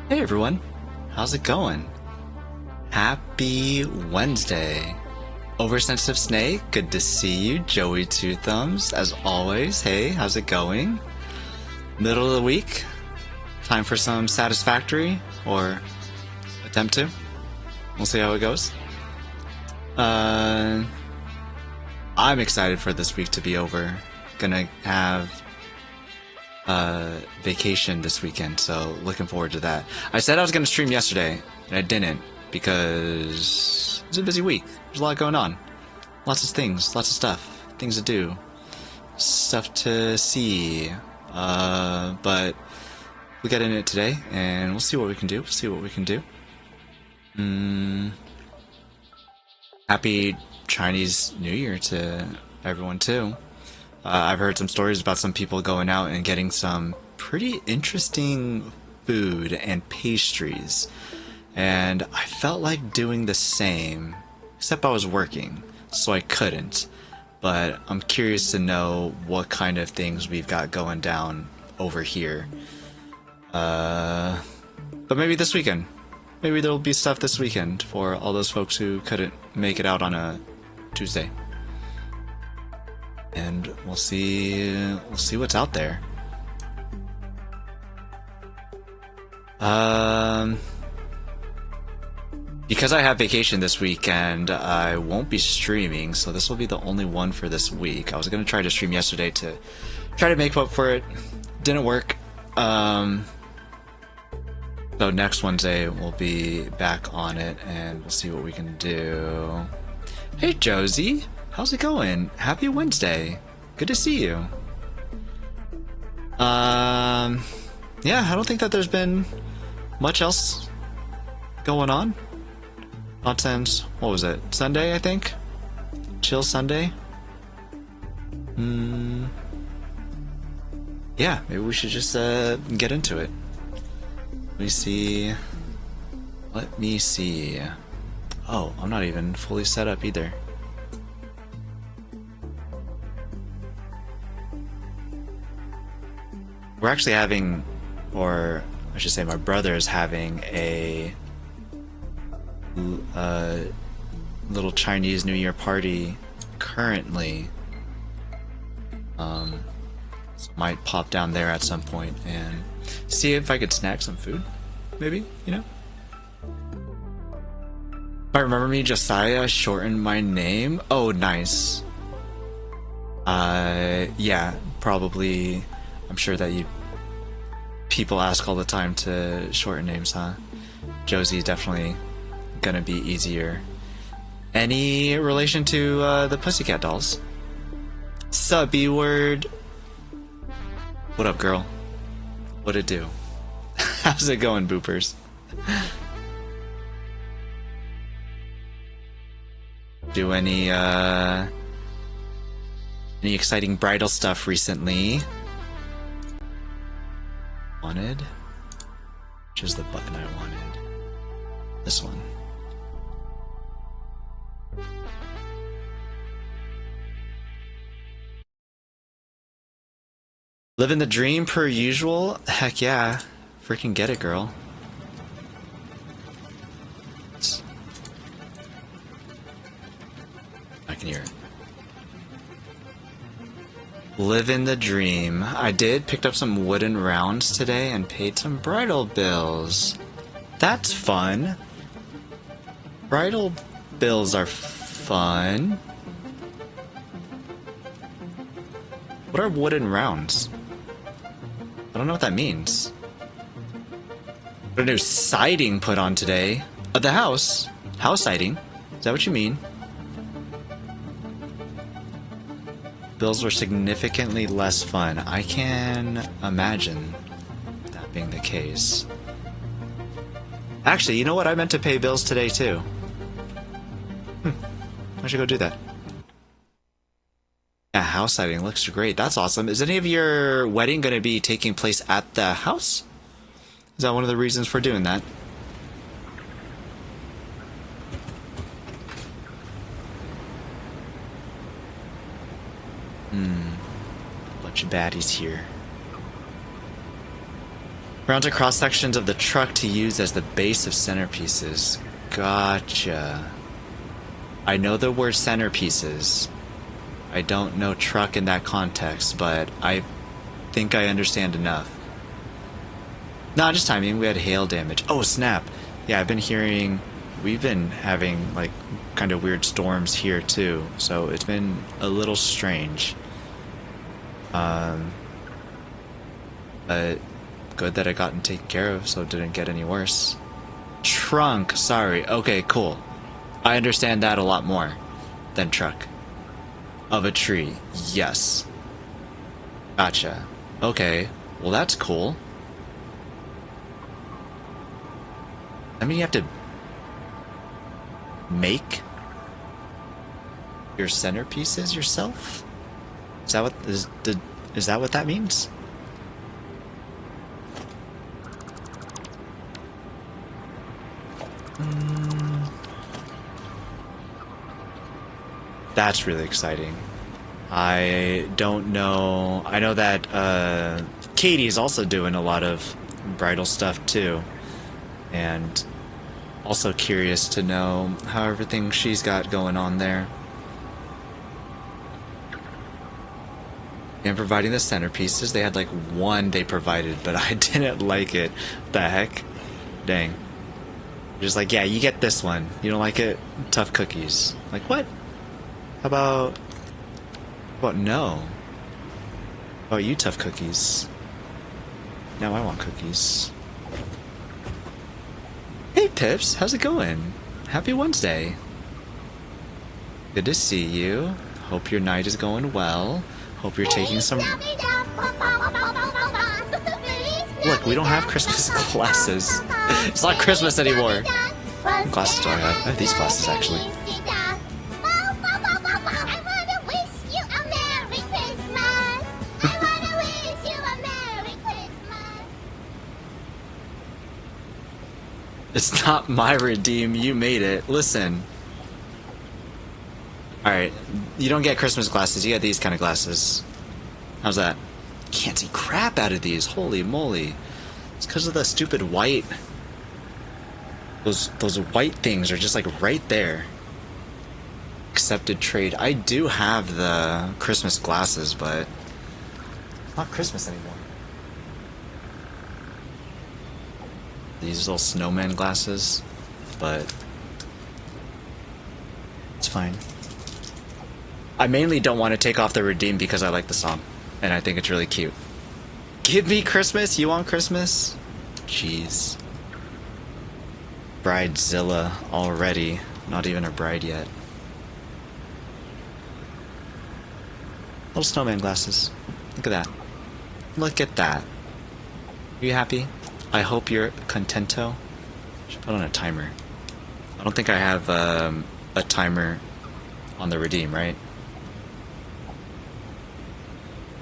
Hey everyone, how's it going? Happy Wednesday. Oversensitive Snake, good to see you. Joey Two Thumbs, as always. Hey, how's it going? Middle of the week, time for some Satisfactory, or attempt to. We'll see how it goes. I'm excited for this week to be over. Gonna have vacation this weekend, so looking forward to that. I said I was going to stream yesterday, and I didn't, because it's a busy week. There's a lot going on. Lots of things, lots of stuff. Things to do. Stuff to see. But we'll get in it today, and we'll see what we can do. Happy Chinese New Year to everyone, too. I've heard some stories about some people going out and getting some pretty interesting food and pastries. And I felt like doing the same, except I was working, so I couldn't. But I'm curious to know what kind of things we've got going down over here. But maybe this weekend. Maybe there'll be stuff this weekend for all those folks who couldn't make it out on a Tuesday. And we'll see what's out there. Because I have vacation this weekend, I won't be streaming, so this will be the only one for this week. I was going to try to stream yesterday to try to make up for it. Didn't work. So next Wednesday we'll be back on it, and we'll see what we can do. Hey Josie! How's it going? Happy Wednesday. Good to see you. Yeah, I don't think that there's been much else going on. Not since, what was it? Sunday, I think? Chill Sunday? Yeah, maybe we should just get into it. Let me see. Oh, I'm not even fully set up either. We're actually having, or I should say my brother is having a little Chinese New Year party currently. So might pop down there at some point and see if I could snack some food, maybe, you know? If I remember me, Josiah shortened my name. Oh, nice. Yeah, probably. I'm sure that people ask all the time to shorten names, huh? Josie definitely gonna be easier. Any relation to the Pussycat Dolls? Sup, B-word? What up, girl? What it do? How's it going, boopers? Do any exciting bridal stuff recently? Wanted? Which is the button I wanted? This one. Living the dream per usual? Heck yeah. Freaking get it, girl. I can hear it. Living the dream. I did. Picked up some wooden rounds today and paid some bridal bills. That's fun. Bridal bills are fun. What are wooden rounds? I don't know what that means. A new siding put on today. Of the house. House siding. Is that what you mean? Bills were significantly less fun. I can imagine that being the case. Actually, you know what? I meant to pay bills today too. I should go do that. Yeah, house siding looks great. That's awesome. Is any of your wedding going to be taking place at the house? Is that one of the reasons for doing that? Bunch of baddies here. Rounds are cross sections of the truck to use as the base of centerpieces. Gotcha. I know the word centerpieces. I don't know truck in that context, but I think I understand enough. Nah, just timing. We had hail damage. Oh, snap. Yeah, I've been hearing... We've been having, like, kind of weird storms here, too. So it's been a little strange. But good that it gotten taken care of so it didn't get any worse. Trunk, sorry. Okay, cool. I understand that a lot more than truck. Of a tree, yes. Gotcha. Okay, well that's cool. I mean, you have to make your centerpieces yourself? Is that what is that what that means? That's really exciting. I don't know. I know that Katie's also doing a lot of bridal stuff too. And also curious to know how everything she's got going on there. And providing the centerpieces, they had like one they provided, but I didn't like it. The heck? Dang. Just like, yeah, you get this one. You don't like it? Tough cookies. Like, what? How about no? How about you, tough cookies? Now I want cookies. Hey Pips, how's it going? Happy Wednesday. Good to see you. Hope your night is going well. Hope you're taking some... Look, we don't have Christmas glasses. It's not Christmas anymore. What glasses do I have? I have these glasses, actually. It's not my redeem, you made it. Listen. Alright, you don't get Christmas glasses, you get these kind of glasses. How's that? Can't see crap out of these, holy moly. It's because of the stupid white... Those white things are just like right there. Accepted trade. I do have the Christmas glasses, but... It's not Christmas anymore. These little snowman glasses, but it's fine. I mainly don't want to take off the redeem because I like the song, and I think it's really cute. Give me Christmas? You want Christmas? Jeez. Bridezilla already. Not even a bride yet. Little snowman glasses. Look at that. Look at that. Are you happy? I hope you're contento. Should put on a timer. I don't think I have a timer on the redeem, right?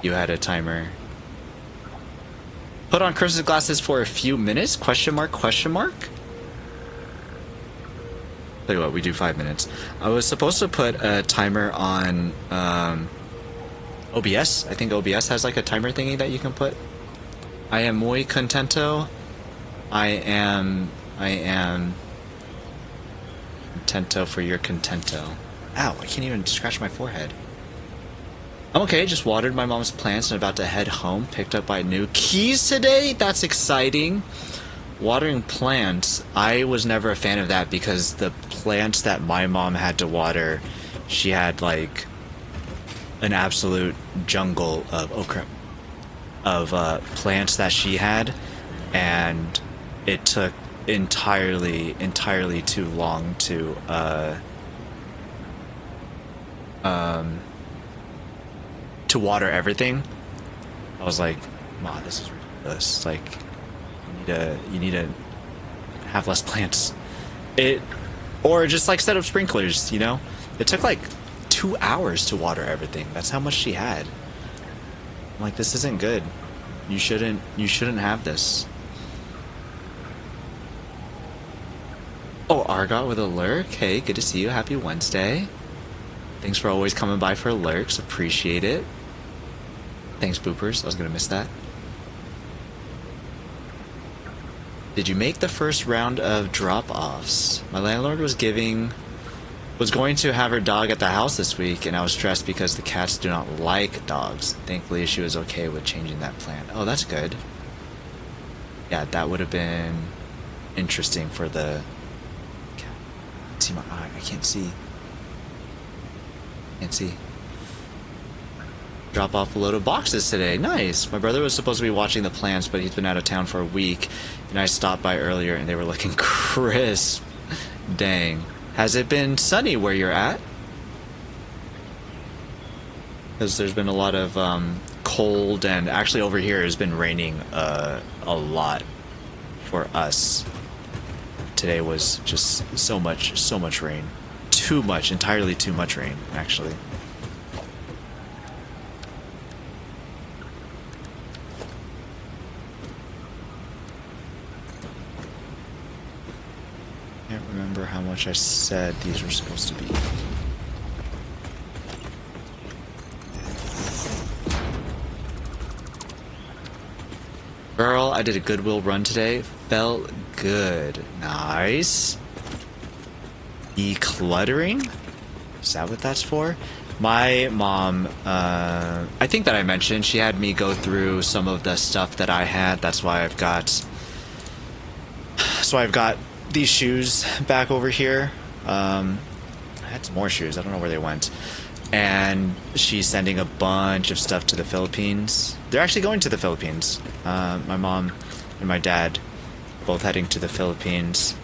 You had a timer. Put on Christmas glasses for a few minutes? Question mark, question mark? Tell you what, we do 5 minutes. I was supposed to put a timer on OBS. I think OBS has like a timer thingy that you can put. I am muy contento. I am contento for your contento. Ow, I can't even scratch my forehead. I'm okay, just watered my mom's plants and about to head home. Picked up my new keys today. That's exciting. Watering plants, I was never a fan of that because the plants that my mom had to water, she had like an absolute jungle of plants that she had, and it took entirely too long to water everything. I was like, Ma, this is ridiculous. Like, you need to have less plants. Or just like set up sprinklers, you know? It took like 2 hours to water everything. That's how much she had. I'm like, this isn't good. You shouldn't have this. Oh, Argot with a lurk. Hey, good to see you. Happy Wednesday. Thanks for always coming by for lurks. Appreciate it. Thanks, Boopers. I was gonna miss that. Did you make the first round of drop-offs? My landlord was going to have her dog at the house this week, and I was stressed because the cats do not like dogs. Thankfully, she was okay with changing that plan. Oh, that's good. Yeah, that would have been interesting for the cat. See my eye. I can't see. Can't see. Drop off a load of boxes today. Nice. My brother was supposed to be watching the plants, but he's been out of town for a week, and I stopped by earlier and they were looking crisp. Dang. Has it been sunny where you're at? Because there's been a lot of cold, and actually over here has been raining a lot for us. Today was just so much rain. Too much, entirely too much rain, actually. Can't remember how much I said these were supposed to be. Girl, I did a Goodwill run today. Felt good. Nice. Decluttering? Is that what that's for? My mom, I think that I mentioned, she had me go through some of the stuff that I had. That's why I've got these shoes back over here. I had some more shoes. I don't know where they went. And she's sending a bunch of stuff to the Philippines. They're actually going to the Philippines. My mom and my dad both heading to the Philippines.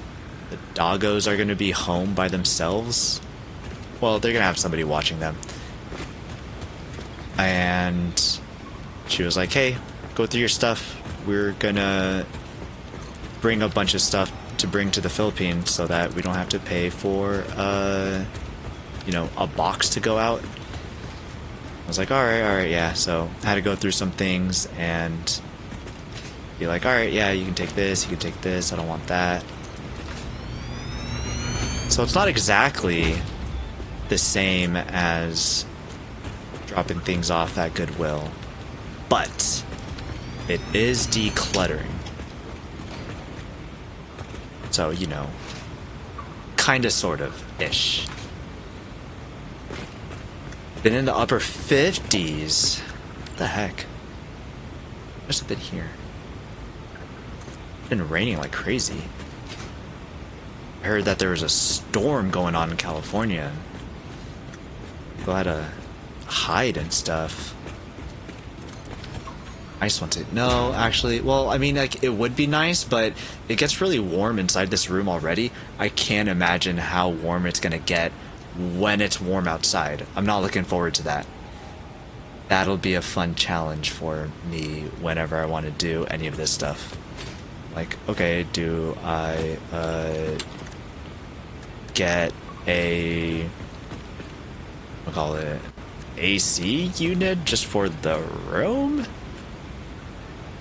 The doggos are going to be home by themselves. Well, they're going to have somebody watching them. And she was like, hey, go through your stuff. We're going to bring a bunch of stuff to bring to the Philippines so that we don't have to pay for, you know, a box to go out. I was like, alright, yeah. So I had to go through some things and be like, alright, yeah, you can take this, you can take this, I don't want that. So it's not exactly the same as dropping things off at Goodwill, but it is decluttering. So, you know, kinda, sort of, ish. Been in the upper 50s. What the heck? What's it been here? It's been raining like crazy. I heard that there was a storm going on in California. People had to hide and stuff. Nice one too. No, actually, well, I mean, like, it would be nice, but it gets really warm inside this room already. I can't imagine how warm it's gonna get when it's warm outside. I'm not looking forward to that. That'll be a fun challenge for me whenever I want to do any of this stuff. Like, okay, do I get a, we'll call it AC unit just for the room?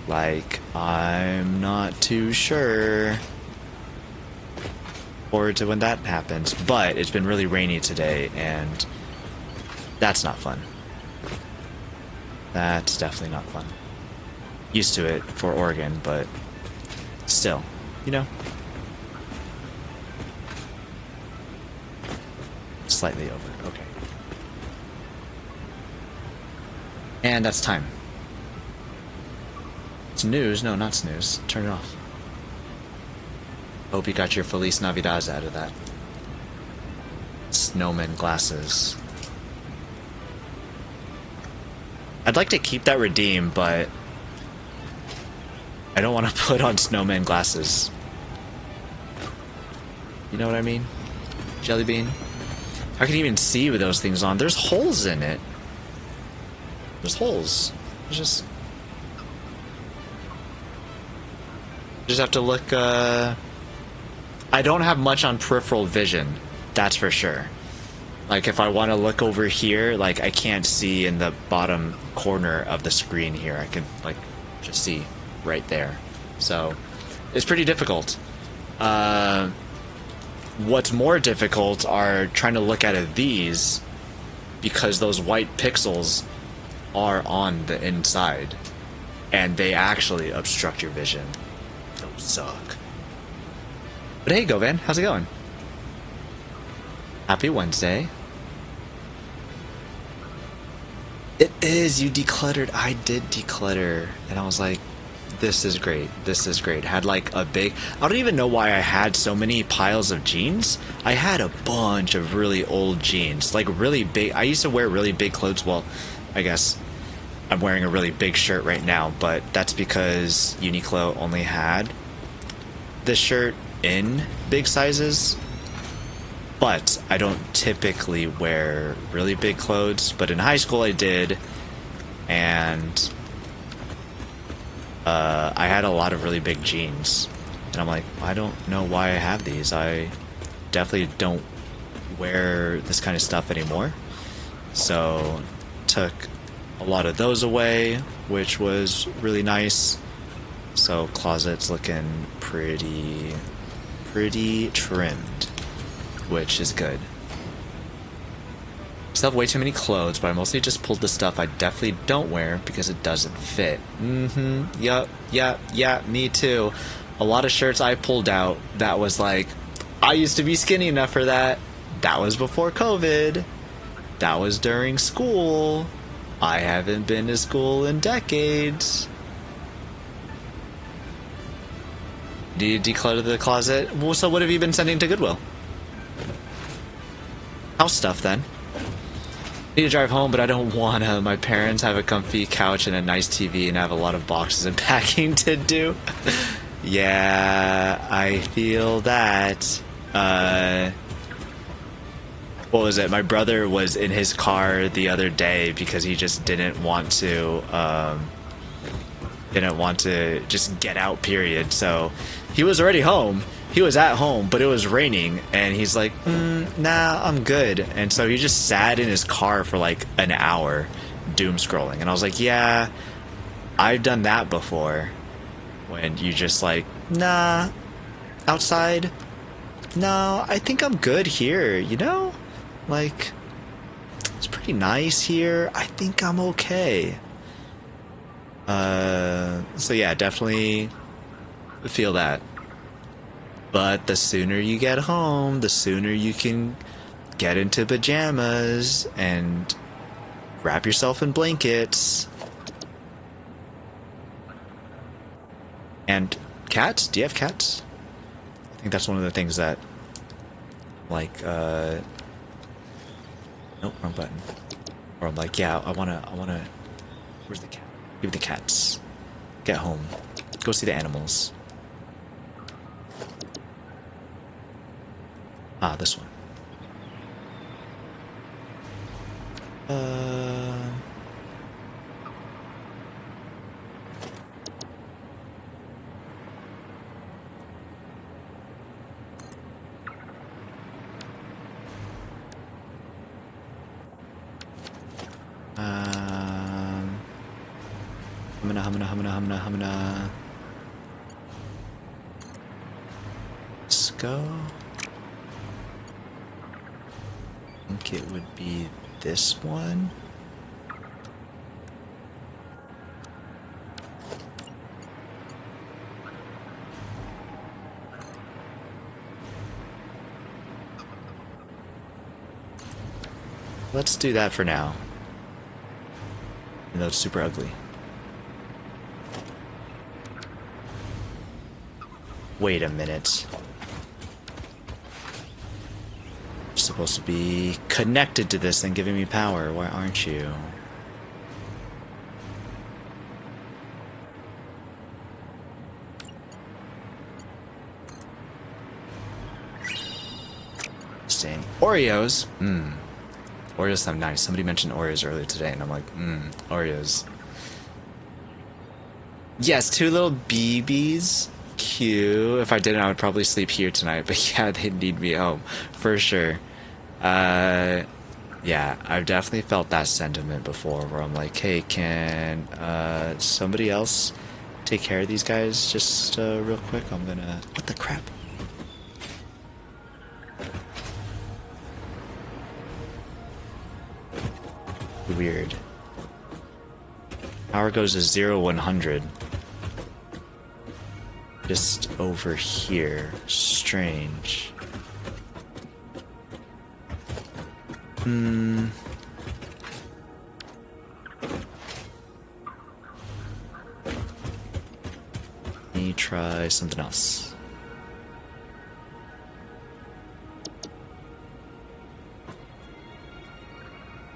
Like, I'm not too sure. forward to when that happens. But it's been really rainy today, and that's not fun. That's definitely not fun. Used to it for Oregon, but still, you know. Slightly over, okay. And that's time. Snooze? No, not snooze. Turn it off. Hope you got your Feliz Navidad out of that. Snowman glasses. I'd like to keep that redeem, but I don't want to put on snowman glasses. You know what I mean? Jelly bean? I can even see with those things on. There's holes in it. There's holes. There's just have to look, I don't have much on peripheral vision, that's for sure. Like, if I want to look over here, like, I can't see in the bottom corner of the screen here. I can, like, just see right there. So, it's pretty difficult. What's more difficult are trying to look at these, because those white pixels are on the inside, and they actually obstruct your vision. Those suck. But hey, Govan, how's it going? Happy Wednesday. It is, you decluttered. I did declutter, and I was like, this is great. This is great. Had like a big, I don't even know why I had so many piles of jeans. I had a bunch of really old jeans, like really big. I used to wear really big clothes. Well, I guess I'm wearing a really big shirt right now, but that's because Uniqlo only had this shirt in big sizes. But I don't typically wear really big clothes, but in high school I did, and I had a lot of really big jeans, and I'm like, I don't know why I have these. I definitely don't wear this kind of stuff anymore, so took a lot of those away, which was really nice. So closet's looking pretty trimmed, which is good. Still have way too many clothes, but I mostly just pulled the stuff I definitely don't wear because it doesn't fit. Yep, me too. A lot of shirts I pulled out that was like, I used to be skinny enough for that. That was before COVID. That was during school. I haven't been to school in decades. Do you declutter the closet? Well, so what have you been sending to Goodwill? House stuff, then. I need to drive home, but I don't wanna. My parents have a comfy couch and a nice TV, and I have a lot of boxes and packing to do. Yeah, I feel that. What was it? My brother was in his car the other day because he just didn't want to just get out, period. So he was already home. He was at home, but it was raining, and he's like, nah, I'm good. And so he just sat in his car for like an hour doom scrolling. And I was like, yeah, I've done that before. When you just like, nah, outside? No, I think I'm good here, you know? Like, it's pretty nice here. I think I'm okay. So yeah, definitely feel that. But the sooner you get home, the sooner you can get into pajamas and wrap yourself in blankets. And cats? Do you have cats? I think that's one of the things that, like, nope, wrong button. Or I'm like, yeah, I wanna, where's the cat? Give me the cats. Get home. Go see the animals. Ah, this one. Humana. Let's go. think it would be this one. Let's do that for now. Even though it's super ugly. Wait a minute. You're supposed to be connected to this and giving me power. Why aren't you? Saying Oreos? Oreos sound nice. Somebody mentioned Oreos earlier today, and I'm like, Oreos. Yes, 2 little BBs. Cute. If I didn't, I would probably sleep here tonight. But yeah, they need me home for sure. Yeah, I've definitely felt that sentiment before, where I'm like, hey, can somebody else take care of these guys just real quick? I'm gonna. What the crap? Weird. Power goes to 0, 100. Just over here. Strange. Let me try something else.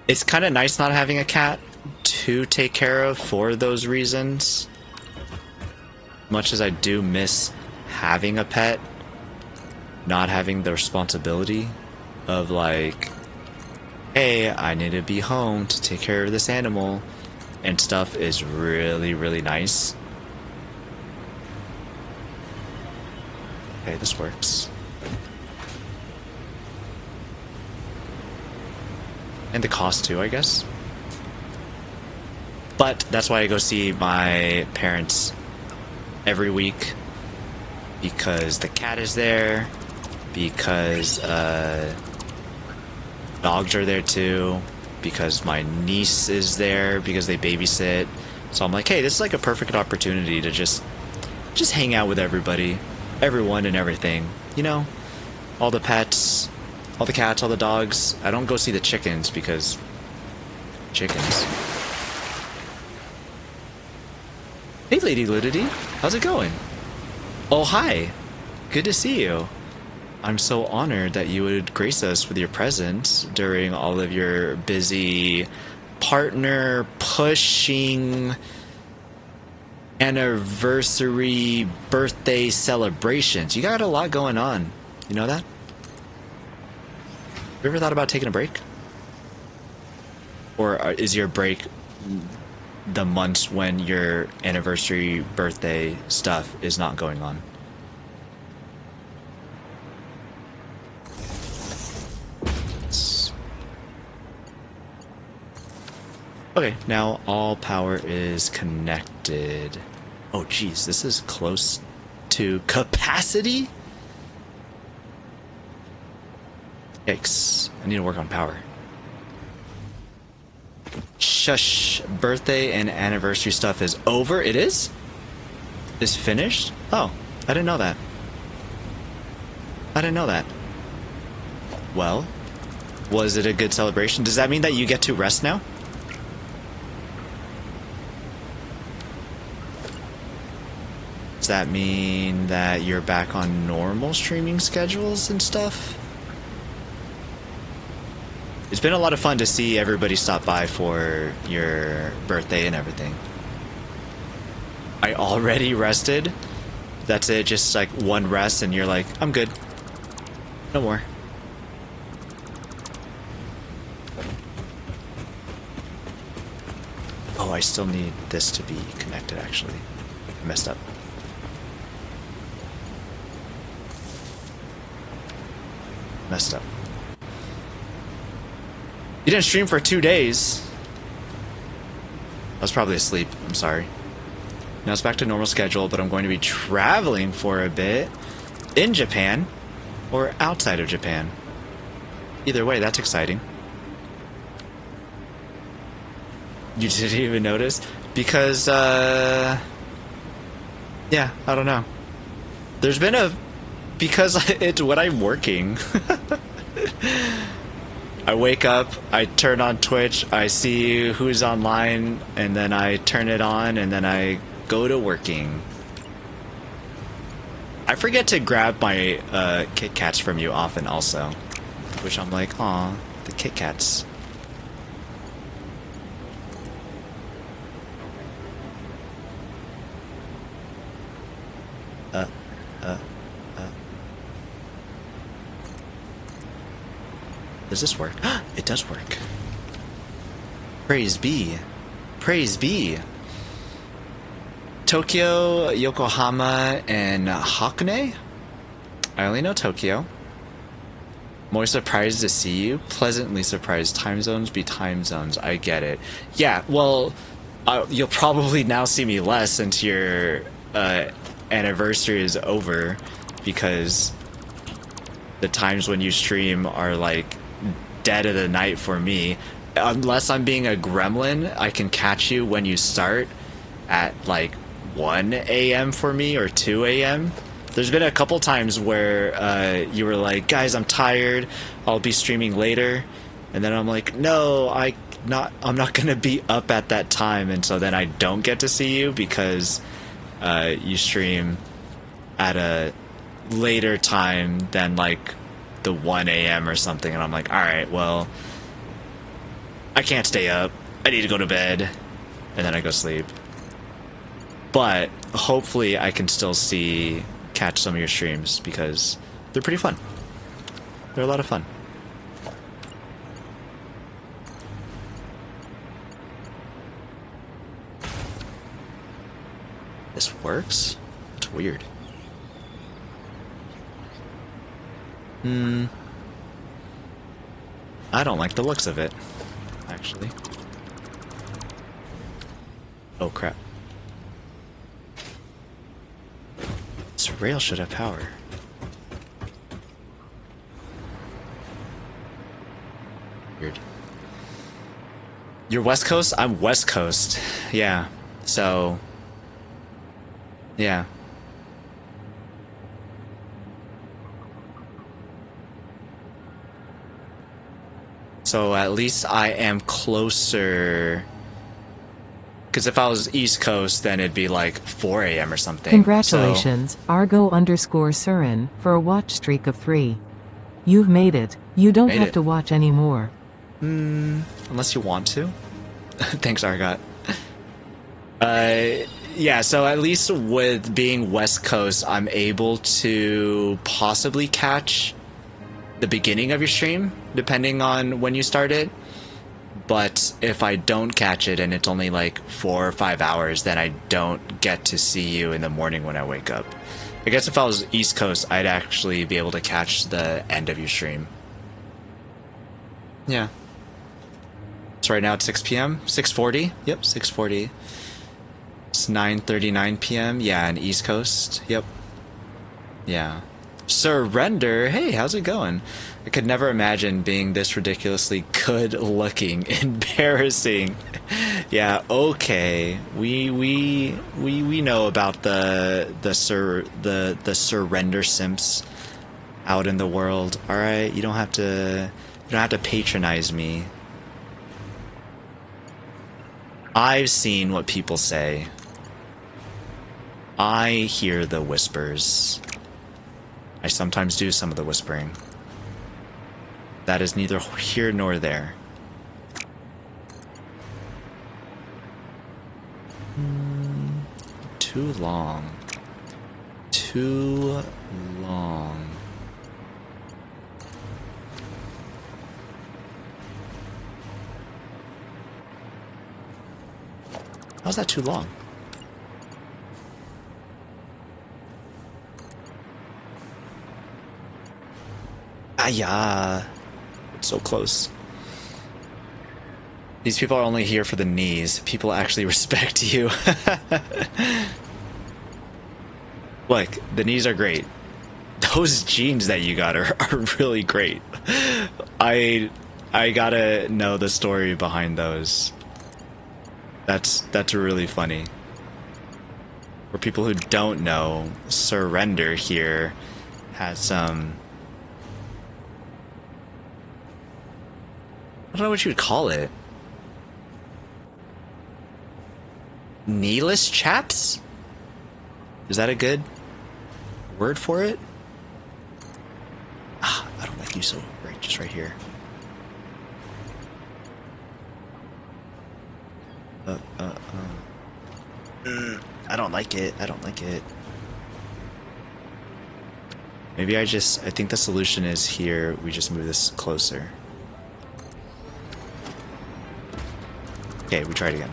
It's kind of nice not having a cat to take care of for those reasons. Much as I do miss having a pet, not having the responsibility of like, hey, I need to be home to take care of this animal and stuff is really, really nice. Okay, this works. And the cost too, I guess. But that's why I go see my parents every week. Because the cat is there. Because dogs are there too. Because my niece is there. Because they babysit. So I'm like, hey, this is like a perfect opportunity to just hang out with everybody. Everyone and everything. You know? All the pets. All the cats, all the dogs. I don't go see the chickens because... chickens. Hey, Lady Ludity. How's it going? Oh, hi. Good to see you. I'm so honored that you would grace us with your presence during all of your busy partner pushing anniversary birthday celebrations. You got a lot going on. You know that? You ever thought about taking a break? Or is your break the months when your anniversary birthday stuff is not going on? Okay, now all power is connected. Oh geez, this is close to capacity? Yikes, I need to work on power. Shush, birthday and anniversary stuff is over. It is? Is finished? Oh, I didn't know that. I didn't know that. Well, was it a good celebration? Does that mean that you get to rest now? Does that mean that you're back on normal streaming schedules and stuff? It's been a lot of fun to see everybody stop by for your birthday and everything. I already rested. That's it, just like one rest and you're like, I'm good. No more. Oh, I still need this to be connected actually. I messed up. Messed up. You didn't stream for 2 days. I was probably asleep. I'm sorry. Now it's back to normal schedule, but I'm going to be traveling for a bit in Japan or outside of Japan. Either way, that's exciting. You didn't even notice? Because, yeah, I don't know. There's been a... Because it's when I'm working. I wake up, I turn on Twitch, I see who's online, and then I turn it on, and then I go to working. I forget to grab my Kit Kats from you often also. Which I'm like, aw, the Kit Kats. Does this work? It does work. Praise be. Praise be. Tokyo, Yokohama, and Hakone? I only know Tokyo. More surprised to see you. Pleasantly surprised. Time zones be time zones. I get it. Yeah, well, you'll probably now see me less since your anniversary is over, because the times when you stream are like dead of the night for me. Unless I'm being a gremlin, I can catch you when you start at like 1 a.m. for me, or 2 a.m. There's been a couple times where you were like, guys, I'm tired, I'll be streaming later, and then I'm like, no, I'm not gonna be up at that time, and so then I don't get to see you because you stream at a later time than like the 1 a.m. or something, and I'm like, alright, well, I can't stay up, I need to go to bed, and then I go sleep. But hopefully I can still catch some of your streams, because they're pretty fun. They're a lot of fun. This works? It's weird. I don't like the looks of it, actually. Oh crap. This rail should have power. Weird. You're West Coast? I'm West Coast. Yeah. So... yeah. So at least I am closer... because if I was East Coast, then it'd be like 4 a.m. or something. Congratulations, so... Argo_Surin, for a watch streak of 3. You've made it. You don't have to watch anymore. Unless you want to. Thanks, Argot. Yeah, so at least with being West Coast, I'm able to possibly catch the beginning of your stream, depending on when you start it. But if I don't catch it and it's only like 4 or 5 hours, then I don't get to see you in the morning when I wake up. I guess if I was East Coast, I'd actually be able to catch the end of your stream. Yeah. So right now it's 6 p.m. 6:40. Yep, 6:40. It's 9:39 p.m. Yeah, and East Coast. Yep. Yeah. Surrender. Hey, how's it going? I could never imagine being this ridiculously good looking. Embarrassing. Yeah, okay. We know about the surrender simps out in the world. All right, you don't have to patronize me. I've seen what people say. I hear the whispers. I sometimes do some of the whispering. That is neither here nor there. Too long. Too long. How's that too long? Ah, yeah. It's so close. These people are only here for the knees. People actually respect you. Look, the knees are great. Those jeans that you got are really great. I gotta know the story behind those. That's really funny. For people who don't know, surrender here has some, I don't know what you would call it. Kneeless chaps? Is that a good word for it? Ah, I don't like you so right, just right here. I don't like it. I don't like it. Maybe I think the solution is here. We just move this closer. Okay, we try it again.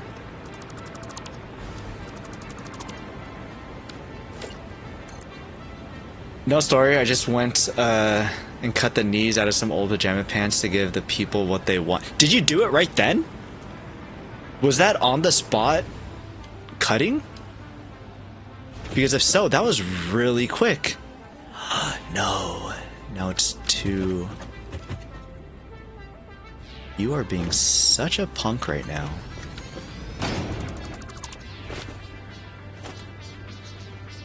No story, I just went and cut the knees out of some old pajama pants to give the people what they want. Did you do it right then? Was that on the spot cutting? Because if so, that was really quick. No, it's too... You are being such a punk right now.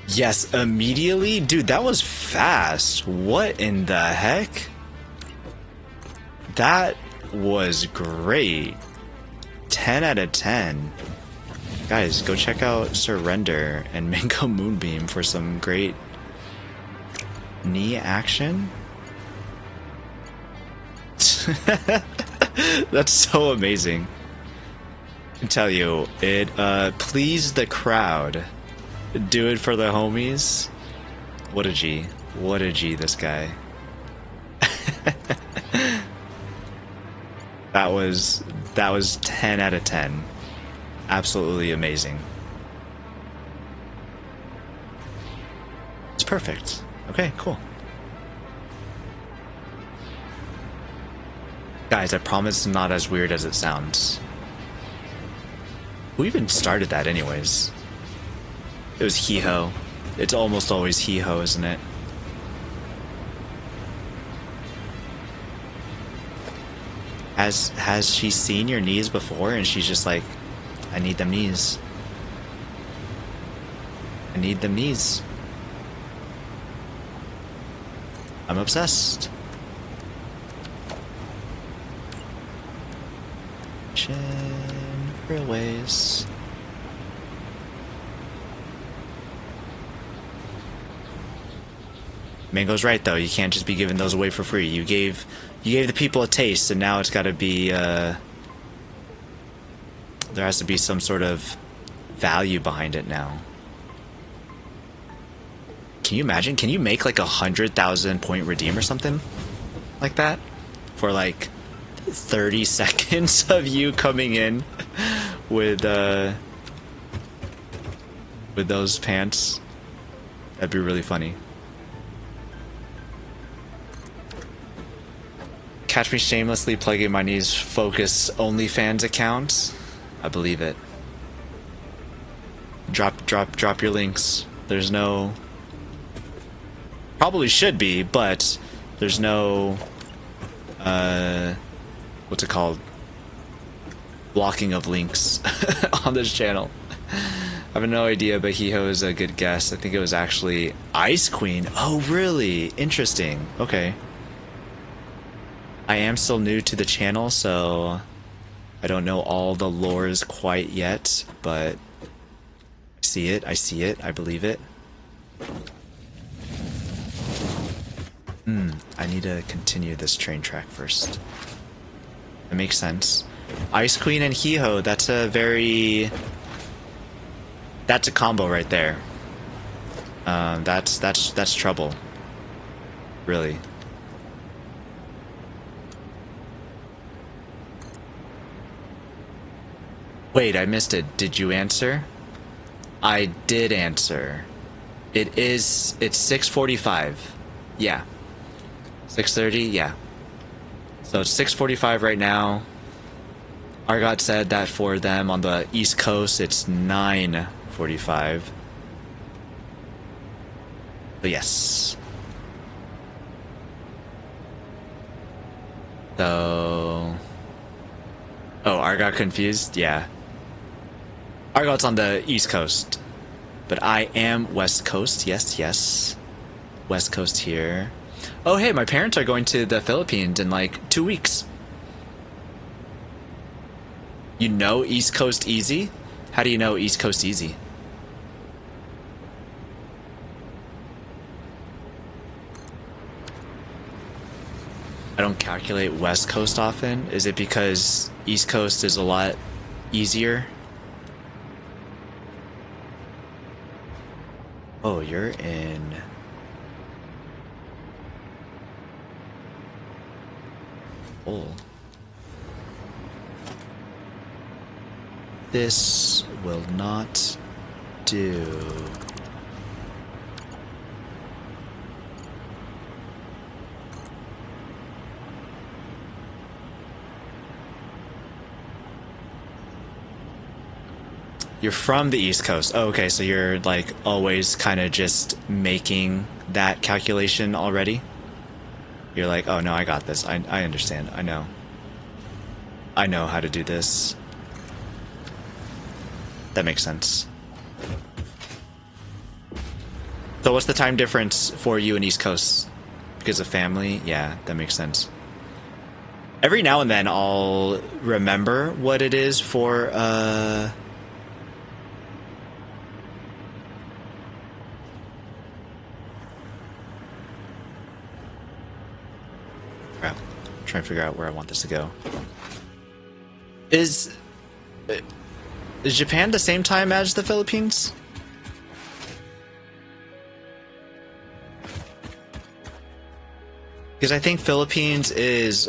Yes, immediately? Dude, that was fast. What in the heck? That was great. 10 out of 10. Guys, go check out Surrender and Mango Moonbeam for some great knee action. That's so amazing. I can tell you, it pleased the crowd. Do it for the homies. What a G. What a G, this guy. That was 10 out of 10. Absolutely amazing. It's perfect. Okay, cool. Guys, I promise it's not as weird as it sounds. Who even started that anyways? It was Hee-Ho. It's almost always Hee-Ho, isn't it? Has she seen your knees before and she's just like, I need them knees. I need them knees. I'm obsessed. Chin railways. Mango's right though, you can't just be giving those away for free. You gave the people a taste and now it's gotta be there has to be some sort of value behind it now. Can you imagine? Can you make like 100,000 point redeem or something like that? For like 30 seconds of you coming in with those pants? That'd be really funny. Catch me shamelessly plugging my knees focus OnlyFans account. I believe it. Drop your links. There's no... Probably should be, but there's no... what's it called? Blocking of links on this channel. I have no idea, but Hee-Ho is a good guess. I think it was actually Ice Queen. Oh, really? Interesting. Okay. I am still new to the channel, so I don't know all the lores quite yet, but I see it, I believe it. I need to continue this train track first. That makes sense. Ice Queen and Hee-Ho, that's a combo right there. That's trouble. Really. Wait, I missed it. Did you answer? I did answer. It's 6:45. Yeah. 6:30, yeah. So it's 6:45 right now. Argot said that for them on the East Coast it's 9:45. But yes. So... Oh, Argot confused? Yeah. Argot's on the East Coast, but I am West Coast. Yes, yes. West Coast here. Oh, hey, my parents are going to the Philippines in like 2 weeks. You know East Coast easy? How do you know East Coast easy? I don't calculate West Coast often. Is it because East Coast is a lot easier? Oh, you're in... Oh. This will not do. You're from the East Coast. Oh, okay, so you're like always kind of just making that calculation already? You're like, oh no, I got this. I understand. I know. I know how to do this. That makes sense. So what's the time difference for you and East Coast? Because of family? Yeah, that makes sense. Every now and then I'll remember what it is for, crap. I'm trying to figure out where I want this to go. Is Japan the same time as the Philippines? Because I think Philippines is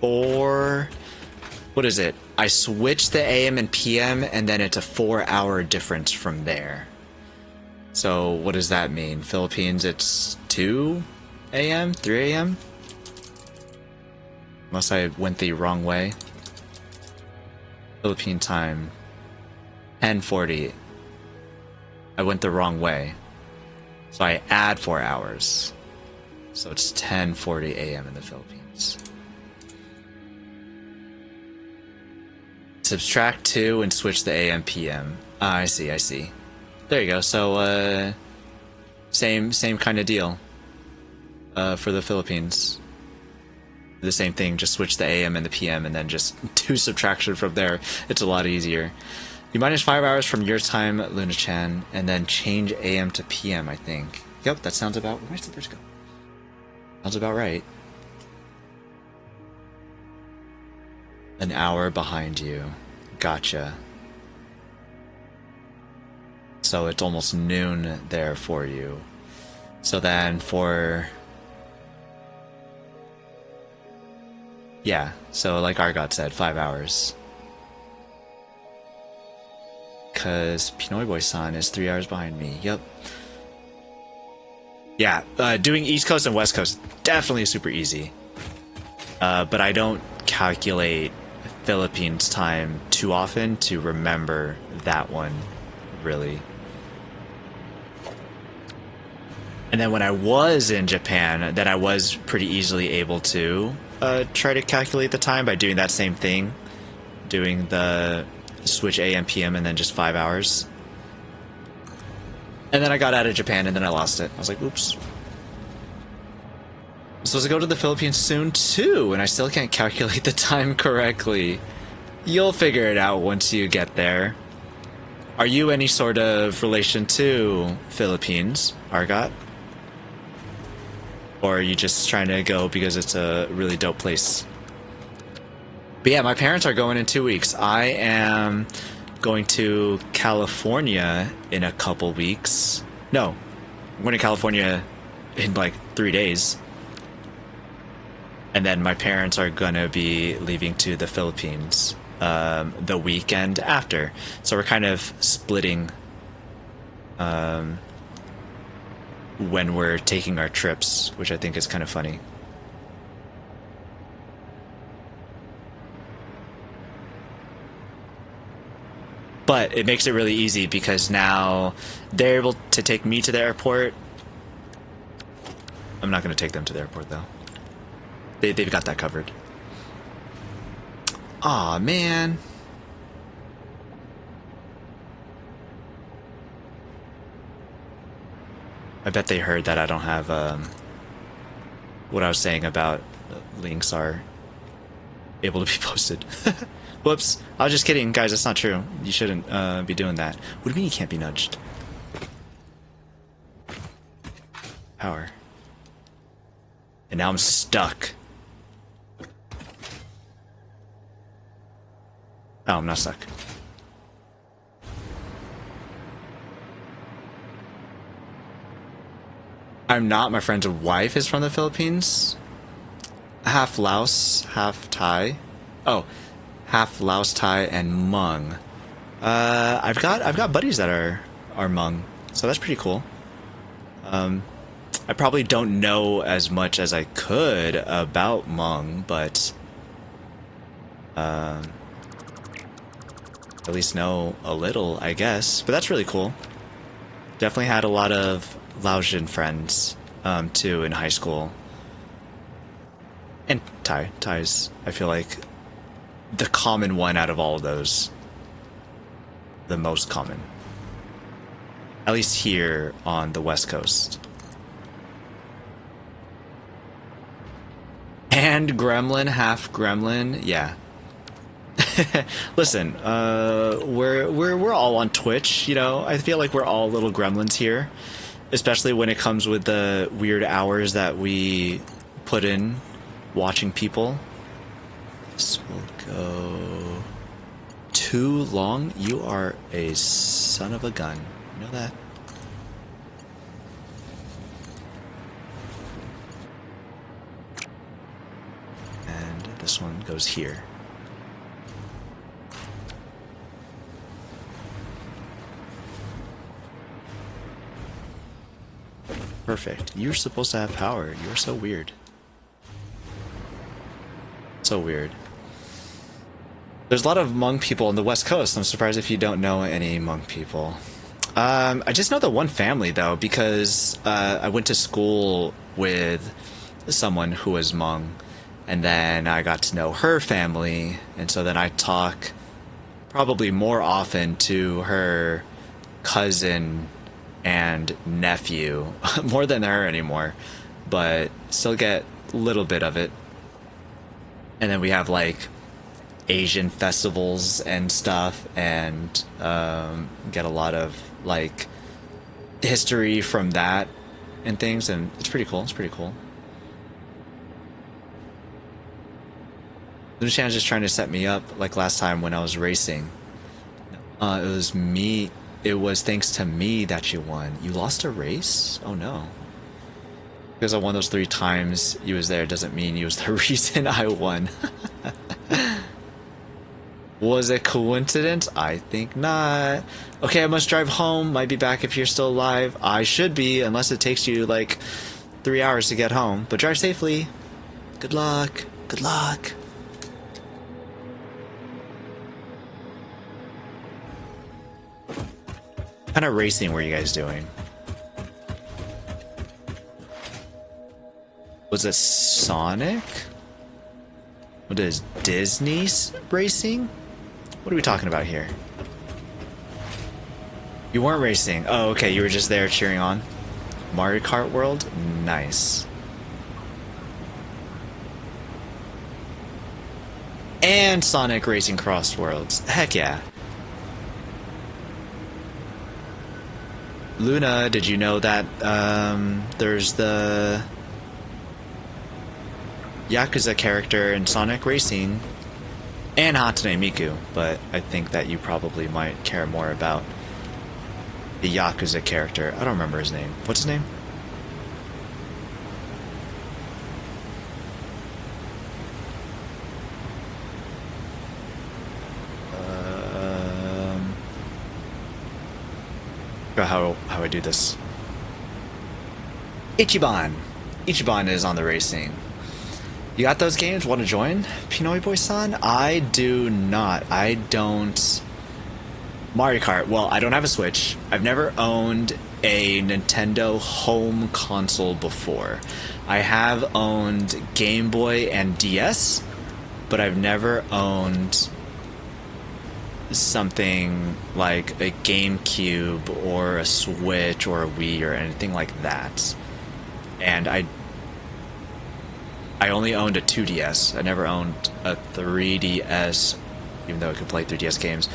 4... What is it? I switched the AM and PM, and then it's a 4-hour difference from there. So what does that mean? Philippines, it's 2 AM? 3 AM? Unless I went the wrong way. Philippine time, 10:40. I went the wrong way. So I add 4 hours. So it's 10:40 AM in the Philippines. Subtract 2 and switch the AM PM. Ah, I see, I see. There you go. So same kind of deal for the Philippines. The same thing, just switch the AM and the PM and then just do subtraction from there. It's a lot easier. You minus 5 hours from your time, Luna-chan, and then change AM to PM, I think. Yep, that sounds about... Where's the bridge go? Sounds about right. An hour behind you. Gotcha. So it's almost noon there for you. So then for... Yeah, so like Argot said, 5 hours. Because P-NoyBoy-san is 3 hours behind me. Yep. Yeah, doing East Coast and West Coast, definitely super easy. But I don't calculate Philippines time too often to remember that one, really. And then when I was in Japan, then I was pretty easily able to try to calculate the time by doing that same thing. Doing the switch AM, PM, and then just 5 hours. And then I got out of Japan and then I lost it. I was like, oops. I'm supposed to go to the Philippines soon too, and I still can't calculate the time correctly. You'll figure it out once you get there. Are you any sort of relation to Philippines, Argot? Or are you just trying to go because it's a really dope place? But yeah, my parents are going in 2 weeks. I am going to California in a couple weeks. No, I'm going to California in like 3 days. And then my parents are going to be leaving to the Philippines the weekend after. So we're kind of splitting when we're taking our trips, which I think is kind of funny. But it makes it really easy because now they're able to take me to the airport. I'm not going to take them to the airport, though. They've got that covered. Aw, man. I bet they heard that I don't have what I was saying about links are able to be posted. Whoops. I was just kidding, guys. That's not true. You shouldn't be doing that. What do you mean you can't be nudged? Power. And now I'm stuck. Oh, I'm not stuck. I'm not. My friend's wife is from the Philippines. Half Laos, half Thai. Oh, half Laos, Thai, and Hmong. I've got buddies that are Hmong, so that's pretty cool. I probably don't know as much as I could about Hmong, but at least know a little, I guess. But that's really cool. Definitely had a lot of Laotian friends too in high school. And Thai's, I feel like, the common one out of all of those. The most common. At least here on the West Coast. And Gremlin, half Gremlin, yeah. Listen, we're all on Twitch, you know. I feel like we're all little gremlins here, especially when it comes with the weird hours that we put in watching people. This will go too long. You are a son of a gun. You know that? And this one goes here. Perfect. You're supposed to have power. You're so weird. So weird. There's a lot of Hmong people on the West Coast. I'm surprised if you don't know any Hmong people. I just know the one family, though, because I went to school with someone who was Hmong, and then I got to know her family, and so then I talk probably more often to her cousin and nephew, more than her anymore, but still get a little bit of it. And then we have like Asian festivals and stuff, and get a lot of like history from that and things, and it's pretty cool. It's pretty cool. Lucian's just trying to set me up like last time when I was racing. It was me. It was thanks to me that you won. You lost a race? Oh no. Because I won those 3 times you was there doesn't mean you was the reason I won. Was it coincidence? I think not. Okay, I must drive home. Might be back if you're still alive. I should be, unless it takes you like 3 hours to get home. But drive safely. Good luck. Good luck. What kind of racing were you guys doing? Was it Sonic? What is Disney's racing? What are we talking about here? You weren't racing. Oh, okay. You were just there cheering on. Mario Kart World? Nice. And Sonic Racing Cross Worlds. Heck yeah. Luna, did you know that there's the Yakuza character in Sonic Racing and Hatsune Miku, but I think that you probably might care more about the Yakuza character. I don't remember his name. What's his name? How I do this. Ichiban. Ichiban is on the racing. You got those games? Want to join? P-NoyBoy-san? I do not. I don't. Mario Kart. Well, I don't have a Switch. I've never owned a Nintendo home console before. I have owned Game Boy and DS, but I've never owned something like a GameCube or a Switch or a Wii or anything like that. And I only owned a 2DS. I never owned a 3DS, even though I could play 3DS games,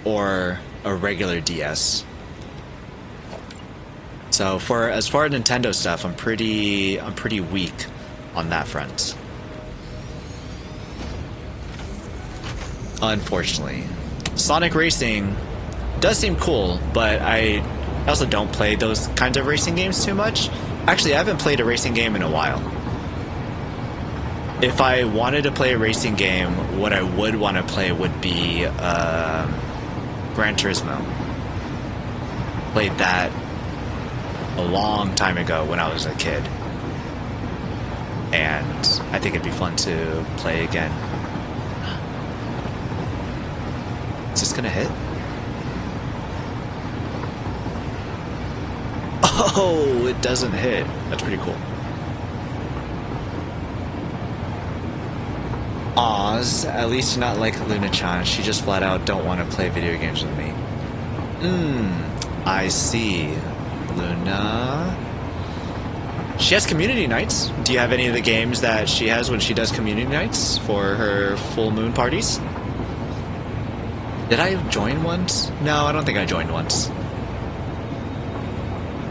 or a regular DS. So as far as Nintendo stuff, I'm pretty weak on that front. Unfortunately. Sonic Racing does seem cool, but I also don't play those kinds of racing games too much. Actually, I haven't played a racing game in a while. If I wanted to play a racing game, what I would want to play would be Gran Turismo. Played that a long time ago when I was a kid. And I think it'd be fun to play again. Is this gonna hit? Oh, it doesn't hit. That's pretty cool. Oz, at least not like Luna-chan. She just flat out don't want to play video games with me. I see. Luna. She has community nights. Do you have any of the games that she has when she does community nights for her full moon parties? Did I join once? No, I don't think I joined once.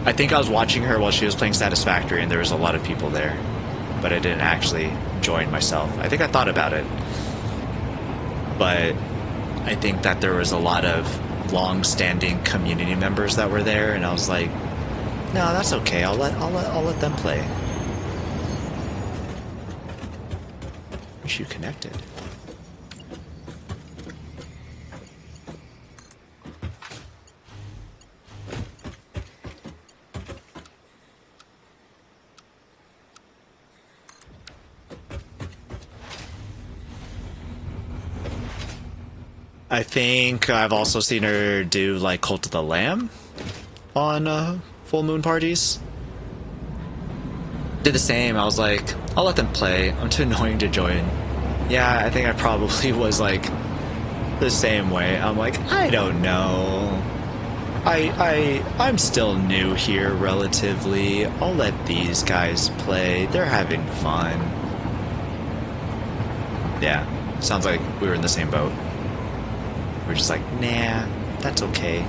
I think I was watching her while she was playing Satisfactory and there was a lot of people there. But I didn't actually join myself. I think I thought about it. But I think that there was a lot of long-standing community members that were there, and I was like, no, that's okay. I'll let them play. Aren't you connected? I think I've also seen her do like Cult of the Lamb on full moon parties. Did the same. I was like, I'll let them play. I'm too annoying to join. Yeah, I think I probably was like the same way. I'm like, I don't know. I'm still new here relatively. I'll let these guys play. They're having fun. Yeah, sounds like we were in the same boat. We're just like, nah, that's okay.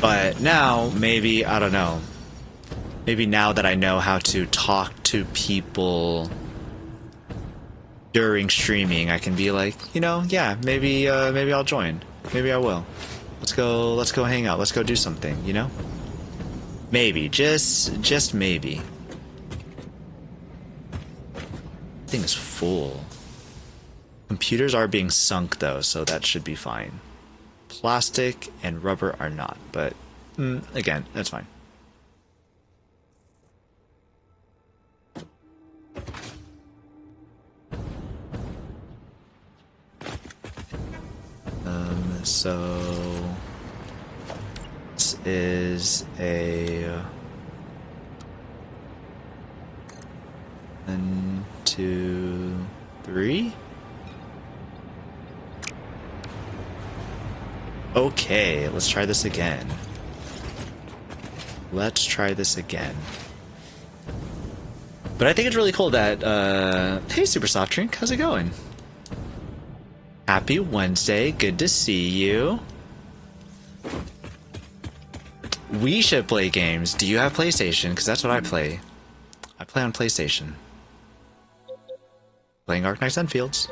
But now, maybe, I don't know. Maybe now that I know how to talk to people during streaming, I can be like, you know, yeah, maybe I'll join. Maybe I will. Let's go hang out. Let's go do something, you know? Maybe, just maybe. Thing is full. Computers are being sunk though, so that should be fine. Plastic and rubber are not, but again, that's fine. So this is a 1, 2, 3. Okay, let's try this again. Let's try this again. But I think it's really cool that, hey Super Soft Drink, how's it going? Happy Wednesday, good to see you. We should play games. Do you have PlayStation? Because that's what I play. I play on PlayStation. Playing Arknights Enfields.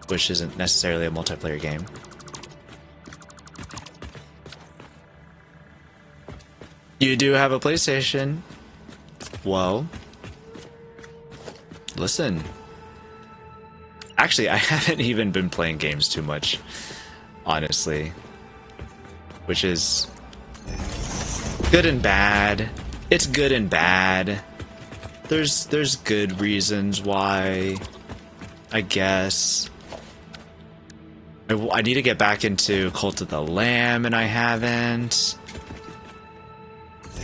Which isn't necessarily a multiplayer game. You do have a PlayStation. Well, listen. Actually, I haven't even been playing games too much, honestly. Which is good and bad. It's good and bad. There's good reasons why, I guess. I need to get back into Cult of the Lamb, and I haven't.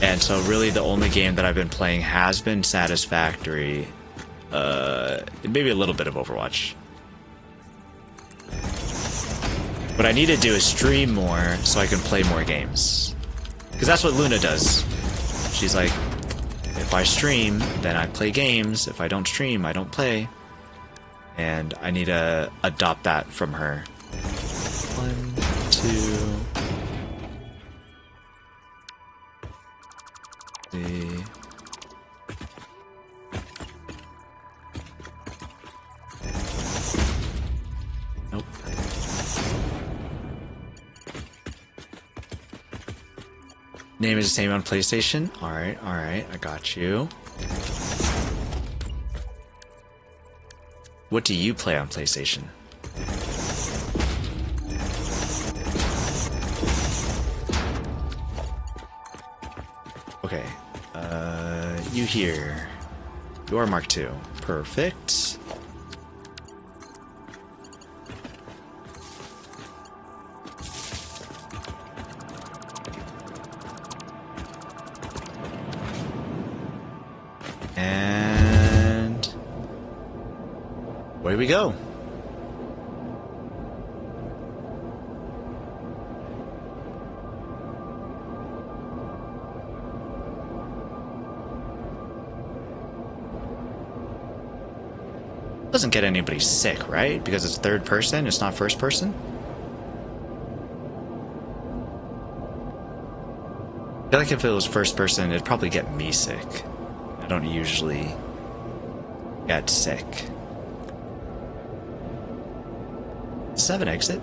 And so really the only game that I've been playing has been Satisfactory. Maybe a little bit of Overwatch. What I need to do is stream more so I can play more games. Because that's what Luna does. She's like, if I stream, then I play games. If I don't stream, I don't play. And I need to adopt that from her. 1, 2... 3... Nope. Name is the same on PlayStation? Alright, I got you. What do you play on PlayStation? Okay, you here. You are Mark II. Perfect. And away we go. Doesn't get anybody sick, right? Because it's third person, it's not first person? I feel like if it was first person, it'd probably get me sick. I don't usually get sick. Does this have an exit?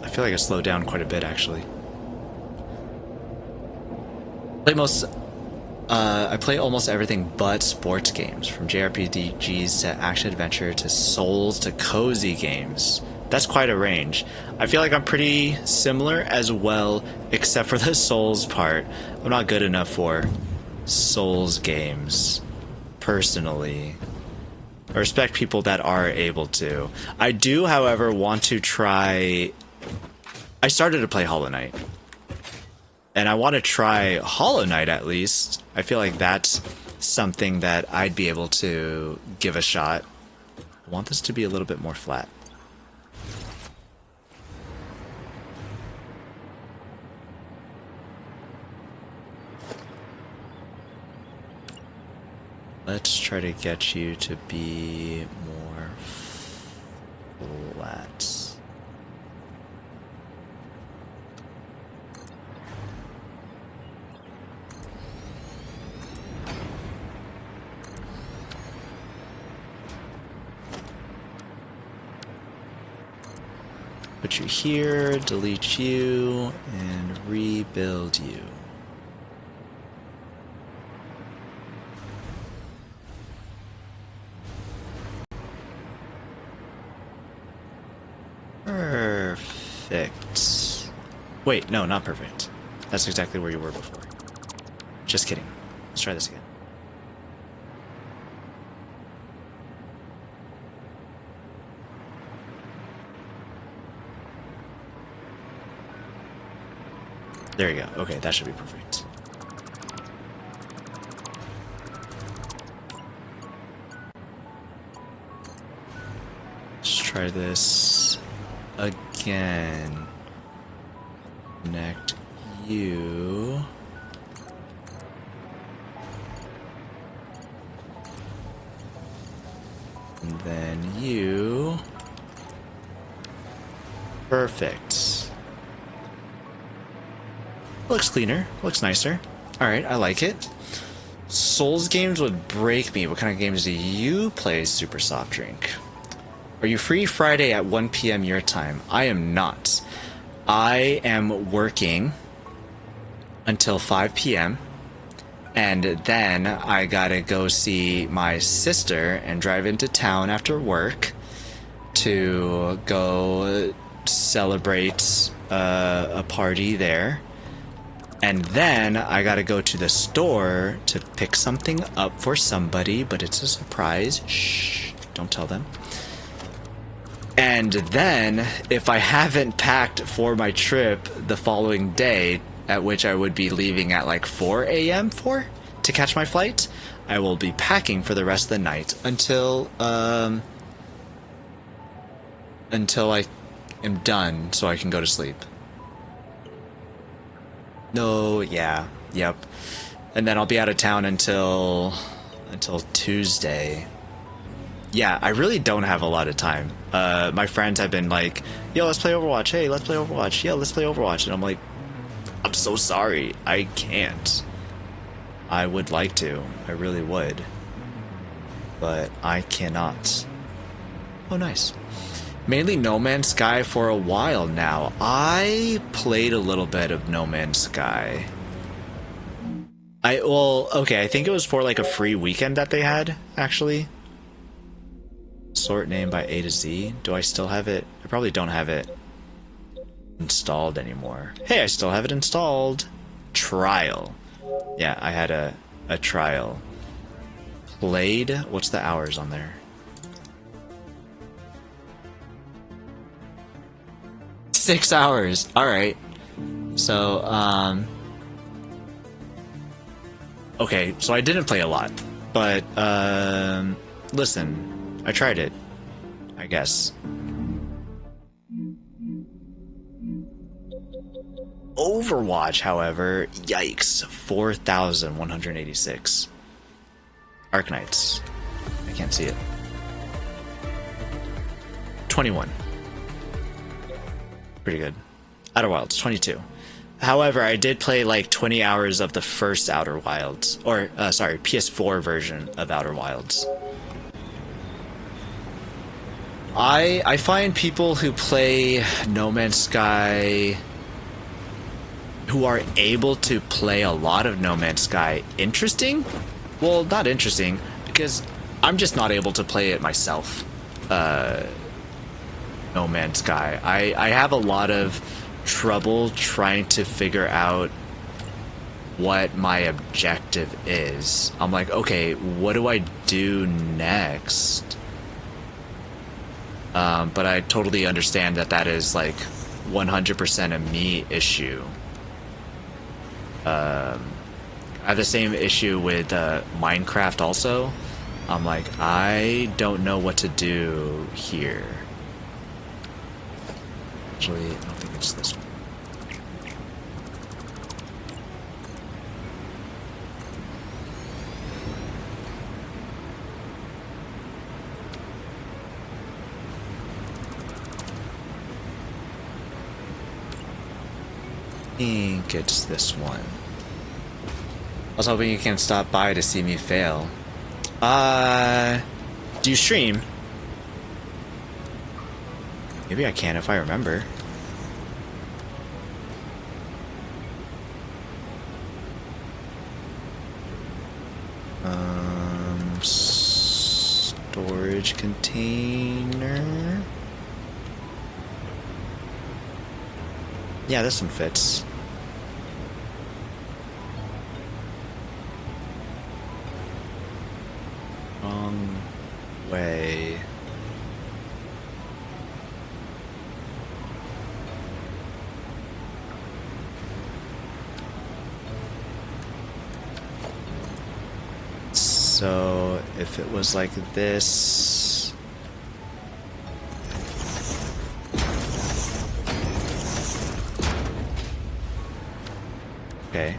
I feel like I slowed down quite a bit, actually. I play almost everything but sports games, from JRPGs to action-adventure to Souls to cozy games. That's quite a range. I feel like I'm pretty similar as well, except for the Souls part. I'm not good enough for Souls games, personally. I respect people that are able to. I do, however, want to try... I started to play Hollow Knight. And I want to try Hollow Knight at least. I feel like that's something that I'd be able to give a shot. I want this to be a little bit more flat. Let's try to get you to be more flat. Put you here, delete you, and rebuild you. Perfect. Wait, no, not perfect. That's exactly where you were before. Just kidding. Let's try this again. There you go. Okay, that should be perfect. Let's try this again. Connect you. And then you. Perfect. Looks cleaner, looks nicer. Alright, I like it. Souls games would break me. What kind of games do you play, Super Soft Drink? Are you free Friday at 1 p.m. your time? I am not. I am working until 5 p.m. and then I gotta go see my sister and drive into town after work to go celebrate a party there. And then I gotta go to the store to pick something up for somebody, but it's a surprise. Shh, don't tell them. And then, if I haven't packed for my trip the following day, at which I would be leaving at like 4 a.m. to catch my flight, I will be packing for the rest of the night until I am done so I can go to sleep. No, yeah, yep. And then I'll be out of town until Tuesday. Yeah, I really don't have a lot of time. My friends have been like, yo, let's play Overwatch. Hey, let's play Overwatch. Yeah, let's play Overwatch. And I'm like, I'm so sorry. I can't. I would like to. I really would. But I cannot. Oh, nice. Mainly No Man's Sky for a while now. I played a little bit of No Man's Sky. Well, okay, I think it was for like a free weekend that they had, actually. Sort name by A to Z. Do I still have it? I probably don't have it installed anymore. Hey, I still have it installed. Trial. Yeah, I had a trial. Played. What's the hours on there? 6 hours. All right. So, okay, so I didn't play a lot, but, listen, I tried it, I guess. Overwatch, however, yikes, 4,186. Arknights. I can't see it. 21. Pretty good. Outer Wilds, 22. However, I did play like 20 hours of the first Outer Wilds, or, sorry, PS4 version of Outer Wilds. I find people who play No Man's Sky, who are able to play a lot of No Man's Sky, interesting? Well, not interesting, because I'm just not able to play it myself. No Man's Sky. I have a lot of trouble trying to figure out what my objective is. I'm like, okay, what do I do next? But I totally understand that that is like 100% a me issue. I have the same issue with Minecraft also. I'm like, I don't know what to do here. Actually, I don't think it's this one. I think it's this one. I was hoping you can stop by to see me fail. Do you stream? Maybe I can if I remember. Storage container. Yeah, this one fits. Wrong way. So if it was like this, okay.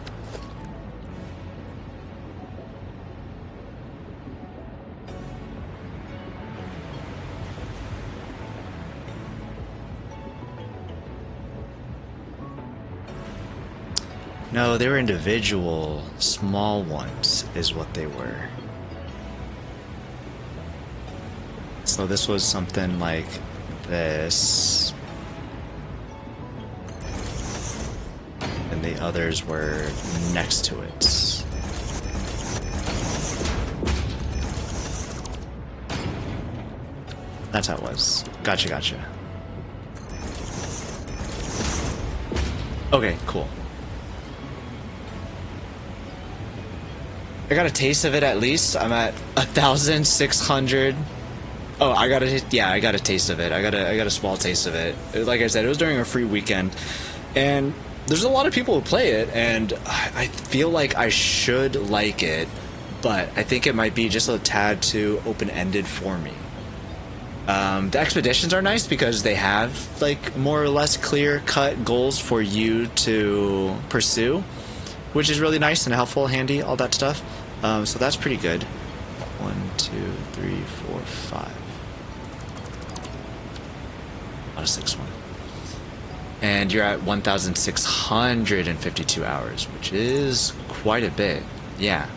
No, they were individual, small ones is what they were. So this was something like this. And the others were next to it. That's how it was. Gotcha, gotcha. Okay, cool. I got a taste of it at least. I'm at 1,600. Oh, I got a taste of it. I got a small taste of it. Like I said, it was during a free weekend, and there's a lot of people who play it, and I feel like I should like it, but I think it might be just a tad too open-ended for me. The expeditions are nice because they have like more or less clear-cut goals for you to pursue, which is really nice and helpful, handy, all that stuff. So that's pretty good. 1, 2, 3, 4, 5. Not a 6th one. And you're at 1,652 hours, which is quite a bit. Yeah.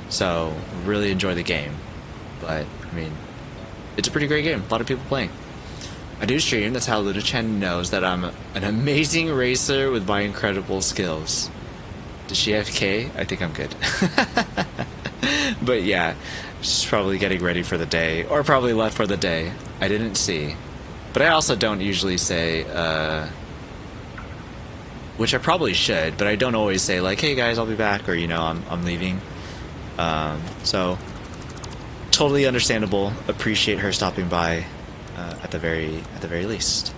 So really enjoy the game. But I mean, it's a pretty great game. A lot of people playing. I do stream. That's how Luda-chan knows that I'm an amazing racer with my incredible skills. Does she AFK? I think I'm good. But yeah, she's probably getting ready for the day, or probably left for the day. I didn't see. But I also don't usually say, which I probably should, but I don't always say like, hey guys, I'll be back, or you know, I'm leaving. So totally understandable. Appreciate her stopping by at the very least.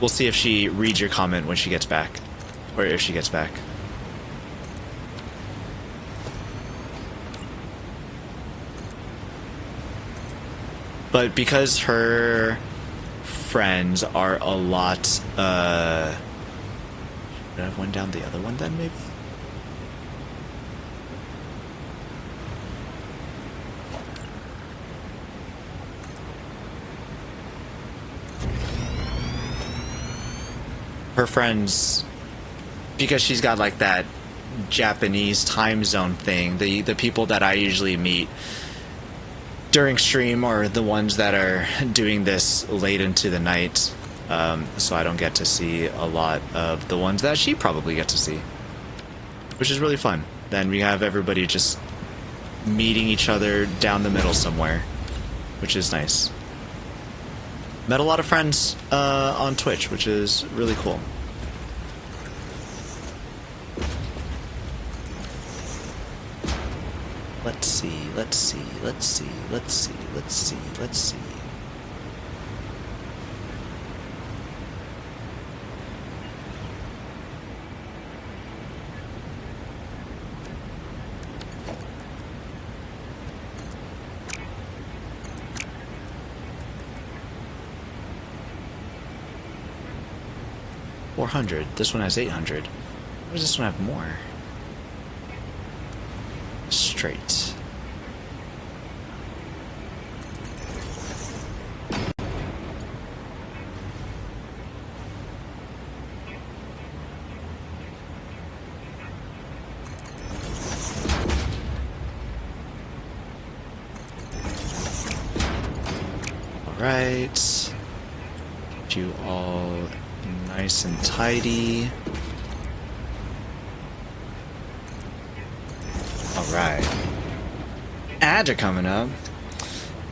We'll see if she reads your comment when she gets back, or if she gets back. But because her friends are a lot, should I have went down the other one then, maybe? Her friends, because she's got like that Japanese time zone thing, the people that I usually meet during stream are the ones that are doing this late into the night, so I don't get to see a lot of the ones that she probably gets to see, which is really fun. Then we have everybody just meeting each other down the middle somewhere, which is nice. Met a lot of friends on Twitch, which is really cool. Let's see, let's see, let's see, let's see, let's see, let's see. $400. This one has 800. Why does this one have more? Straight. Alright. Get you all nice and tidy. Alright. Ads are coming up.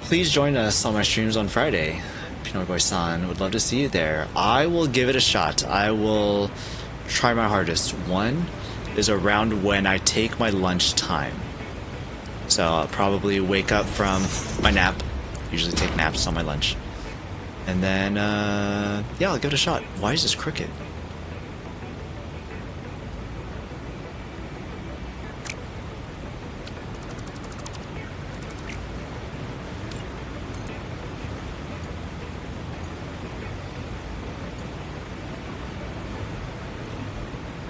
Please join us on my streams on Friday. P-NoyBoy-san, would love to see you there. I will give it a shot. I will try my hardest. One is around when I take my lunch time. So I'll probably wake up from my nap. Usually take naps on my lunch. And then, yeah, I'll give it a shot. Why is this crooked?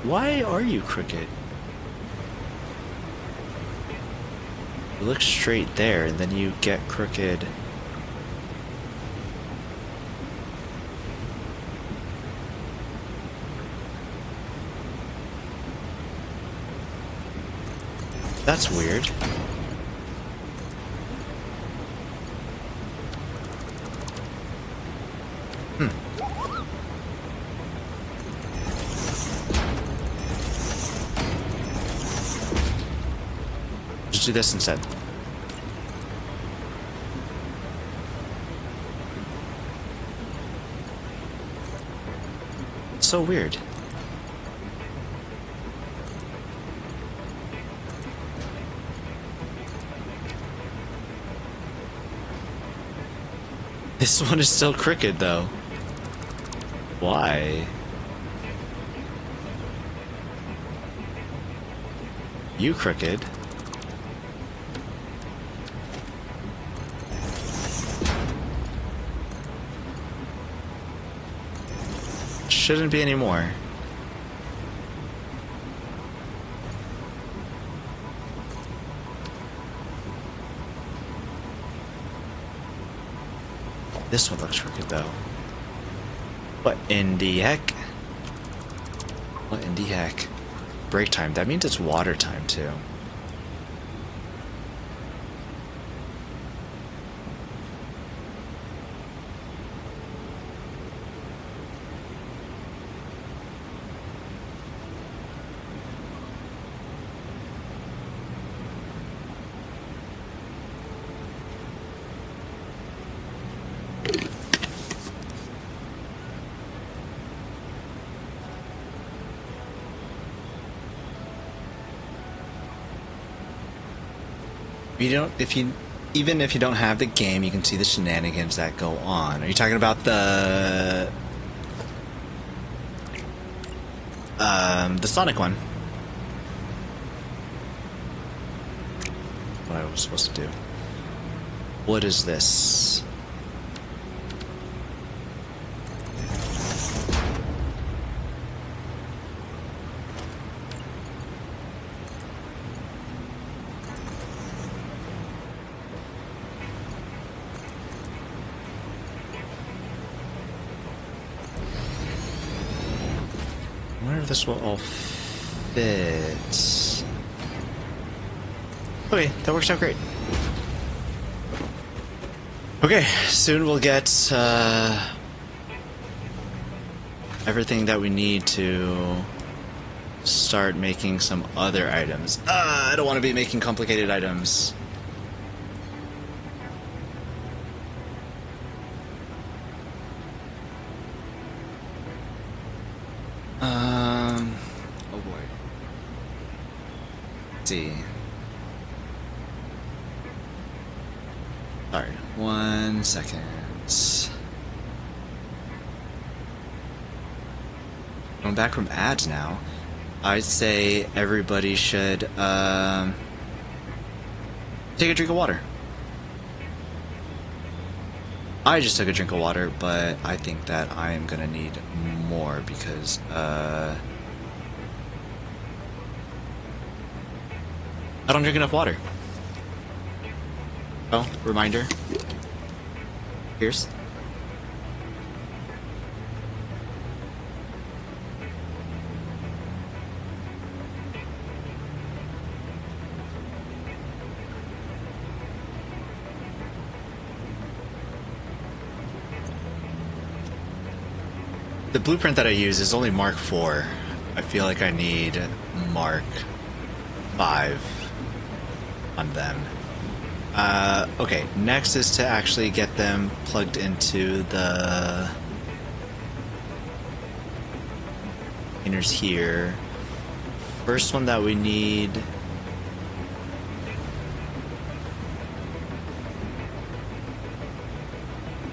Why are you crooked? You look straight there, and then you get crooked. That's weird. Just do this instead. so weird. This one is still crooked, though. Why? You crooked. Shouldn't be anymore. This one looks crooked, though. What in the heck? What in the heck? Break time. That means it's water time, too. Even if you don't have the game, you can see the shenanigans that go on. Are you talking about the Sonic one? What I was supposed to do. What is this? I wonder if this will all fit. Okay, that works out great. Okay, soon we'll get everything that we need to start making some other items. I don't want to be making complicated items. Oh boy. Let's see. Sorry, 1 second. Going back from ads now. I'd say everybody should take a drink of water. I just took a drink of water, but I think that I am gonna need more because I don't drink enough water. Oh, reminder. Here's. The blueprint that I use is only Mark 4. I feel like I need Mark 5 on them. Okay, next is to actually get them plugged into the containers here. First one that we need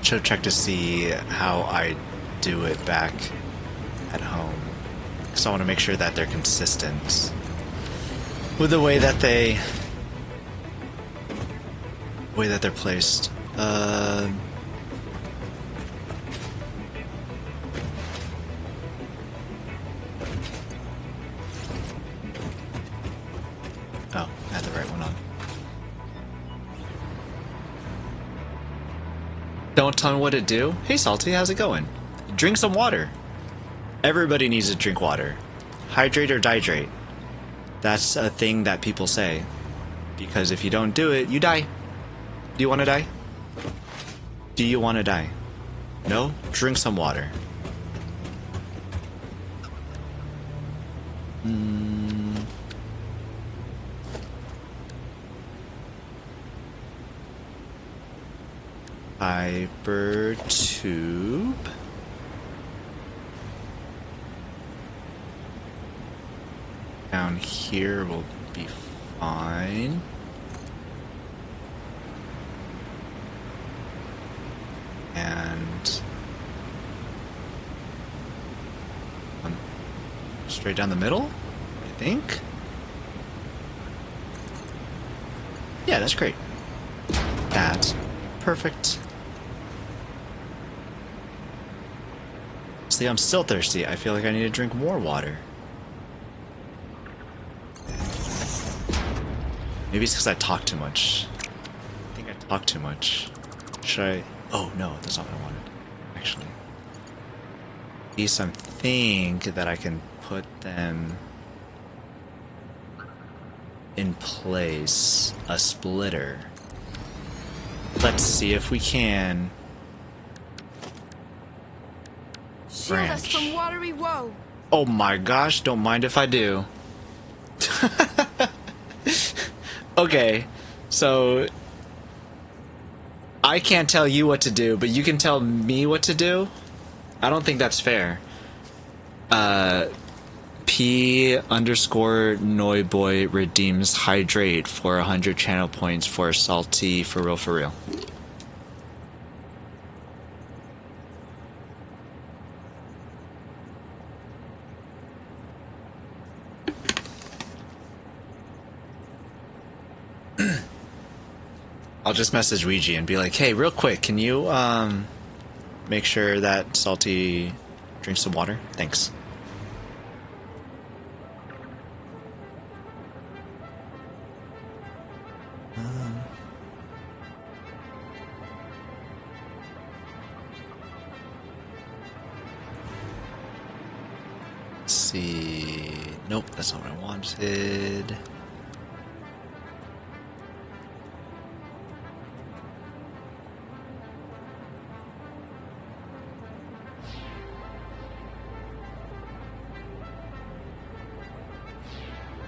should check to see how I do it back at home, because I want to make sure that they're consistent with the way that they're placed. Oh, I had the right one on. Don't tell me what to do. Hey Salty, how's it going? Drink some water. Everybody needs to drink water. Hydrate or dihydrate. That's a thing that people say. Because if you don't do it, you die. Do you want to die? Do you want to die? No? Drink some water. Fiber tube. down here will be fine. And straight down the middle, I think. Yeah, that's great. That's perfect. See, I'm still thirsty. I feel like I need to drink more water. Maybe it's because I talk too much. I think I talk too much. Should I? Oh no, that's not what I wanted. Actually, these I think that I can put them in place. A splitter. Let's see if we can. Shield us from watery woe. Oh my gosh, don't mind if I do. Okay, so I can't tell you what to do, but you can tell me what to do? I don't think that's fair. P_NoyBoy redeems hydrate for 100 channel points for salty for real for real. I'll just message Ouija and be like, hey, real quick, can you make sure that Salty drinks some water? Thanks. Let's see. Nope, that's not what I wanted.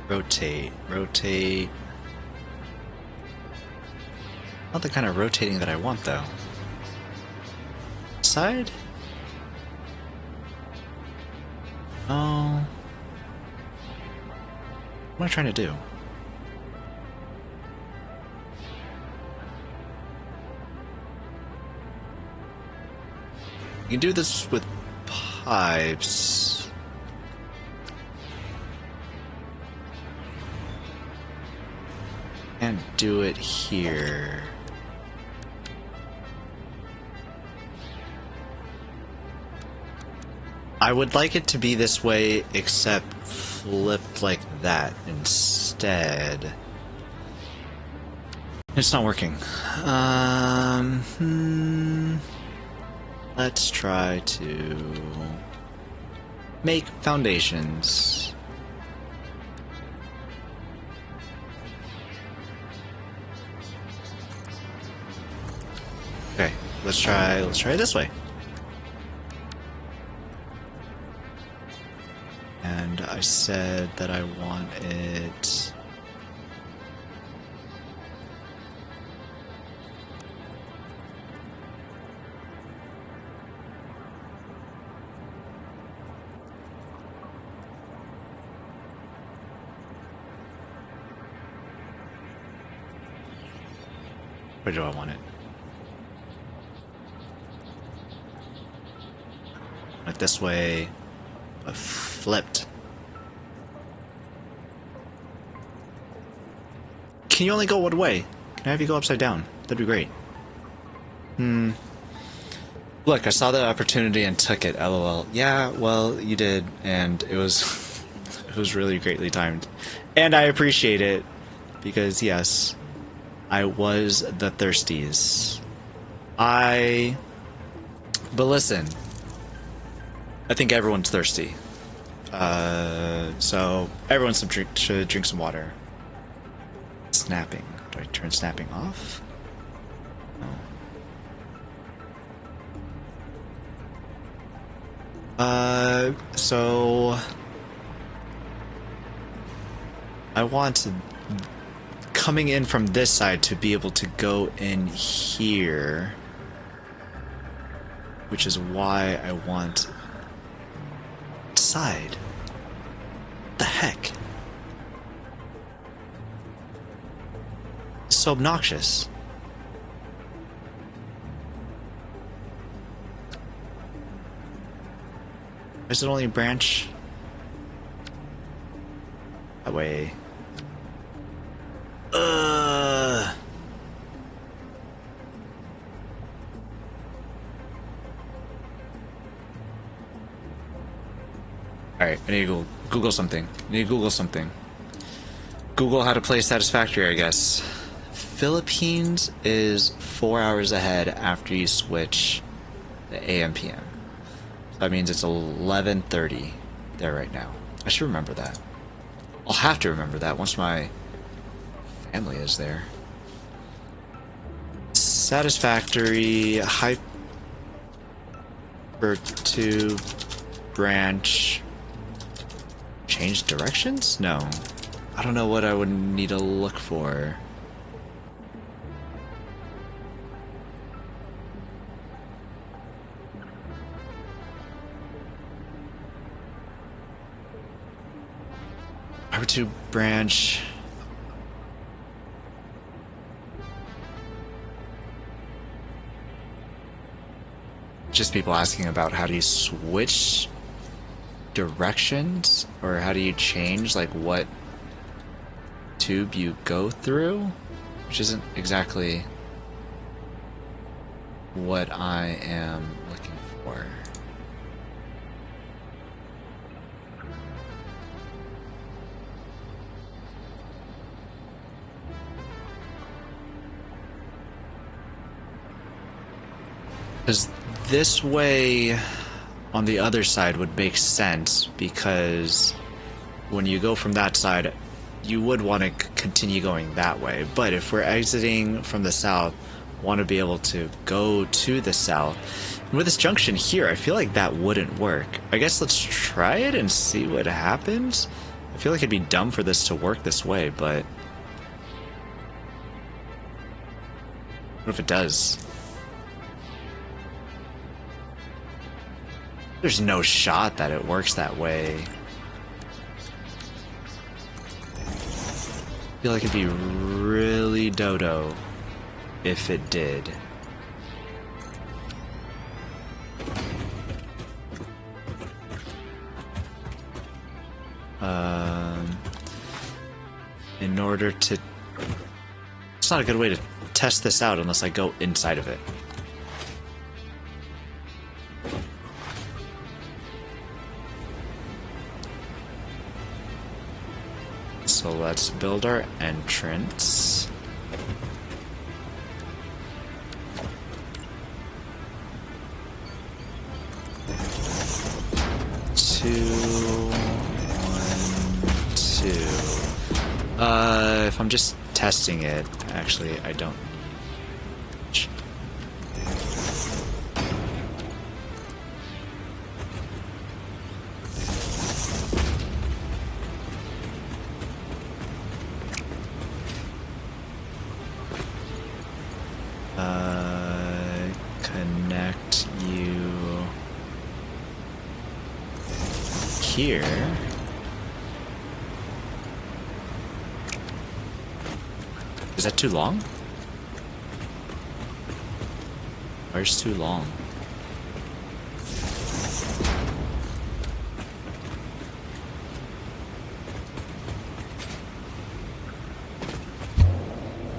Rotate, rotate. Not the kind of rotating that I want, though. Side? Oh. What am I trying to do? You can do this with pipes. Can't do it here. I would like it to be this way, except flipped like that instead. It's not working. Let's try to make foundations. Okay, let's try it this way. And I said that I want it where do I want it? Like this way, but flipped. Can you only go one way? Can I have you go upside down? That'd be great. Look, I saw the opportunity and took it, lol. Yeah, well, you did, and it was it was really greatly timed. And I appreciate it, because yes, I was the thirsties. But listen, I think everyone's thirsty. So everyone should drink some water. Snapping. Do I turn snapping off? No. So I want coming in from this side to be able to go in here, which is why I want side. The heck? so obnoxious? Is it only a branch? That way. Alright, I need to Google something. I need to Google something. Google how to play Satisfactory, I guess. Philippines is 4 hours ahead after you switch the AM PM. So that means it's 11:30 there right now. I should remember that. I'll have to remember that once my family is there. Satisfactory Hyper 2 branch. Change directions? No. I don't know what I would need to look for. Hyper 2 branch. Just people asking about how do you switch directions, or how do you change like what tube you go through, which isn't exactly what I am looking for. Because this way on the other side would make sense, because when you go from that side, you would want to continue going that way. But if we're exiting from the south, want to be able to go to the south. And with this junction here, I feel like that wouldn't work. I guess let's try it and see what happens. I feel like it'd be dumb for this to work this way, but what if it does? There's no shot that it works that way. I feel like it'd be really dodo if it did. In order to... It's not a good way to test this out unless I go inside of it. So let's build our entrance. If I'm just testing it, actually, I don't need... Connect you here. Is that too long? Where's too long?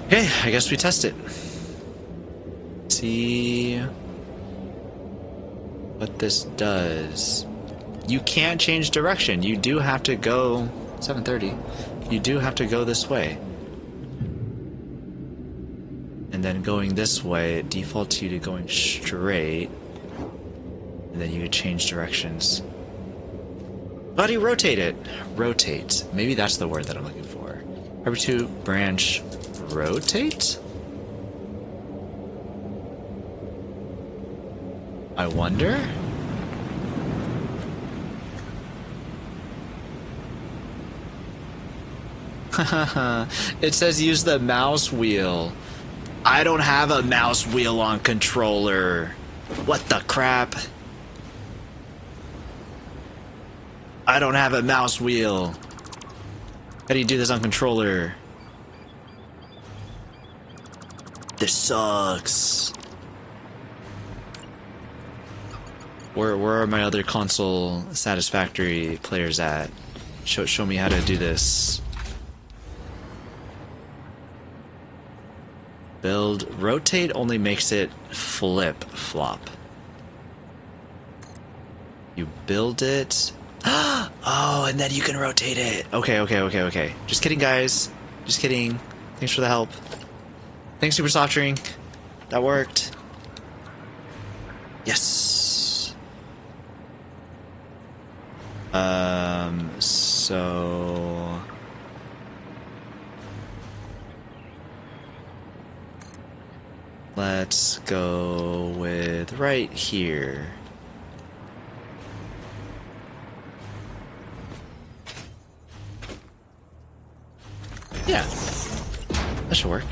Okay, I guess we test it. See what this does. You can't change direction. You do have to go 7:30. You do have to go this way. And then going this way, it defaults you to going straight. And then you would change directions. How do you rotate it? Rotate. Maybe that's the word that I'm looking for. Hyper 2 branch rotate? I wonder? It says use the mouse wheel. I don't have a mouse wheel on controller. What the crap? I don't have a mouse wheel. How do you do this on controller? This sucks. Where are my other console Satisfactory players at? Show me how to do this. Build. Rotate only makes it flip-flop. You build it. Oh, and then you can rotate it. Okay. Just kidding, guys. Just kidding. Thanks for the help. Thanks, Super Soft Drink. That worked. Yes. So... let's go with right here. Yeah, that should work.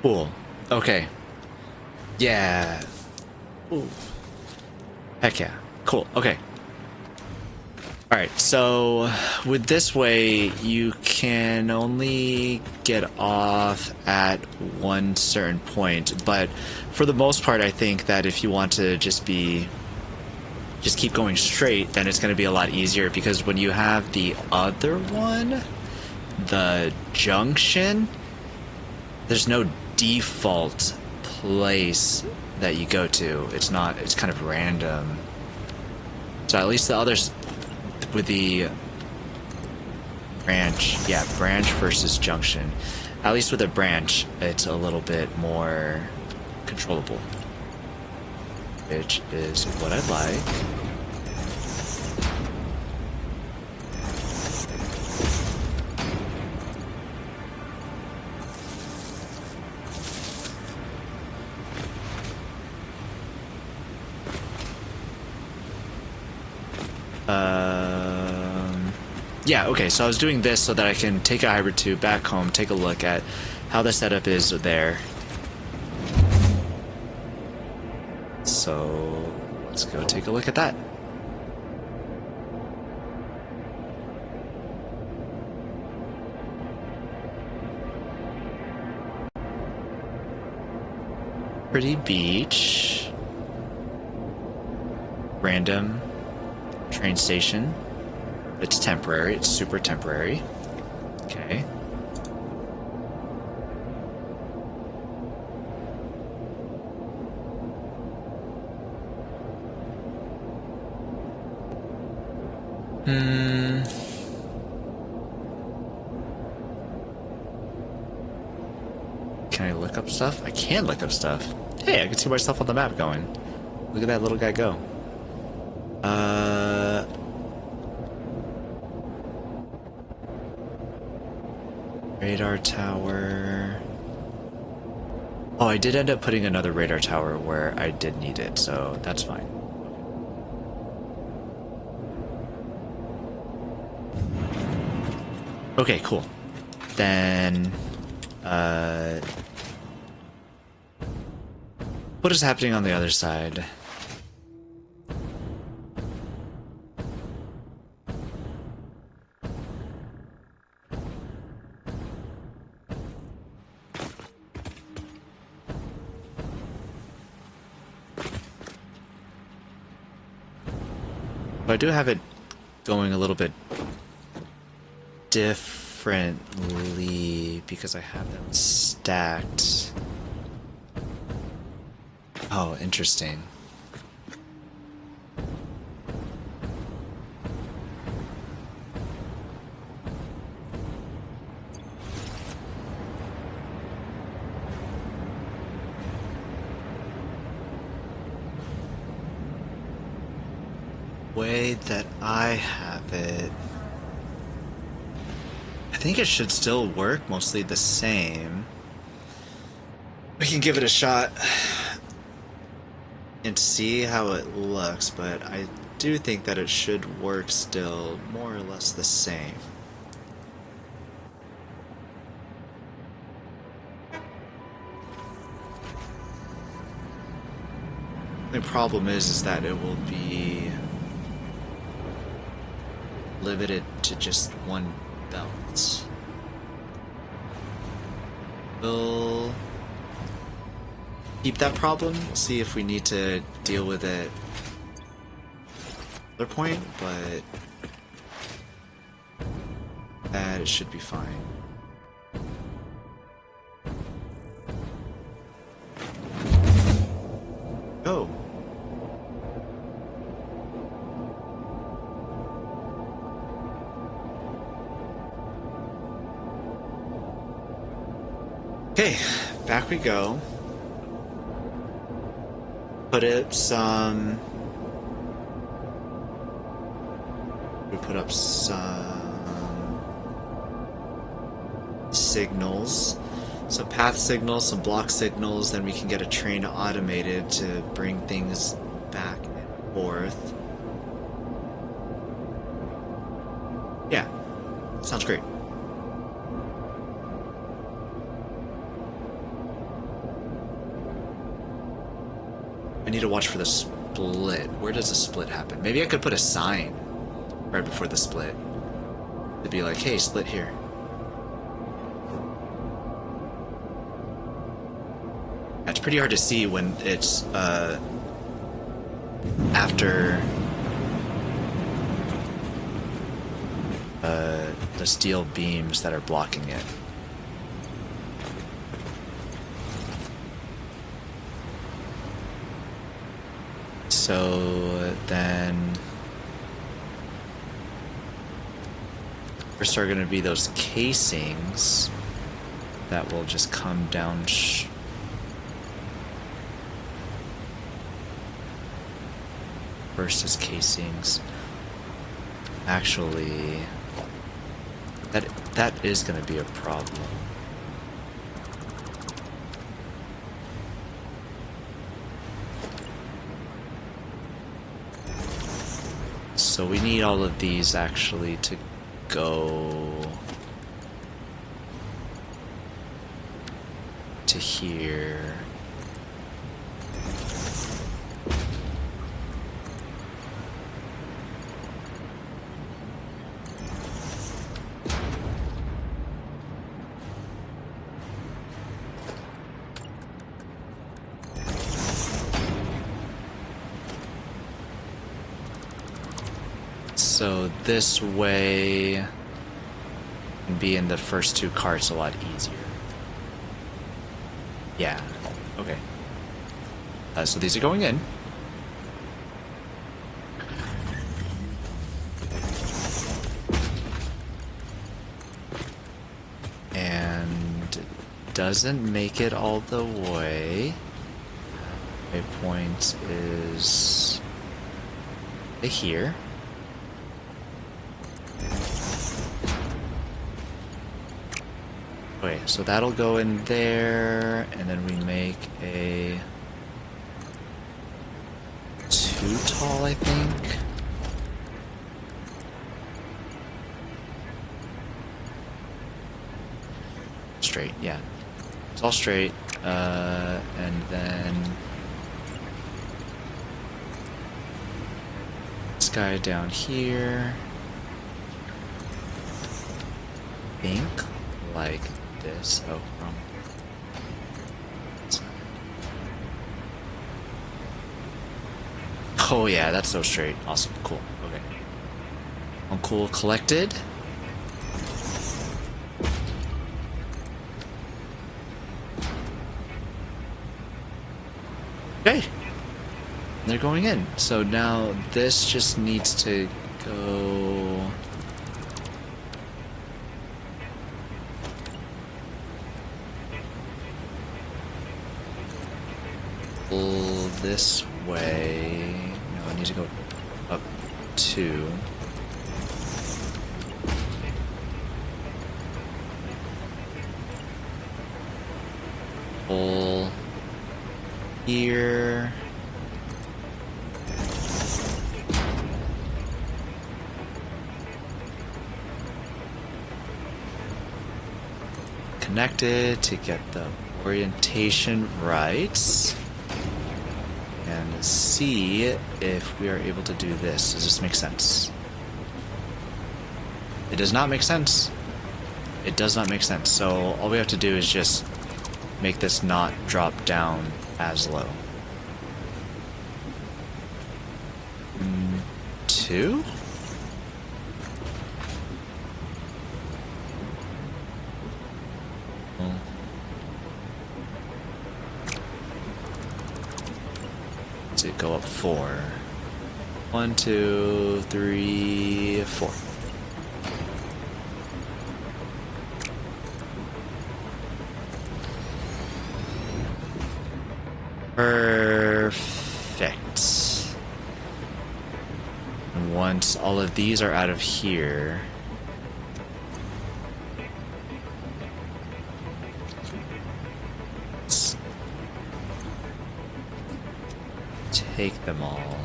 Cool. Okay. Yeah. Ooh. Heck yeah. Cool. Okay. Alright, so with this way, you can only get off at one certain point, but for the most part, I think that if you want to just keep going straight, then it's going to be a lot easier, because when you have the other one, the junction, there's no default place that you go to. It's kind of random. So at least the others... with the branch, yeah, branch versus junction. At least with a branch, it's a little bit more controllable, which is what I like. Yeah, okay, so I was doing this so that I can take a hybrid 2 back home, take a look at how the setup is there. So, let's go take a look at that. Pretty beach. Random train station. It's temporary. It's super temporary. Okay. Can I look up stuff? I can look up stuff. Hey, I can see myself on the map going. Look at that little guy go. Radar tower. Oh, I did end up putting another radar tower where I did need it, so that's fine. Okay, cool. Then, what is happening on the other side? I do have it going a little bit differently because I have them stacked. Oh, interesting. Way that I have it, I think it should still work mostly the same. We can give it a shot and see how it looks, but I do think that it should work still more or less the same. The problem is that it will be limited to just one belt. We'll keep that problem. We'll see if we need to deal with it at another point, but that it should be fine. Oh. Okay, back we go. Put up some... We put up some signals. Some path signals, some block signals, then we can get a train automated to bring things back and forth. Yeah, sounds great. I need to watch for the split. Where does the split happen? Maybe I could put a sign right before the split to be like, hey, split here. It's pretty hard to see when it's after the steel beams that are blocking it. So then first are going to be those casings that will just come down first is casings. Actually, that is going to be a problem. So we need all of these actually to go to here. So this way can be in the first two carts a lot easier. Yeah, okay. So these are going in. And doesn't make it all the way. Waypoint is here. Okay, so that'll go in there, and then we make a 2 tall, I think. Straight, yeah. It's all straight, and then this guy down here. I think like this. Oh, wrong. Oh yeah, that's so straight. Awesome, cool. Okay. Uncool collected. Okay. They're going in. So now this just needs to go. This way. No, I need to go up 2. Pull here. Connected to get the orientation right. And see if we are able to do this. Does this make sense? It does not make sense. It does not make sense. So all we have to do is just make this not drop down as low. 2? Let's see, go up 4. 1, 2, 3, 4. Perfect. And once all of these are out of here, let's take them all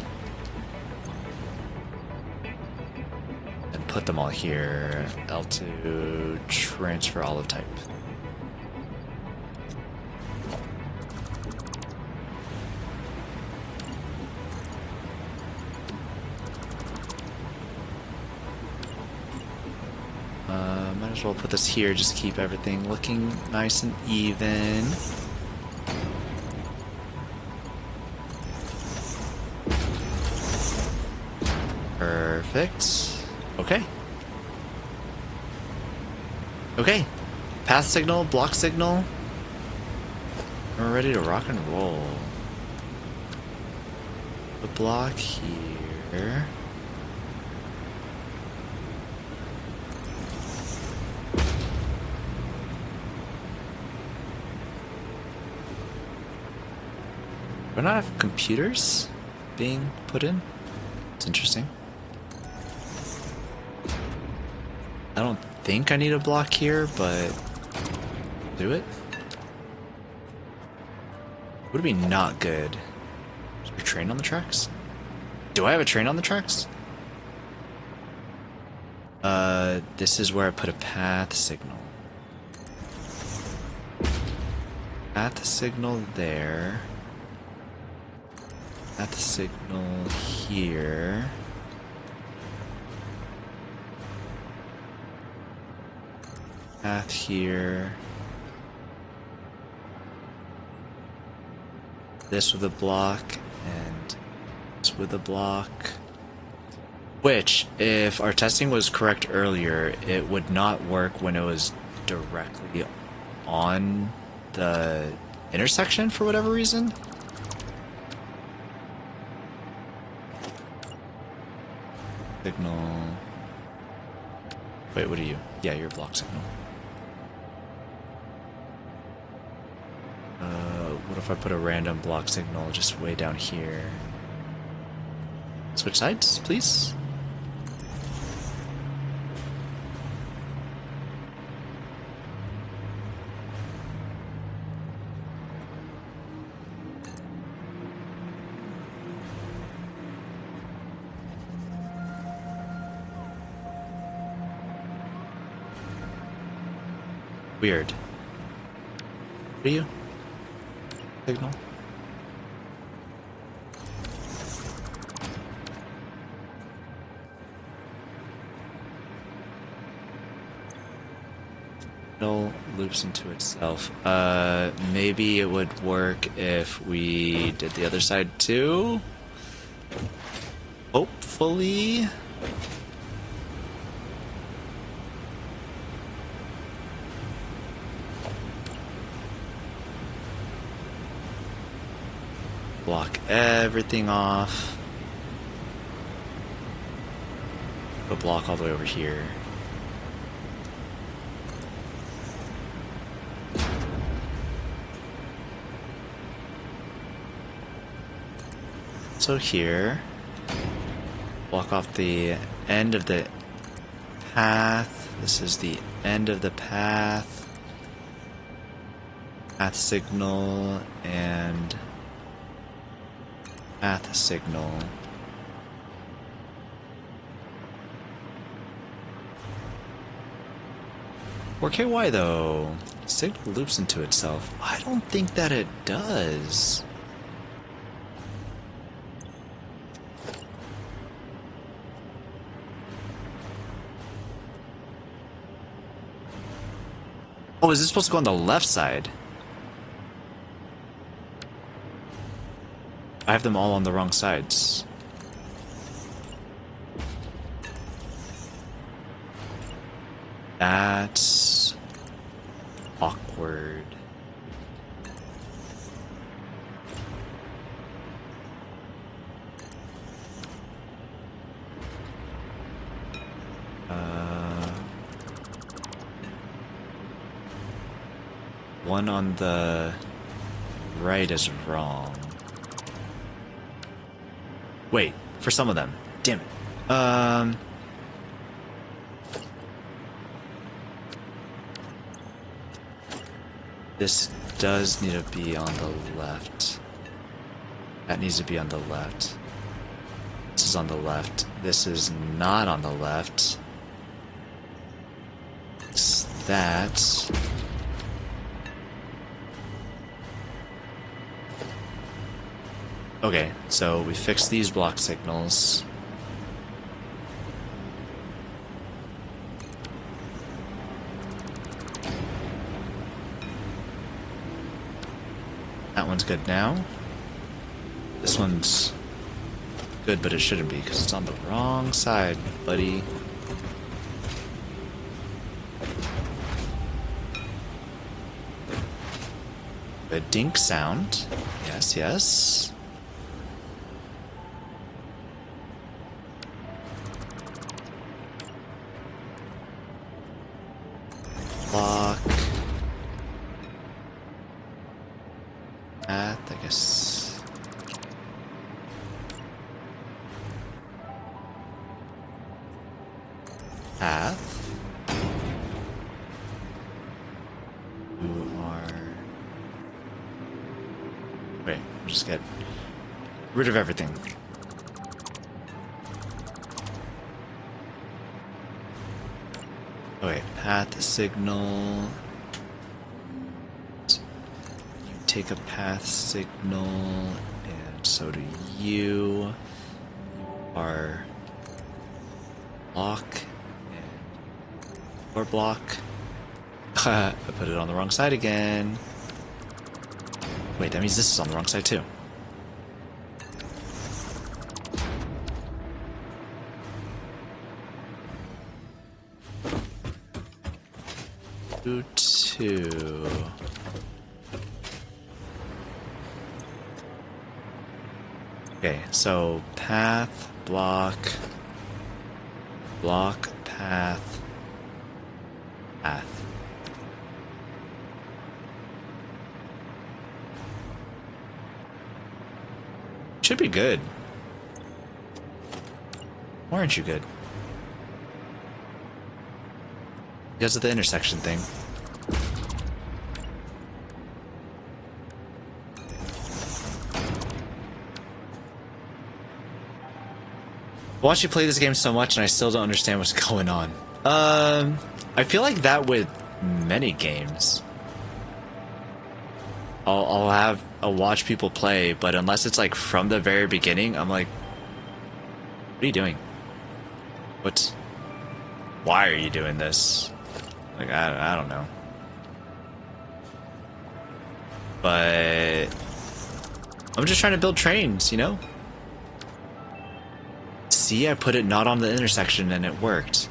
and put them all here. L2 transfer olive type. Might as well put this here, just keep everything looking nice and even. Perfect. Okay. Okay. Path signal, block signal. We're ready to rock and roll. The block here. Do I not have computers being put in? It's interesting. I don't think I need a block here, but do it. Would it be not good? Is there a train on the tracks? Do I have a train on the tracks? This is where I put a path signal. Path signal there. Path signal here. Path here. This with a block, and this with a block. Which, if our testing was correct earlier, it would not work when it was directly on the intersection for whatever reason. Signal. Wait, what are you? Yeah, you're a block signal. What if I put a random block signal just way down here? Switch sides, please. Weird. What are you? Signal? Signal loops into itself. Maybe it would work if we did the other side too? Hopefully. Block everything off. Put a block all the way over here. So here, block off the end of the path. This is the end of the path. Path signal and path signal. Or KY though, signal loops into itself. I don't think that it does. Oh, is this supposed to go on the left side? I have them all on the wrong sides. That's awkward. One on the right is wrong. Wait, for some of them. Damn it. This does need to be on the left. That needs to be on the left. This is on the left. This is not on the left. It's that. Okay, so we fixed these block signals. That one's good now. This one's good, but it shouldn't be because it's on the wrong side, buddy. A dink sound. Yes, yes. Block. Path, I guess. Path. You are. Wait, just get rid of everything. Okay, path signal. You take a path signal, and so do you. You are block and or block. I put it on the wrong side again. Wait, that means this is on the wrong side too. Two. Okay, so path, block, block, path, path. Should be good. Why aren't you good? Because of the intersection thing. I watch you play this game so much and I still don't understand what's going on. I feel like that with many games. I'll watch people play, but unless it's like from the very beginning, I'm like, what are you doing? Why are you doing this? Like, I don't know. But I'm just trying to build trains, you know? See, I put it not on the intersection and it worked.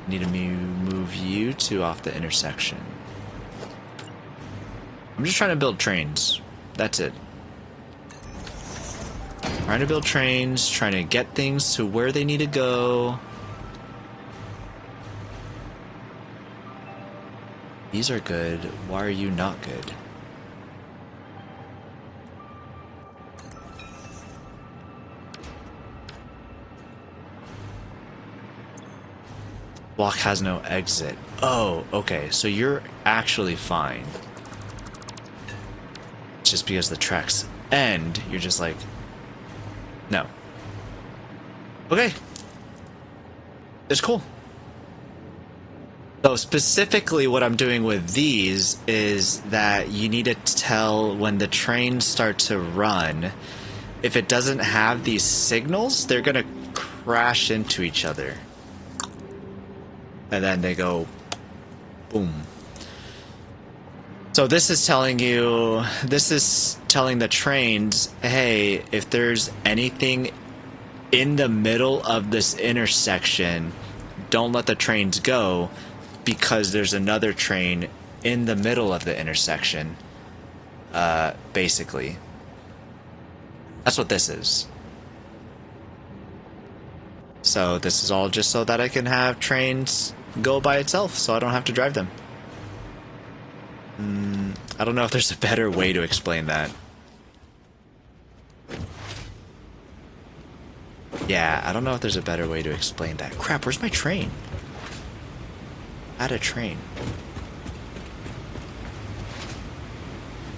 Need to move you two off the intersection. I'm just trying to build trains. That's it. Trying to build trains, trying to get things to where they need to go. These are good. Why are you not good? Block has no exit. Oh, okay. So you're actually fine. Just because the tracks end, you're just like, no. Okay. It's cool. So specifically what I'm doing with these is that you need to tell when the trains start to run, if it doesn't have these signals, they're gonna crash into each other. and then they go boom. So this is telling the trains, hey, if there's anything in the middle of this intersection, don't let the trains go, because there's another train in the middle of the intersection. Basically. That's what this is. So this is all just so that I can have trains go by itself, so I don't have to drive them. I don't know if there's a better way to explain that. Yeah, I don't know if there's a better way to explain that. Crap, where's my train? Add a train.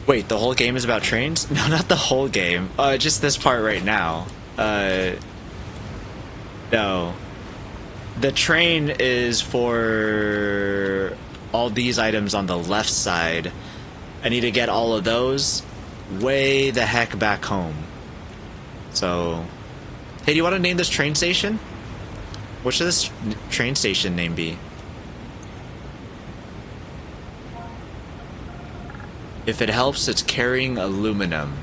Wait, the whole game is about trains? No, not the whole game. Just this part right now. No. The train is for all these items on the left side. I need to get all of those way the heck back home. So, hey, do you want to name this train station? What should this train station name be? If it helps, it's carrying aluminum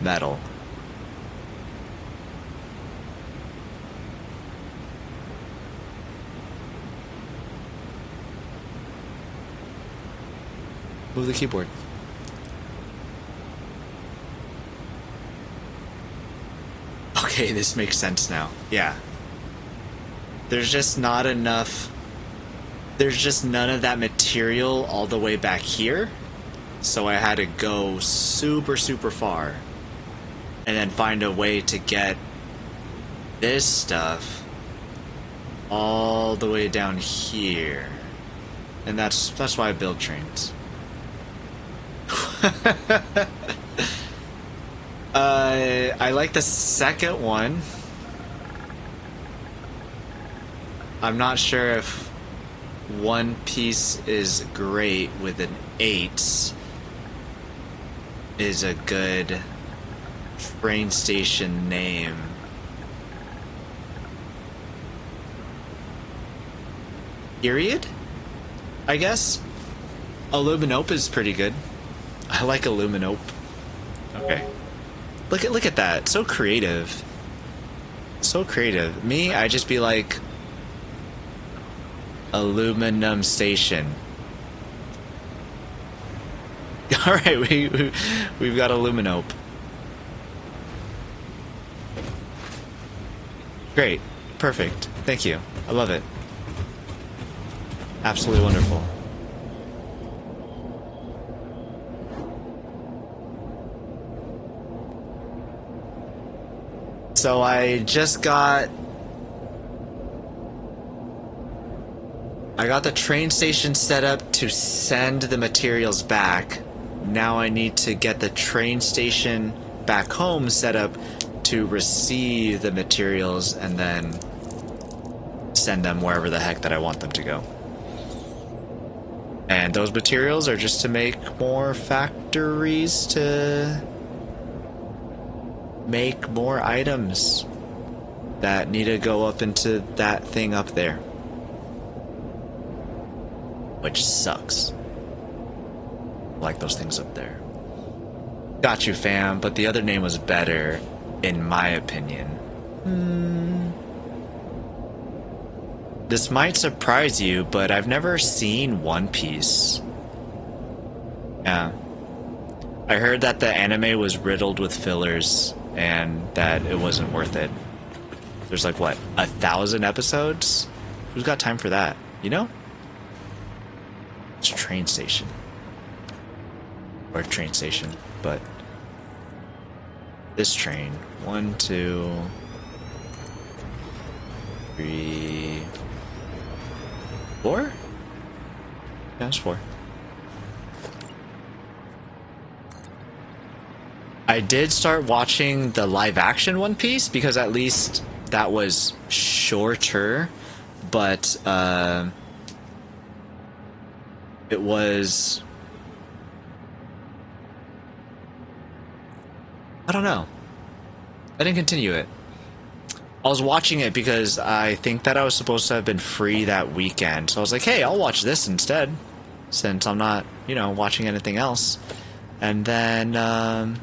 metal. Move the keyboard. Okay, this makes sense now. Yeah. There's just not enough... There's just none of that material all the way back here. So I had to go super, super far. And then find a way to get this stuff all the way down here. And that's why I build trains. I like the second one. I'm not sure if One Piece is great with an 8 is a good train station name. Period? I guess? Illuminope is pretty good. I like Illuminope. Okay. Look at that. So creative. So creative. Me, I just be like aluminum station. All right, we've got Illuminope. Great. Perfect. Thank you. I love it. Absolutely wonderful. So I got the train station set up to send the materials back. Now I need to get the train station back home set up to receive the materials and then send them wherever the heck that I want them to go. And those materials are just to make more factories to make more items that need to go up into that thing up there. Which sucks. I like those things up there. Got you, fam, but the other name was better, in my opinion. This might surprise you, but I've never seen One Piece. Yeah. I heard that the anime was riddled with fillers and that it wasn't worth it. There's like, what, 1,000 episodes? Who's got time for that? You know? It's a train station. Or a train station, but this train. 1, 2, 3, 4? Yeah, it's 4. I did start watching the live action One Piece because at least that was shorter, but it was, I don't know. I didn't continue it. I was watching it because I think that I was supposed to have been free that weekend. So I was like, hey, I'll watch this instead, since I'm not, you know, watching anything else. And then, I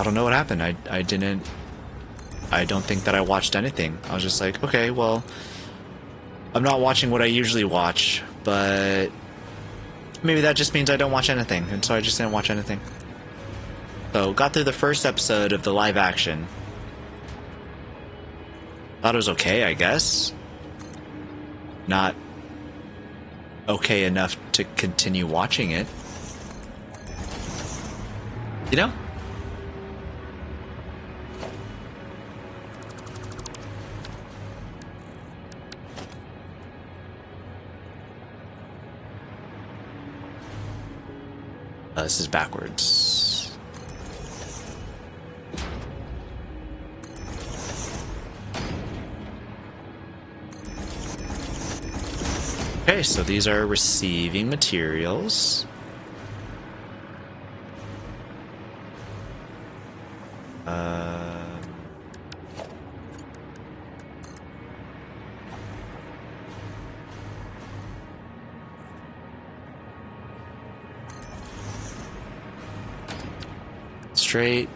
don't know what happened. I don't think that I watched anything. I was just like, okay, well, I'm not watching what I usually watch, but maybe that just means I don't watch anything, and so I just didn't watch anything. So, got through the first episode of the live action. Thought it was okay, I guess. Not okay enough to continue watching it. You know? This is backwards. Okay, so these are receiving materials. Straight.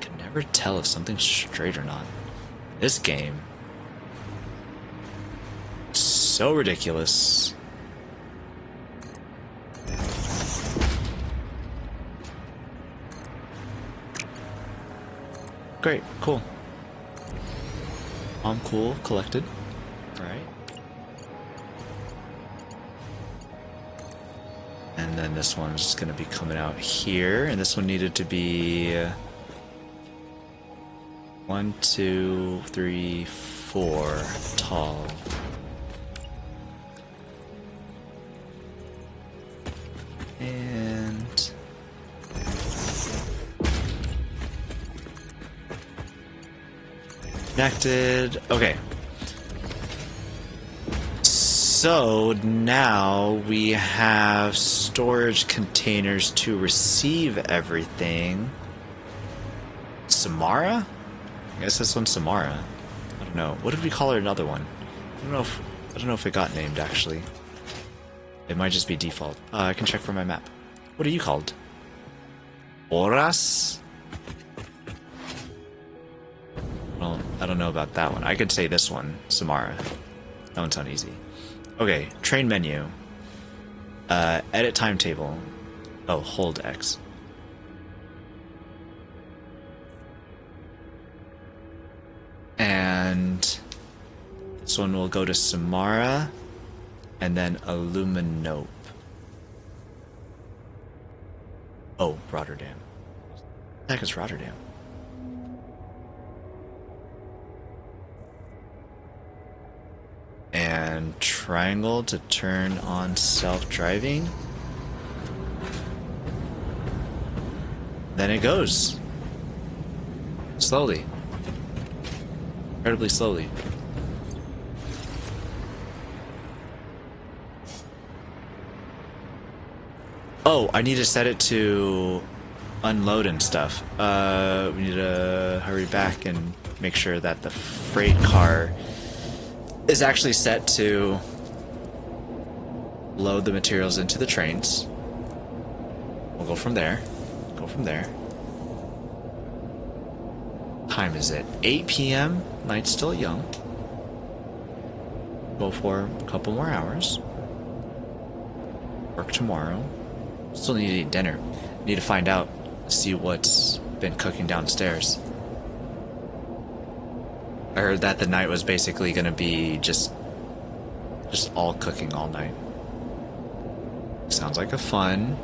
Can never tell if something's straight or not. This game. So ridiculous. Great, cool. I'm cool, collected. Alright. And then this one's gonna be coming out here, and this one needed to be 1, 2, 3, 4 tall. And connected. Okay. So now we have storage containers to receive everything. Samara? I guess this one's Samara. I don't know. What did we call her another one? I don't know if it got named actually. It might just be default. I can check for my map. What are you called? Horas? Well, I don't know about that one. I could say this one, Samara. That one's not easy. Okay, train menu. Edit timetable. Oh, hold X. And this one will go to Samara, and then Illuminope. Oh, Rotterdam. What the heck is Rotterdam? And triangle to turn on self-driving. Then it goes. Slowly. Incredibly slowly. Oh, I need to set it to unload and stuff. We need to hurry back and make sure that the freight car is actually set to load the materials into the trains. We'll go from there. Go from there. Time is it? 8 p.m. Night's still young. Go for a couple more hours. Work tomorrow. Still need to eat dinner. Need to find out, see what's been cooking downstairs. I heard that the night was basically gonna be just all cooking all night. Sounds like a fun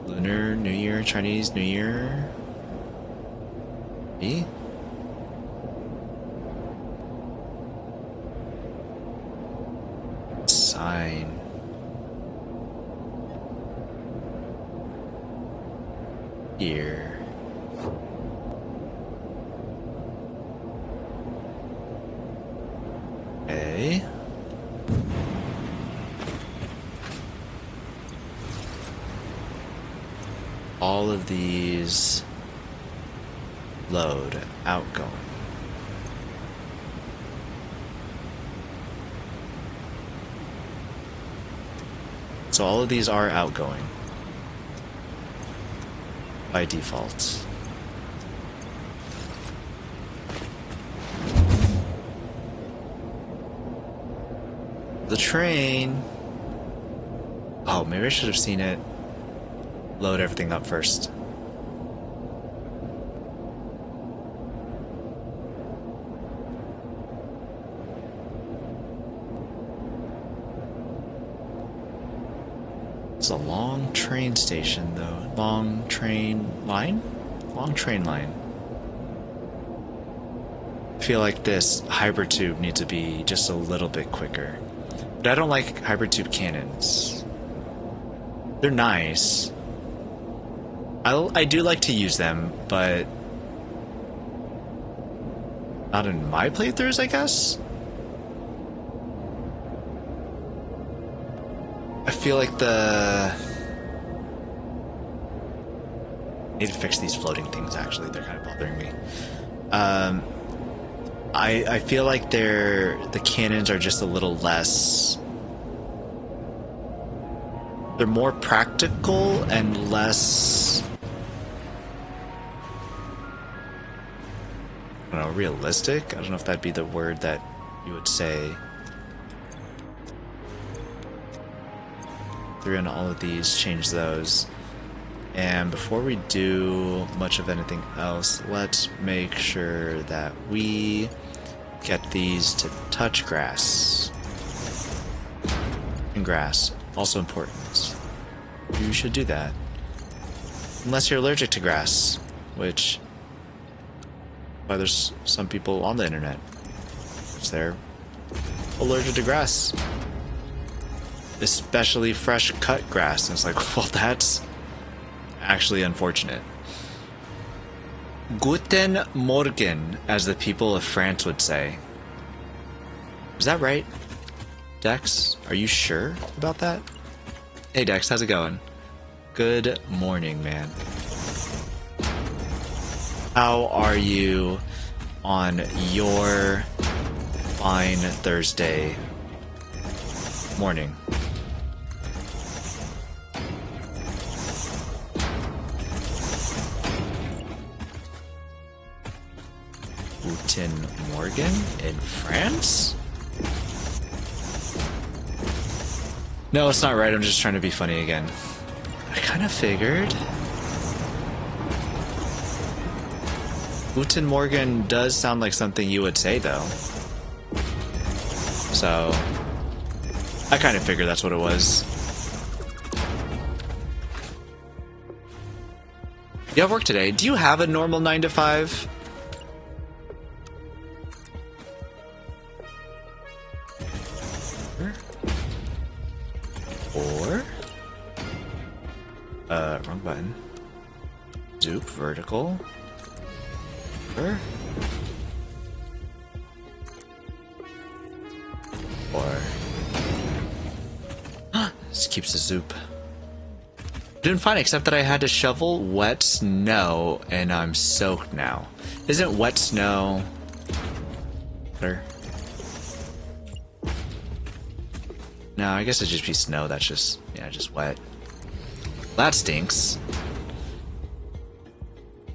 Lunar New Year, Chinese New Year. Me? Sign. Here. Okay. All of these load, outgoing. So all of these are outgoing by default. The train. Oh, maybe I should have seen it load everything up first. It's a long train station, though. Long train line? Long train line. I feel like this hybrid tube needs to be just a little bit quicker. But I don't like hybrid tube cannons. They're nice. I do like to use them, but not in my playthroughs, I guess? I feel like need to fix these floating things, actually. They're kind of bothering me. I feel like the cannons are just a little less... They're more practical and less... I don't know, realistic? I don't know if that'd be the word that you would say. Through in all of these, change those. And before we do much of anything else, let's make sure that we get these to touch grass. And grass, also important. You should do that. Unless you're allergic to grass, which... Why there's some people on the internet. They're allergic to grass. Especially fresh cut grass. And it's like, well, that's actually unfortunate. Guten Morgen, as the people of France would say. Is that right? Dex, are you sure about that? Hey Dex, how's it going? Good morning, man. How are you on your fine Thursday morning? Guten Morgen in France? No, it's not right. I'm just trying to be funny again. I kind of figured. Guten Morgen does sound like something you would say, though. So, I kind of figured that's what it was. You have work today. Do you have a normal 9 to 5? Or wrong button. Zoop vertical. Or this keeps the zoop. Doing fine, except that I had to shovel wet snow and I'm soaked now. Isn't wet snow better? No, I guess it'd just be snow that's just, yeah, just wet. That stinks.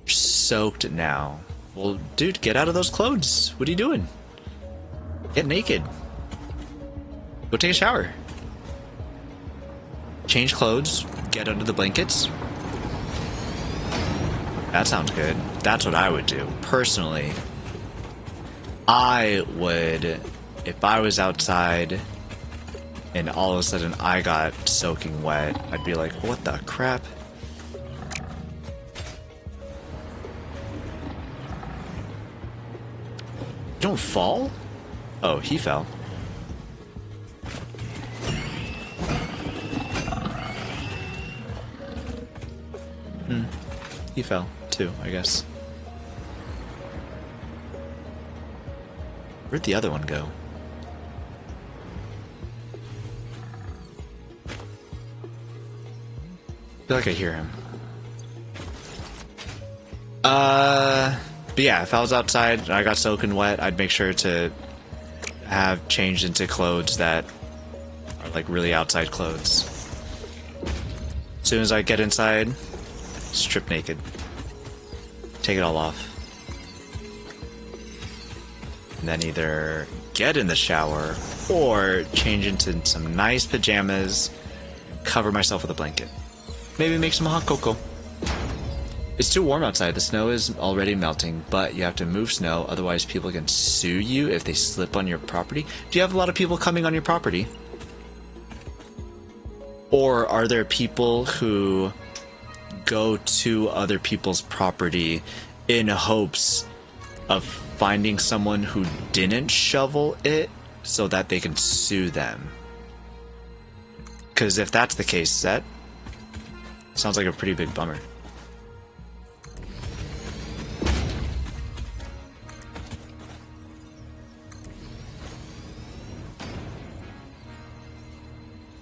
You're soaked now. Well, dude, get out of those clothes. What are you doing? Get naked. Go take a shower. Change clothes. Get under the blankets. That sounds good. That's what I would do. Personally, I would, if I was outside and all of a sudden I got soaking wet, I'd be like, what the crap? Don't fall? Oh, he fell. He fell, too, I guess. Where'd the other one go? I feel like I hear him. But yeah, if I was outside and I got soaking wet, I'd make sure to have changed into clothes that are like really outside clothes. As soon as I get inside, strip naked. Take it all off. And then either get in the shower or change into some nice pajamas, cover myself with a blanket. Maybe make some hot cocoa. It's too warm outside. The snow is already melting, but you have to move snow, otherwise people can sue you if they slip on your property. Do you have a lot of people coming on your property? Or are there people who go to other people's property in hopes of finding someone who didn't shovel it so that they can sue them? Because if that's the case, that sounds like a pretty big bummer.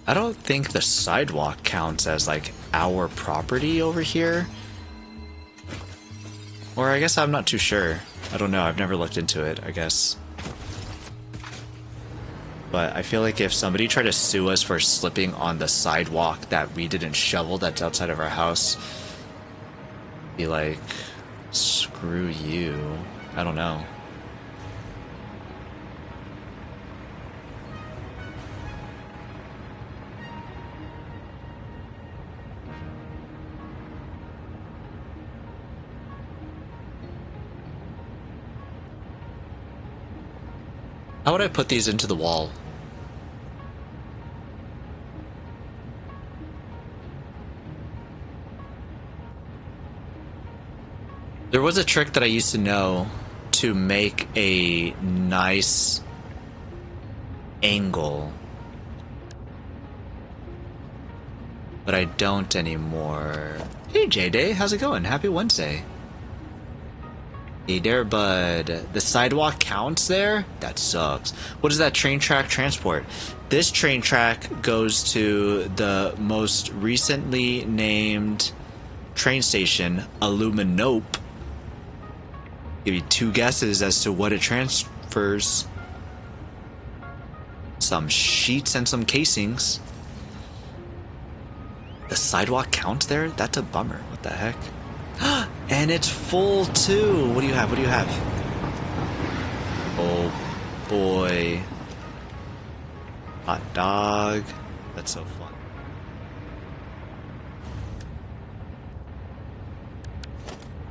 I don't think the sidewalk counts as like our property over here. Or I guess I'm not too sure. I don't know, I've never looked into it, I guess. But I feel like if somebody tried to sue us for slipping on the sidewalk that we didn't shovel that's outside of our house, be like, screw you. I don't know. How would I put these into the wall? There was a trick that I used to know to make a nice angle, but I don't anymore. Hey J-Day, how's it going? Happy Wednesday. Hey there, bud. The sidewalk counts there? That sucks. What is that train track transport? This train track goes to the most recently named train station, Illuminope. Give you 2 guesses as to what it transfers. Some sheets and some casings. The sidewalk counts there? That's a bummer. What the heck? And it's full too. What do you have? What do you have? Oh boy. Hot dog. That's so fun.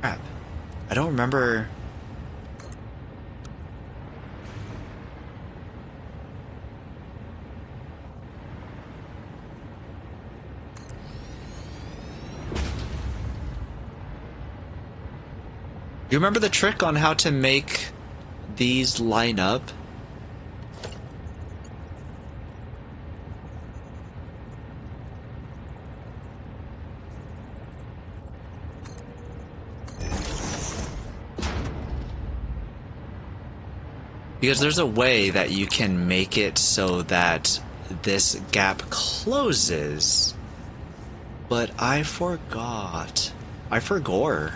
Crap. I don't remember. Do you remember the trick on how to make these line up? Because there's a way that you can make it so that this gap closes. But I forgot. I forgot.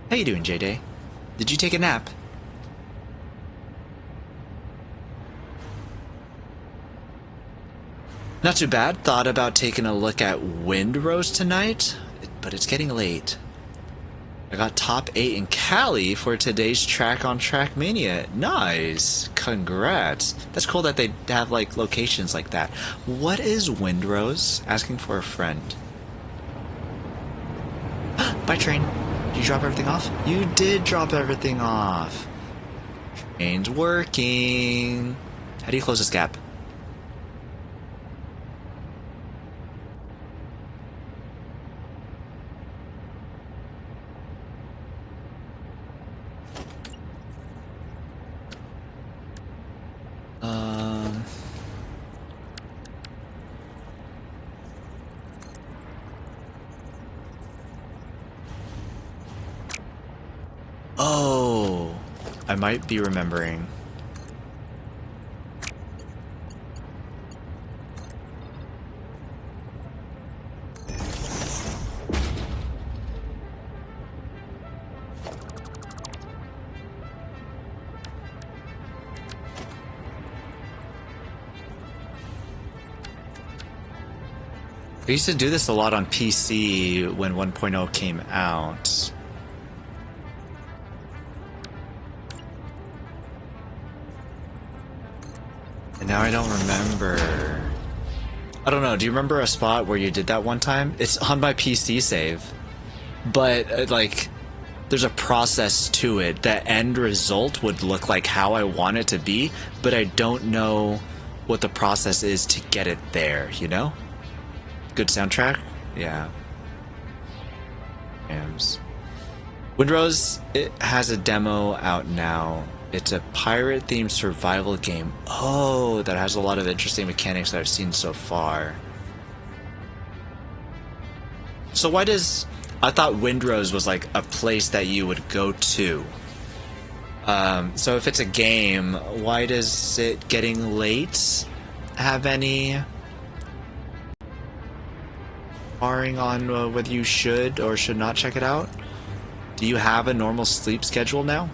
How you doing, J-Day? Did you take a nap? Not too bad. Thought about taking a look at Windrose tonight, but it's getting late. I got top 8 in Cali for today's Track on Track Mania. Nice. Congrats. That's cool that they have like locations like that. What is Windrose? Asking for a friend. Bye, train. Did you drop everything off? You did drop everything off. Train's working. How do you close this gap? Oh, I might be remembering. I used to do this a lot on PC when 1.0 came out. And now I don't remember. I don't know, do you remember a spot where you did that one time? It's on my PC save. But, like, there's a process to it. The end result would look like how I want it to be, but I don't know what the process is to get it there, you know? Good soundtrack? Yeah. Jams. Windrose, it has a demo out now. It's a pirate-themed survival game. Oh, that has a lot of interesting mechanics that I've seen so far. So why does... I thought Windrose was like a place that you would go to. So if it's a game, why does it getting late have any barring on whether you should or should not check it out? Do you have a normal sleep schedule now?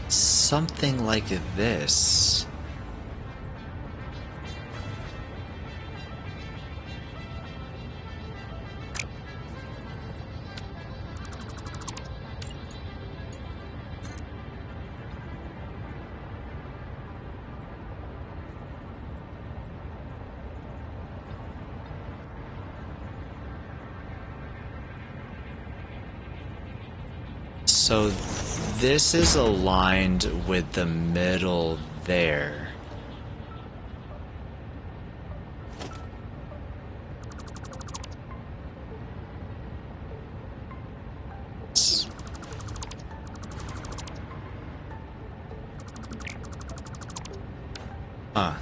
Something like this. So this is aligned with the middle there. Huh.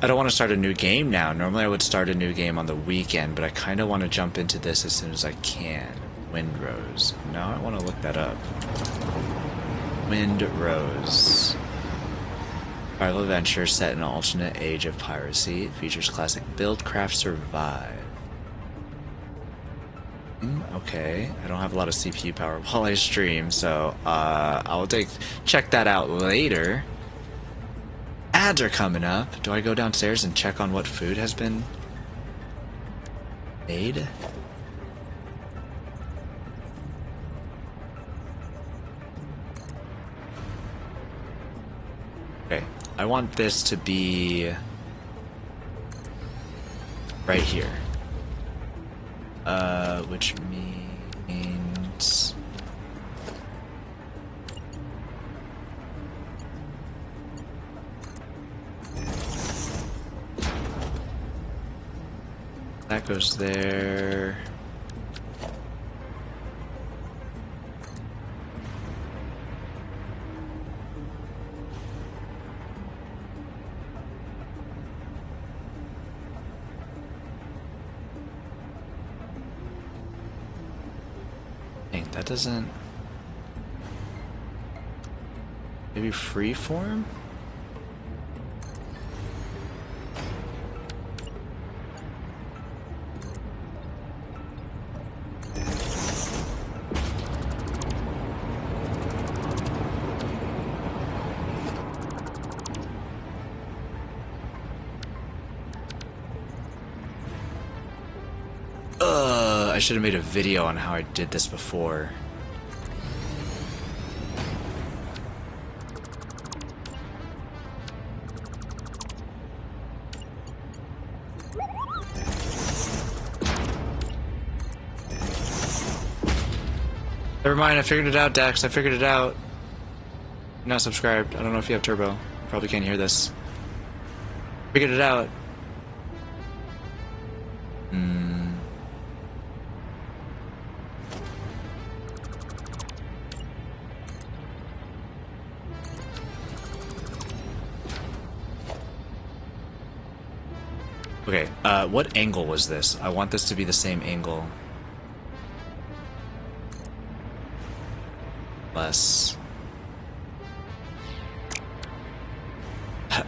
I don't want to start a new game now. Normally I would start a new game on the weekend, but I kind of want to jump into this as soon as I can. Windrose. Now I want to look that up. Windrose. Survival adventure set in an alternate age of piracy. It features classic build, craft, survive. Okay. I don't have a lot of CPU power while I stream, so I'll check that out later. Ads are coming up. Do I go downstairs and check on what food has been made? Okay, I want this to be right here. Which means... that goes there. Dang, that doesn't... Maybe freeform? I should have made a video on how I did this before. Never mind, I figured it out, Dax. I figured it out. You're not subscribed. I don't know if you have turbo. Probably can't hear this. Figured it out. Okay, what angle was this? I want this to be the same angle. Less.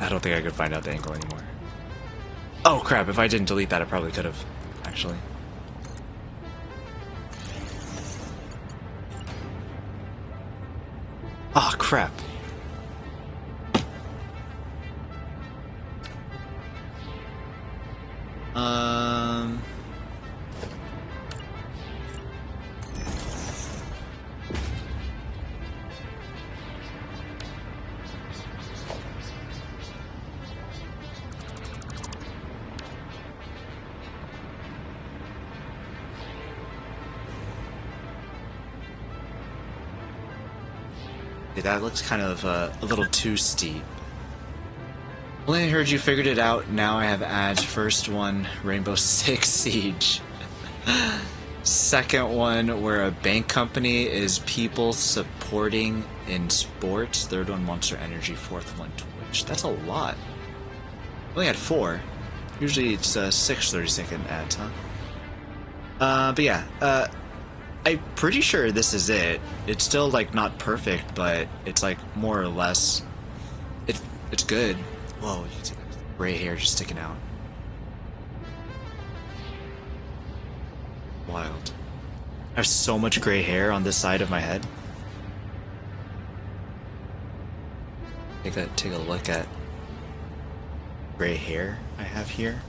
I don't think I could find out the angle anymore. Oh crap, if I didn't delete that I probably could have, actually. Oh crap. That looks kind of a little too steep. Only heard you figured it out. Now I have ads. First one, Rainbow Six Siege. Second one, where a bank company is people supporting in sports. Third one, Monster Energy. Fourth one, Twitch. That's a lot. I only had 4. Usually it's 6 30-second ads, huh? But yeah, I'm pretty sure this is it. It's still like not perfect, but it's like more or less. It's good. Whoa, you can see that gray hair just sticking out. Wild. I have so much gray hair on this side of my head. Take a look at gray hair I have here.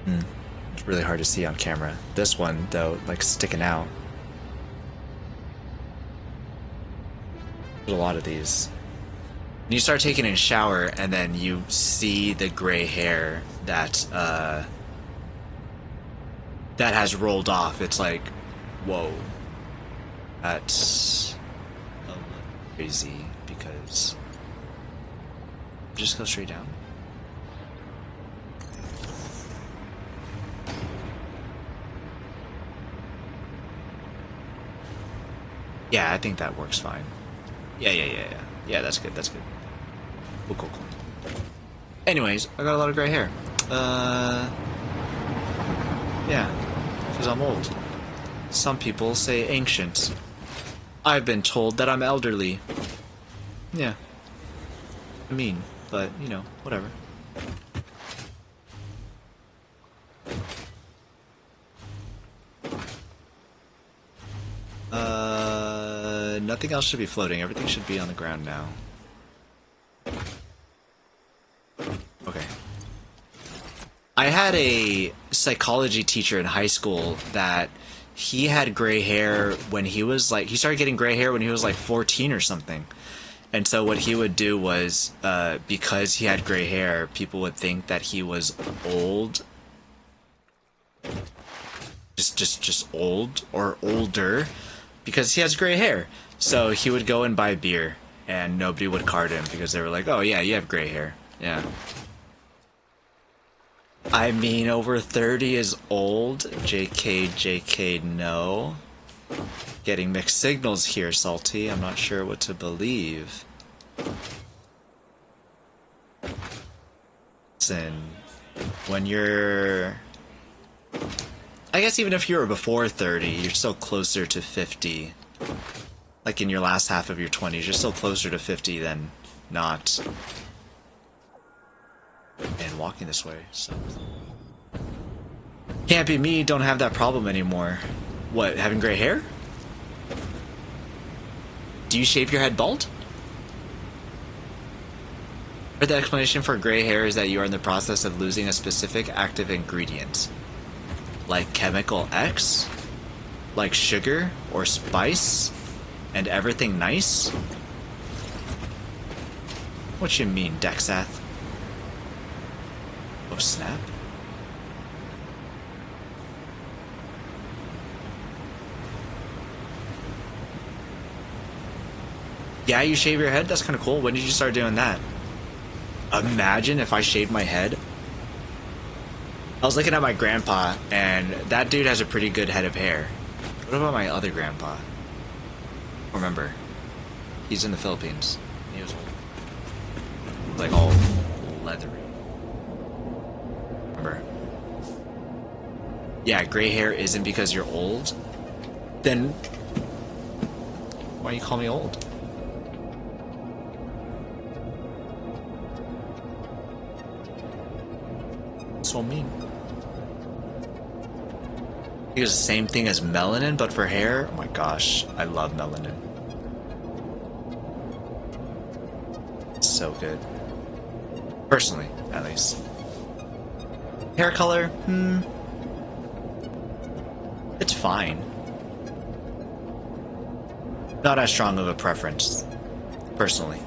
It's really hard to see on camera. This one, though, like sticking out. There's a lot of these. When you start taking a shower and then you see the gray hair that that has rolled off, it's like, whoa. That's a little crazy because just go straight down. Yeah, I think that works fine. Yeah. Yeah, that's good, that's good. Cool. Anyways, I got a lot of gray hair. Yeah, because I'm old. Some people say ancient. I've been told that I'm elderly. Yeah. I mean, but, you know, whatever. Nothing else should be floating. Everything should be on the ground now. Okay. I had a psychology teacher in high school that he had gray hair when he was like, he started getting gray hair when he was like 14 or something. And so what he would do was, because he had gray hair, people would think that he was old. Just old or older because he has gray hair. So he would go and buy beer and nobody would card him because they were like, oh yeah, you have gray hair. Yeah. I mean, over 30 is old. JK, no. Getting mixed signals here, Salty. I'm not sure what to believe. Listen, when you're... I guess even if you were before 30, you're still closer to 50. Like in your last half of your 20s, you're still closer to 50 than not. And walking this way, so... Can't be me, don't have that problem anymore. What, having gray hair? Do you shave your head bald? Or the explanation for gray hair is that you are in the process of losing a specific active ingredient. Like chemical X? Like sugar or spice? And everything nice? What you mean, Dexath? Oh, snap. Yeah, you shave your head? That's kind of cool. When did you start doing that? Imagine if I shaved my head. I was looking at my grandpa, and that dude has a pretty good head of hair. What about my other grandpa? Remember, he's in the Philippines. He was like all leathery. Remember? Yeah, gray hair isn't because you're old. Then why you call me old? so mean. It's the same thing as melanin, but for hair? Oh my gosh, I love melanin. It's so good. Personally, at least. Hair color? It's fine. Not as strong of a preference, personally.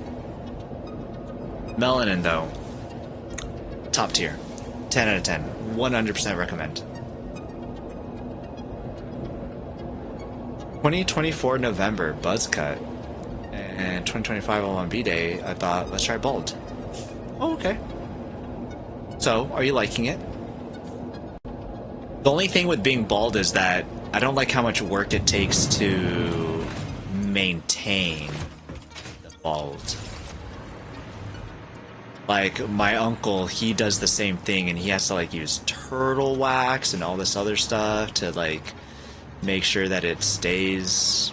Melanin, though, top tier. 10 out of 10. 100% recommend. 2024 November, buzz cut. And 2025 L1B day, I thought, let's try bald. Oh, okay. So, are you liking it? The only thing with being bald is that I don't like how much work it takes to maintain the bald. Like, my uncle, he does the same thing, and he has to, like, use turtle wax and all this other stuff to, like, make sure that it stays,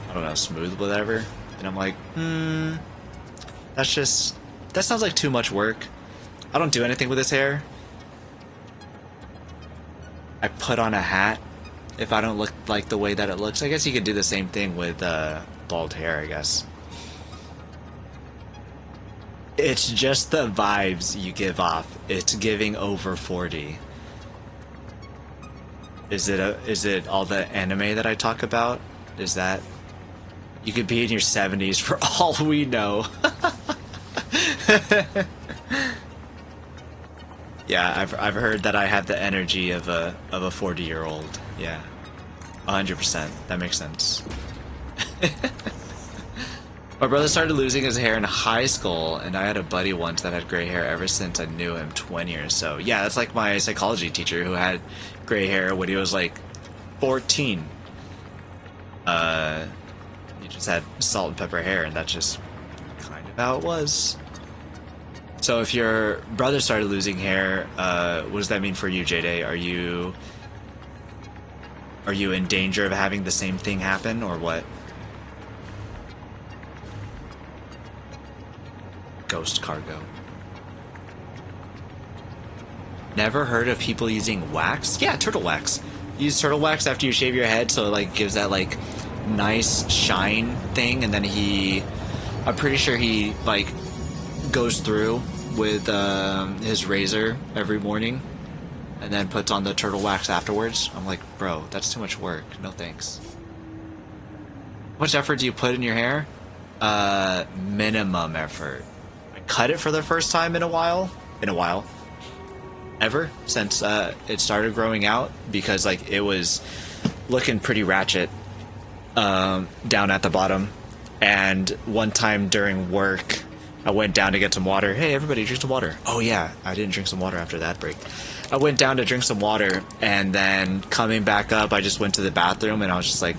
I don't know, smooth, whatever. And I'm like, that sounds like too much work. I don't do anything with his hair. I put on a hat if I don't look like the way that it looks. I guess you could do the same thing with bald hair, I guess. It's just the vibes you give off. It's giving over 40. Is it all the anime that I talk about? Is that you could be in your 70s for all we know? Yeah, I've heard that I have the energy of a 40-year-old. Yeah, 100%. That makes sense. My brother started losing his hair in high school, and I had a buddy once that had gray hair ever since I knew him 20 or so. Yeah, that's like my psychology teacher who had gray hair when he was like 14. He just had salt and pepper hair, and that's just kind of how it was. So if your brother started losing hair, what does that mean for you, J-Day? Are you in danger of having the same thing happen, or what? Ghost cargo. Never heard of people using wax? Yeah, turtle wax. You use turtle wax after you shave your head, so it like gives that like nice shine thing, and then I'm pretty sure he like goes through with his razor every morning and then puts on the turtle wax afterwards. I'm like, bro, that's too much work. No thanks. How much effort do you put in your hair? Minimum effort. I cut it for the first time in a while. Ever since it started growing out, because like it was looking pretty ratchet down at the bottom. And one time during work, I went down to get some water. Hey, everybody, drink some water. Oh yeah, I didn't drink some water after that break. I went down to drink some water, and then coming back up, I just went to the bathroom, and I was just like,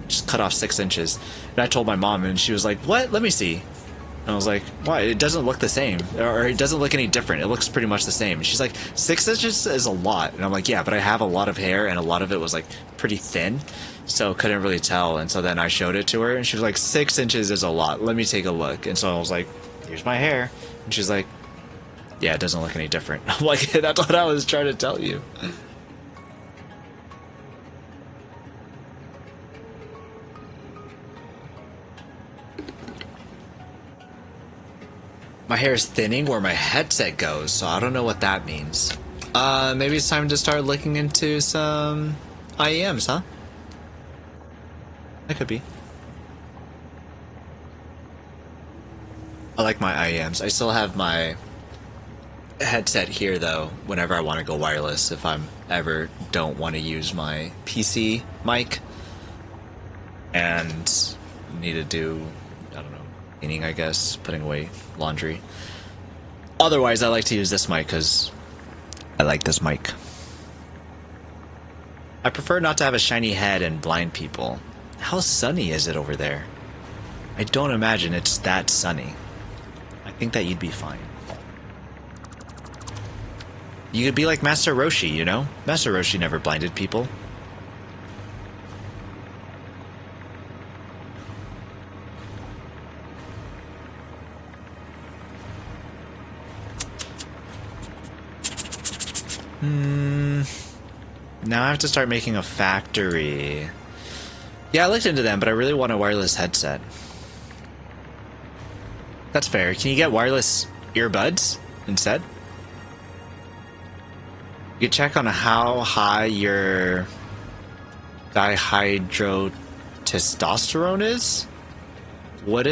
just cut off 6 inches. And I told my mom, and she was like, what? Let me see. And I was like, why? It doesn't look the same, or it doesn't look any different. It looks pretty much the same. And she's like, 6 inches is a lot. And I'm like, yeah, but I have a lot of hair, and a lot of it was like pretty thin, so couldn't really tell. And so then I showed it to her, and she was like, 6 inches is a lot. Let me take a look. And so I was like, here's my hair. And she's like, yeah, it doesn't look any different. I'm like, that's what I was trying to tell you. My hair is thinning where my headset goes, so I don't know what that means. Maybe it's time to start looking into some IEMs, huh? That could be. I like my IEMs. I still have my headset here, though, whenever I want to go wireless, if I'm ever don't want to use my PC mic and need to do, I don't know, cleaning, I guess, putting away laundry. Otherwise, I like to use this mic because I like this mic. I prefer not to have a shiny head and blind people. How sunny is it over there? I don't imagine it's that sunny. I think that you'd be fine. You could be like Master Roshi, you know? Master Roshi never blinded people. Now I have to start making a factory. Yeah, I looked into them, but I really want a wireless headset. That's fair. Can you get wireless earbuds instead? You can check on how high your dihydrotestosterone is. What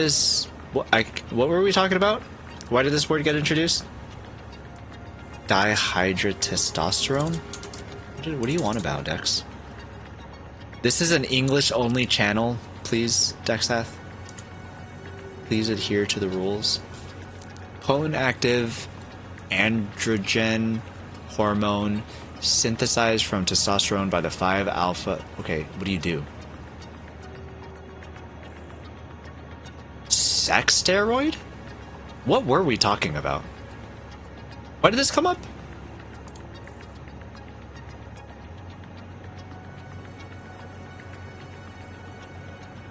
were we talking about? Why did this word get introduced? Dihydrotestosterone? What do you want about, Dex? This is an English-only channel. Please, Dexath. Please adhere to the rules. Potent active androgen hormone synthesized from testosterone by the 5-alpha. Okay, what do you do? Sex steroid? What were we talking about? Why did this come up?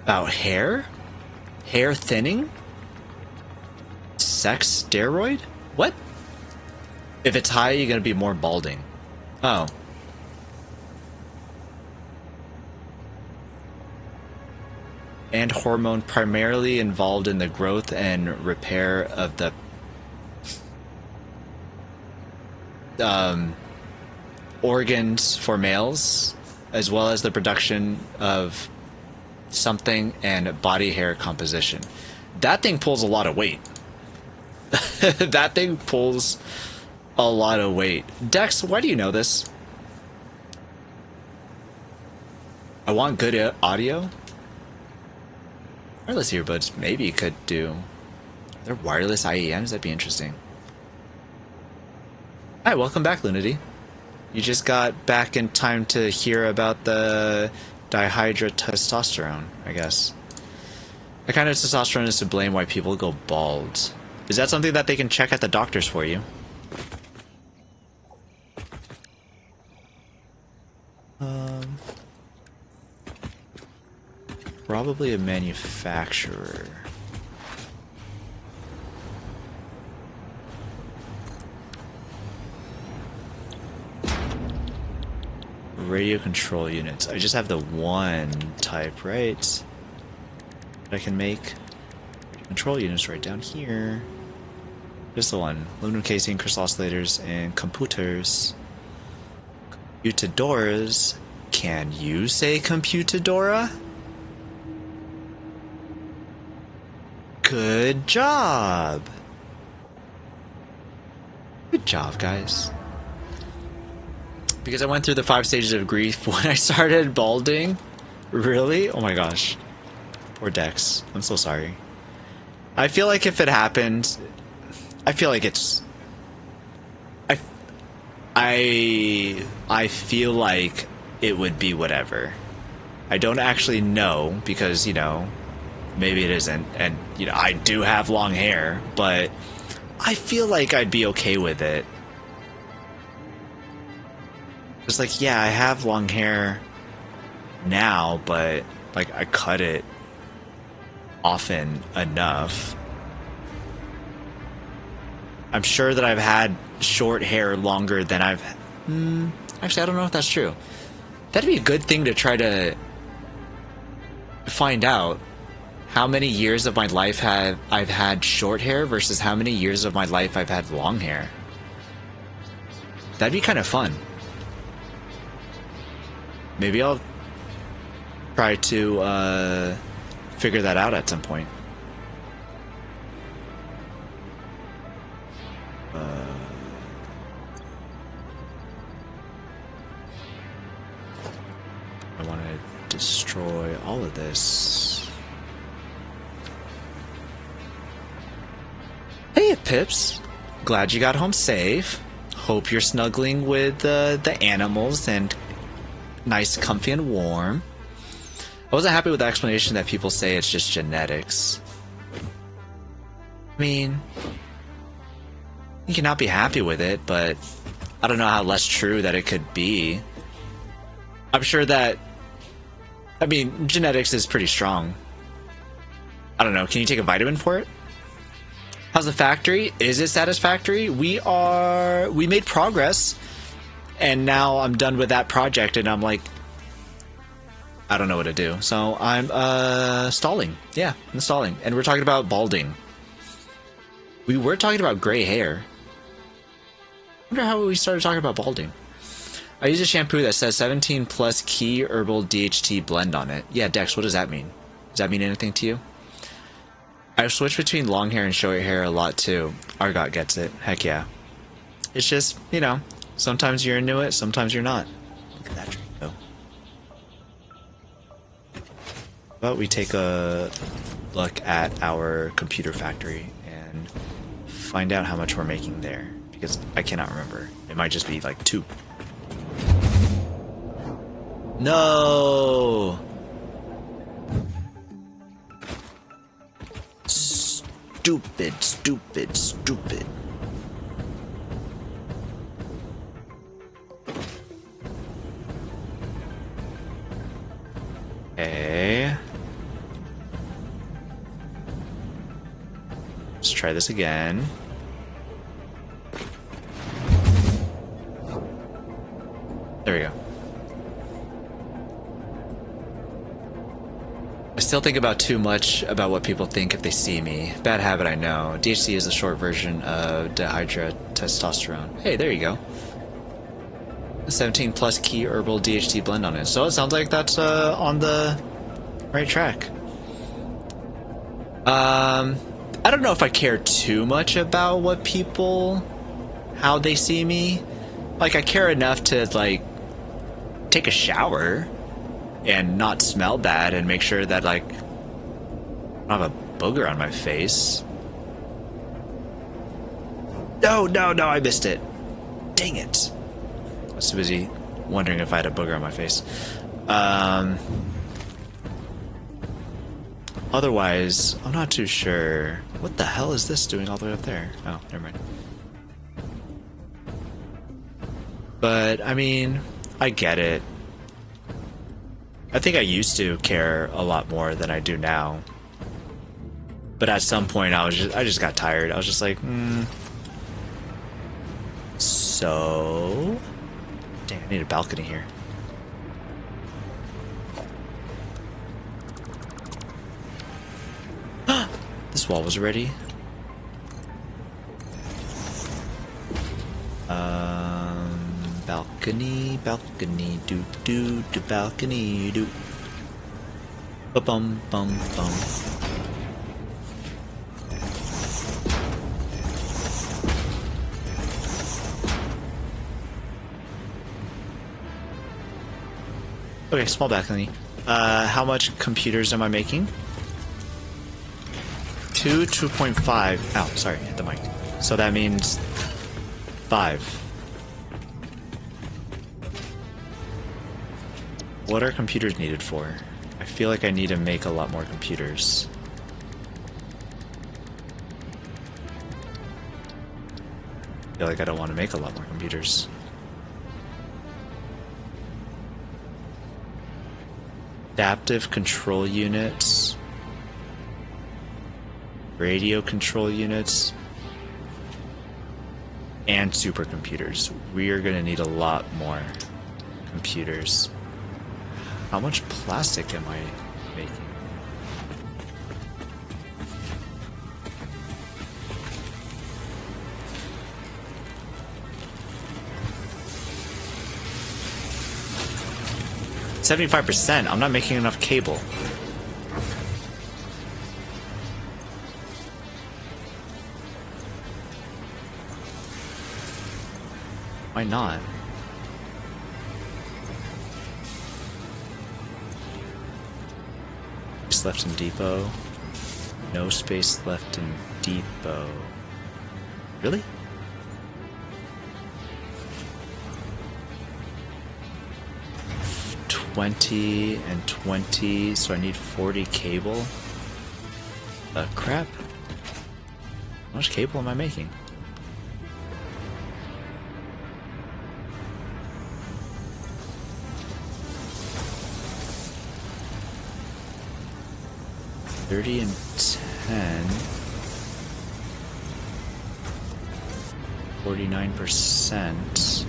About hair? Hair thinning? Sex steroid? What? If it's high, you're gonna be more balding. Oh. And hormone primarily involved in the growth and repair of the organs for males, as well as the production of something and body hair composition. That thing pulls a lot of weight. That thing pulls a lot of weight. Dex, why do you know this? I want good audio. Wireless earbuds maybe could do. They're wireless IEMs, that'd be interesting. Hi, welcome back, Lunity. You just got back in time to hear about the dihydrotestosterone, I guess. What kind of testosterone is to blame why people go bald? Is that something that they can check at the doctors for you? Probably a manufacturer. Radio control units. I just have the one type, right? That I can make. Control units right down here. Just the one. Aluminum casing, crystal oscillators, and computers. Computadoras. Can you say computadora? Good job. Good job, guys. Because I went through the 5 stages of grief when I started balding. Really? Oh my gosh. Poor Dex. I'm so sorry. I feel like if it happened, I feel like it's... I feel like it would be whatever. I don't actually know because, you know, maybe it isn't. And, you know, I do have long hair, but I feel like I'd be okay with it. It's like, yeah, I have long hair now, but, like, I cut it often enough. I'm sure that I've had short hair longer than I've... actually, I don't know if that's true. That'd be a good thing to try to find out. How many years of my life I've had short hair versus how many years of my life I've had long hair. That'd be kind of fun. Maybe I'll try to figure that out at some point. I want to destroy all of this. Hey, Pips. Glad you got home safe. Hope you're snuggling with the animals and nice, comfy, and warm. I wasn't happy with the explanation that people say it's just genetics. I mean, you cannot be happy with it, but I don't know how less true that it could be. I'm sure that, I mean, genetics is pretty strong. I don't know, can you take a vitamin for it? How's the factory? Is it satisfactory? We made progress. And now I'm done with that project, and I'm like, I don't know what to do. So I'm stalling. Yeah, I'm stalling. And we're talking about balding. We were talking about gray hair. I wonder how we started talking about balding. I use a shampoo that says 17 plus key herbal DHT blend on it. Yeah, Dex, what does that mean? Does that mean anything to you? I switch between long hair and short hair a lot too. Argot gets it. Heck yeah. It's just, you know, sometimes you're into it, sometimes you're not. Look at that tree go. But we take a look at our computer factory and find out how much we're making there. Because I cannot remember. It might just be like 2. No! Stupid, stupid, stupid. Okay. Let's try this again. There we go. I still think about too much about what people think if they see me. Bad habit, I know. DHT is a short version of dihydrotestosterone. Hey, there you go. 17 plus key herbal DHT blend on it. So it sounds like that's on the right track. I don't know if I care too much about what people, how they see me. Like, I care enough to, like, take a shower and not smell bad and make sure that, like, I don't have a booger on my face. No, I missed it. Dang it. I was too busy wondering if I had a booger on my face. Otherwise, I'm not too sure. What the hell is this doing all the way up there? Oh, never mind. But, I mean, I get it. I think I used to care a lot more than I do now. But at some point, I just got tired. I was just like, So... Dang, I need a balcony here. This wall was ready. Balcony, balcony, do do do balcony do. Ba bum bum bum. Okay, small balcony. How much computers am I making? 2.5. Ow, sorry, hit the mic. So that means 5. What are computers needed for? I feel like I need to make a lot more computers. I feel like I don't want to make a lot more computers. Adaptive control units. Radio control units. And supercomputers. We are going to need a lot more computers. How much plastic am I making? %. I'm not making enough cable. Why not? Space left in depot. No space left in depot. Really? $20 and $20, so I need 40 cable. Crap. How much cable am I making? $30 and $10. 49%.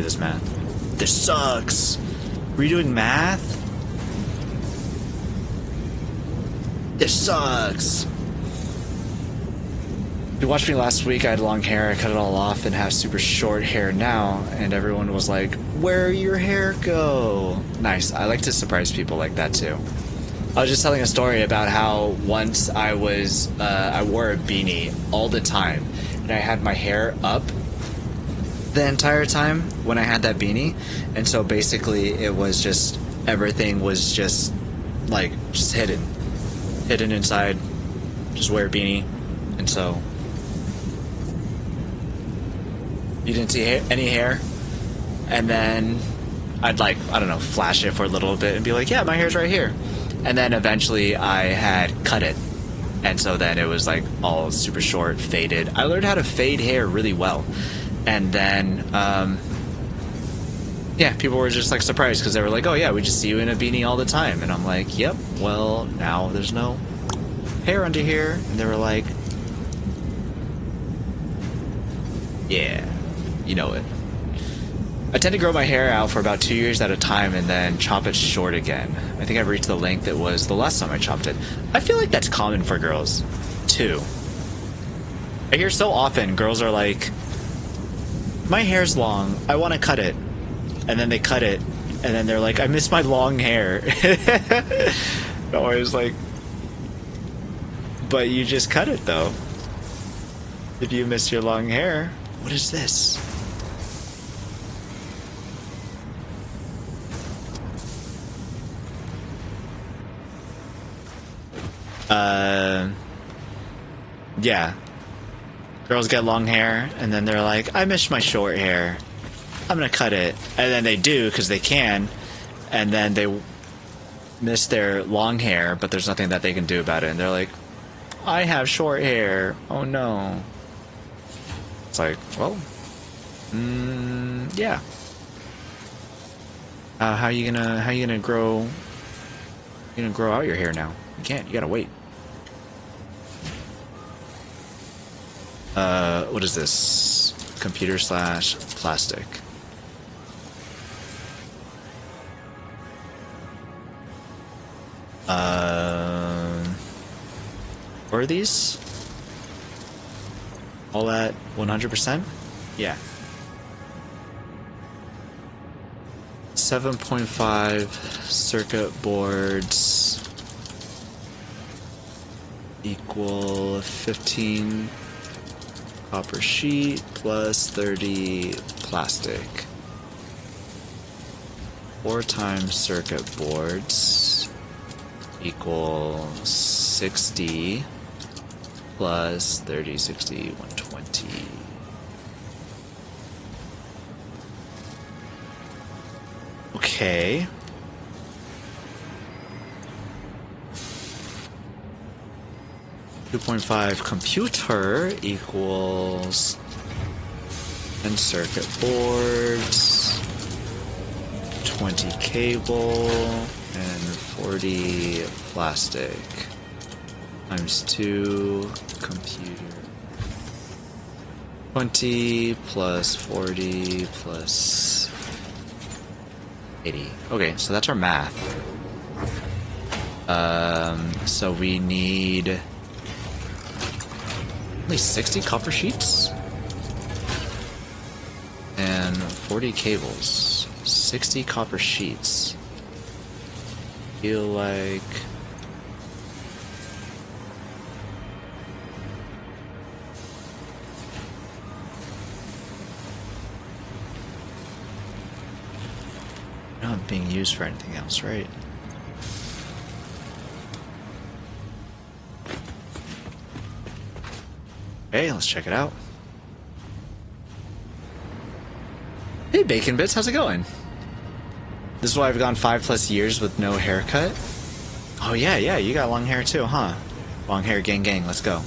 redo this math. This sucks. Redoing math? This sucks. If you watched me last week, I had long hair. I cut it all off and have super short hair now. And everyone was like, where'd your hair go? Nice. I like to surprise people like that too. I was just telling a story about how once I wore a beanie all the time. And I had my hair up the entire time when I had that beanie. And so basically it was just, everything was just like, just hidden inside. Just wear a beanie. And so you didn't see any hair. And then I'd like, I don't know, flash it for a little bit and be like, yeah, my hair's right here. And then eventually I had cut it. And so then it was like all super short, faded. I learned how to fade hair really well. And then, yeah, people were just like surprised because they were like, oh yeah, we just see you in a beanie all the time. And I'm like, yep, well, now there's no hair under here. And they were like, yeah, you know it. I tend to grow my hair out for about 2 years at a time and then chop it short again. I think I've reached the length it was the last time I chopped it. I feel like that's common for girls, too. I hear so often girls are like, my hair's long, I want to cut it. And then they cut it, and then they're like, I miss my long hair. I'm always like, but you just cut it, though. If you miss your long hair, what is this? Yeah. Girls get long hair, and then they're like, I miss my short hair. I'm gonna cut it. And then they do, because they can, and then they miss their long hair, but there's nothing that they can do about it. And they're like, I have short hair. Oh no. It's like, well, yeah. How you gonna grow out your hair now? You can't. You gotta wait. What is this? Computer / plastic. What are these? All at 100%? Yeah. 7.5 circuit boards equal 15 copper sheet plus 30 plastic. 4 times circuit boards equal 60 plus 30, 60, 120. Okay. .5 computer equals 10 circuit boards, 20 cable, and 40 plastic times 2 computer. 20 plus 40 plus 80. Okay, so that's our math. So we need only 60 copper sheets and 40 cables. 60 copper sheets. Feel like not being used for anything else, right? Okay, let's check it out. Hey, Bacon Bits, how's it going? This is why I've gone 5+ years with no haircut. Oh yeah, you got long hair too, huh? Long hair gang, let's go.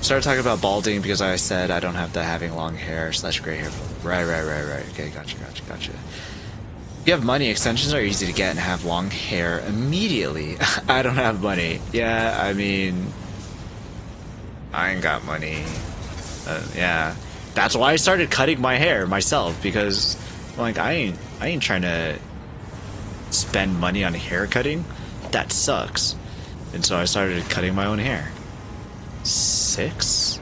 Started talking about balding because I said I don't have the having long hair / gray hair. Right. Okay, gotcha. If you have money, extensions are easy to get and have long hair immediately. I don't have money. Yeah, I mean, I ain't got money. Yeah. That's why I started cutting my hair myself, because like I ain't trying to spend money on hair cutting. That sucks. And so I started cutting my own hair. 6?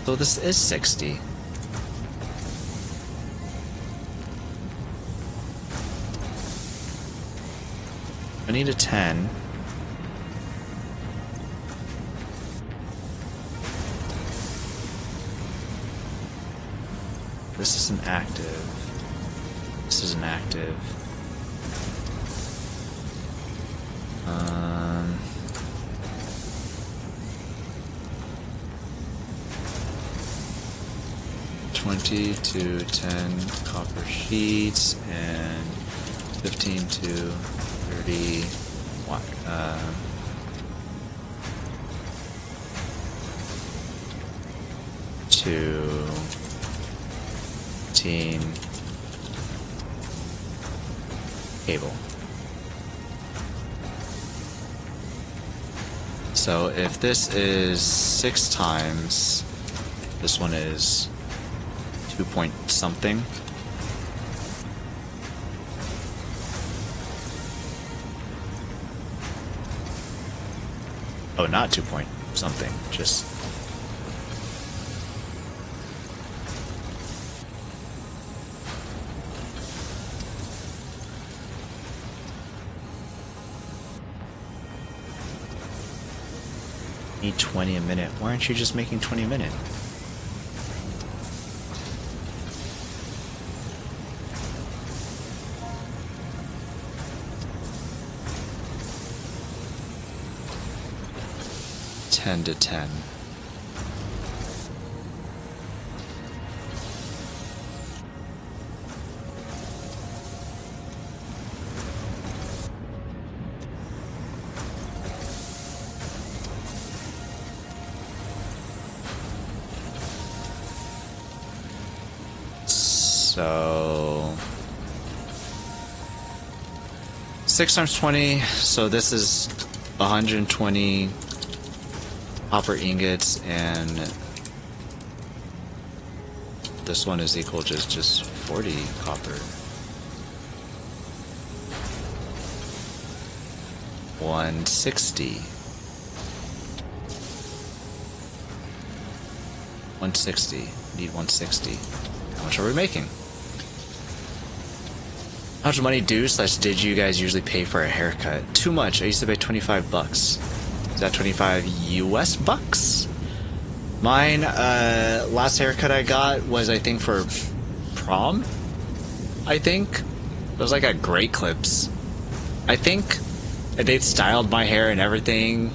So this is 60. I need a 10. This isn't active. This isn't active. 20 to 10 copper sheets and 15 to 30 to 15 cable. So if this is 6 times, this one is 2 point something. Oh, not 2 point something, just... Need 20 a minute. Why aren't you just making 20 a minute? Ten to 10. So 6 times 20, so this is 120 copper ingots, and this one is equal to just 40 copper. 160. 160. Need 160. How much are we making? How much money did you guys usually pay for a haircut? Too much. I used to pay 25 bucks. Is that 25 US bucks? Mine, last haircut I got was, I think, for prom? I think. It was like a Great Clips. I think. They styled my hair and everything.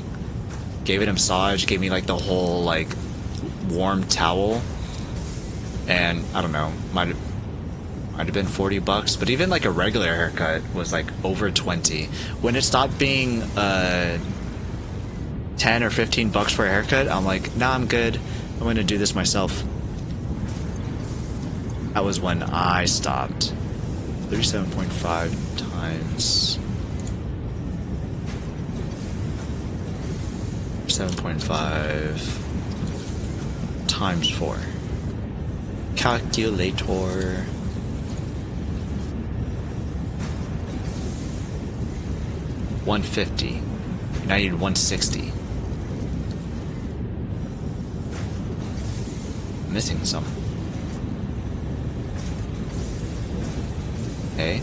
Gave it a massage. Gave me, like, the whole, like, warm towel. And, I don't know, might have been 40 bucks, but even like a regular haircut was like over 20. When it stopped being 10 or 15 bucks for a haircut, I'm like, nah, I'm good. I'm gonna do this myself. That was when I stopped. 37.5 times 7.5 times 4. Calculator. 150. Now you need 160. Missing some. Okay.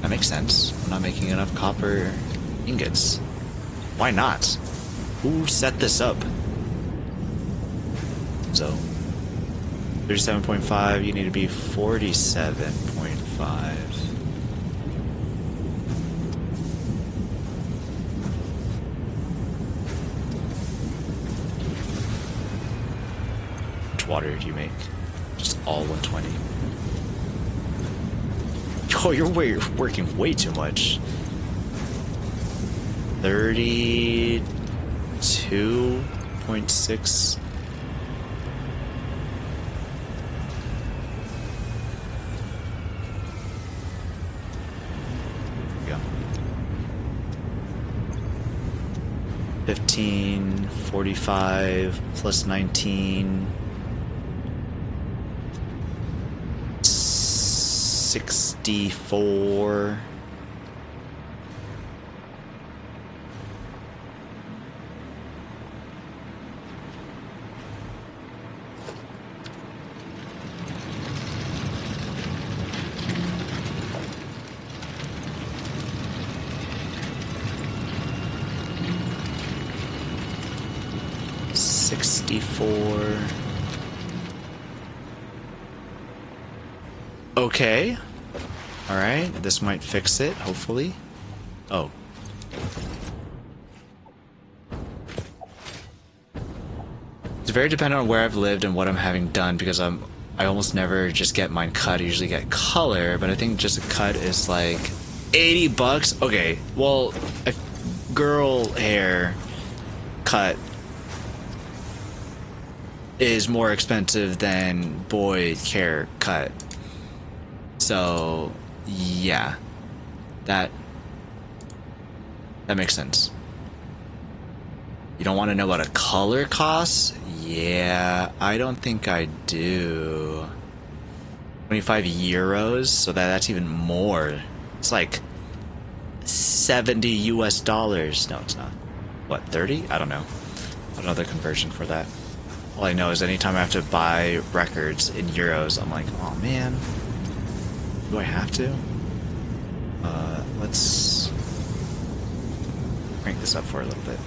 That makes sense. I'm not making enough copper ingots. Why not? Who set this up? So 37.5, you need to be 47.5. Which water do you make? Just all 120. Oh, you're working way too much. 32.6. 15, 45 plus 19, 64. Okay. Alright, this might fix it, hopefully. Oh. It's very dependent on where I've lived and what I'm having done, because I almost never just get mine cut. I usually get color, but I think just a cut is like 80 bucks. Okay, well, a girl hair cut is more expensive than boy hair cut. So, yeah. That makes sense. You don't want to know what a color costs? Yeah, I don't think I do. 25 euros, so that's even more. It's like 70 US dollars. No, it's not. What, 30? I don't know. Another conversion for that. All I know is anytime I have to buy records in euros, I'm like, oh man, do I have to? Let's crank this up for a little bit.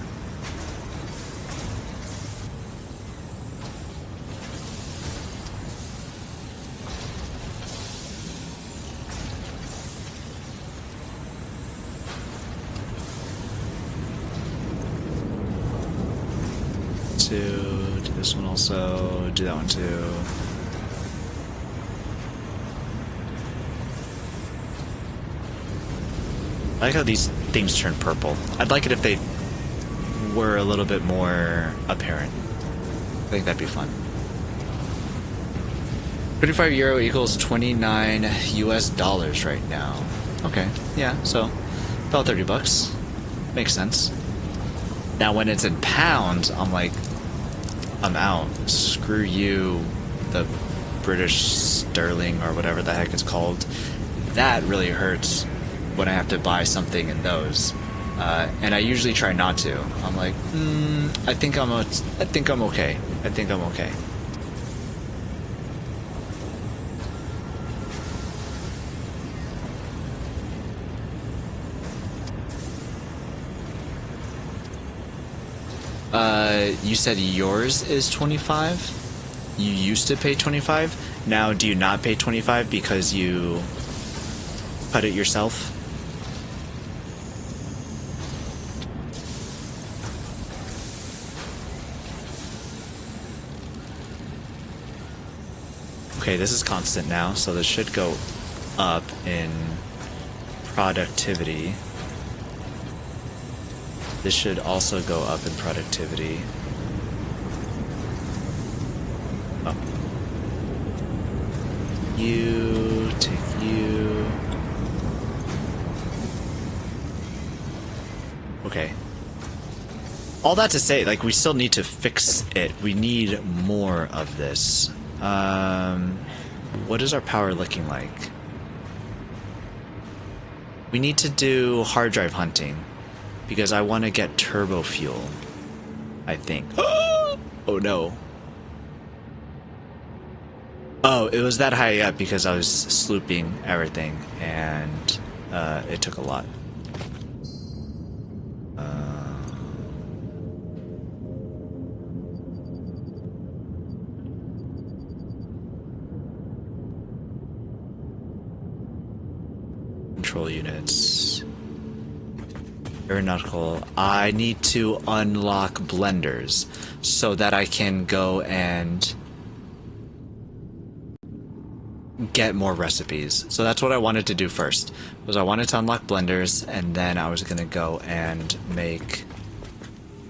Do this one also, do that one too. I like how these things turn purple. I'd like it if they were a little bit more apparent. I think that'd be fun. 35 euro equals 29 US dollars right now. Okay, yeah, so about 30 bucks. Makes sense. Now when it's in pounds, I'm like, I'm out. Screw you, the British sterling or whatever the heck it's called. That really hurts when I have to buy something in those. And I usually try not to. I'm like, I think I'm okay. I think I'm okay. You said yours is 25? You used to pay 25? Now do you not pay 25 because you cut it yourself? Okay, this is constant now, so this should go up in productivity. This should also go up in productivity. Oh. You, take you. Okay. All that to say, like, we still need to fix it. We need more of this. What is our power looking like? We need to do hard drive hunting. Because I want to get turbo fuel, I think. Oh no. Oh, it was that high up because I was slooping everything, and it took a lot. Control units. Aeronautical. I need to unlock blenders so that I can go and get more recipes. So that's what I wanted to do first. Was I wanted to unlock blenders, and then I was gonna go and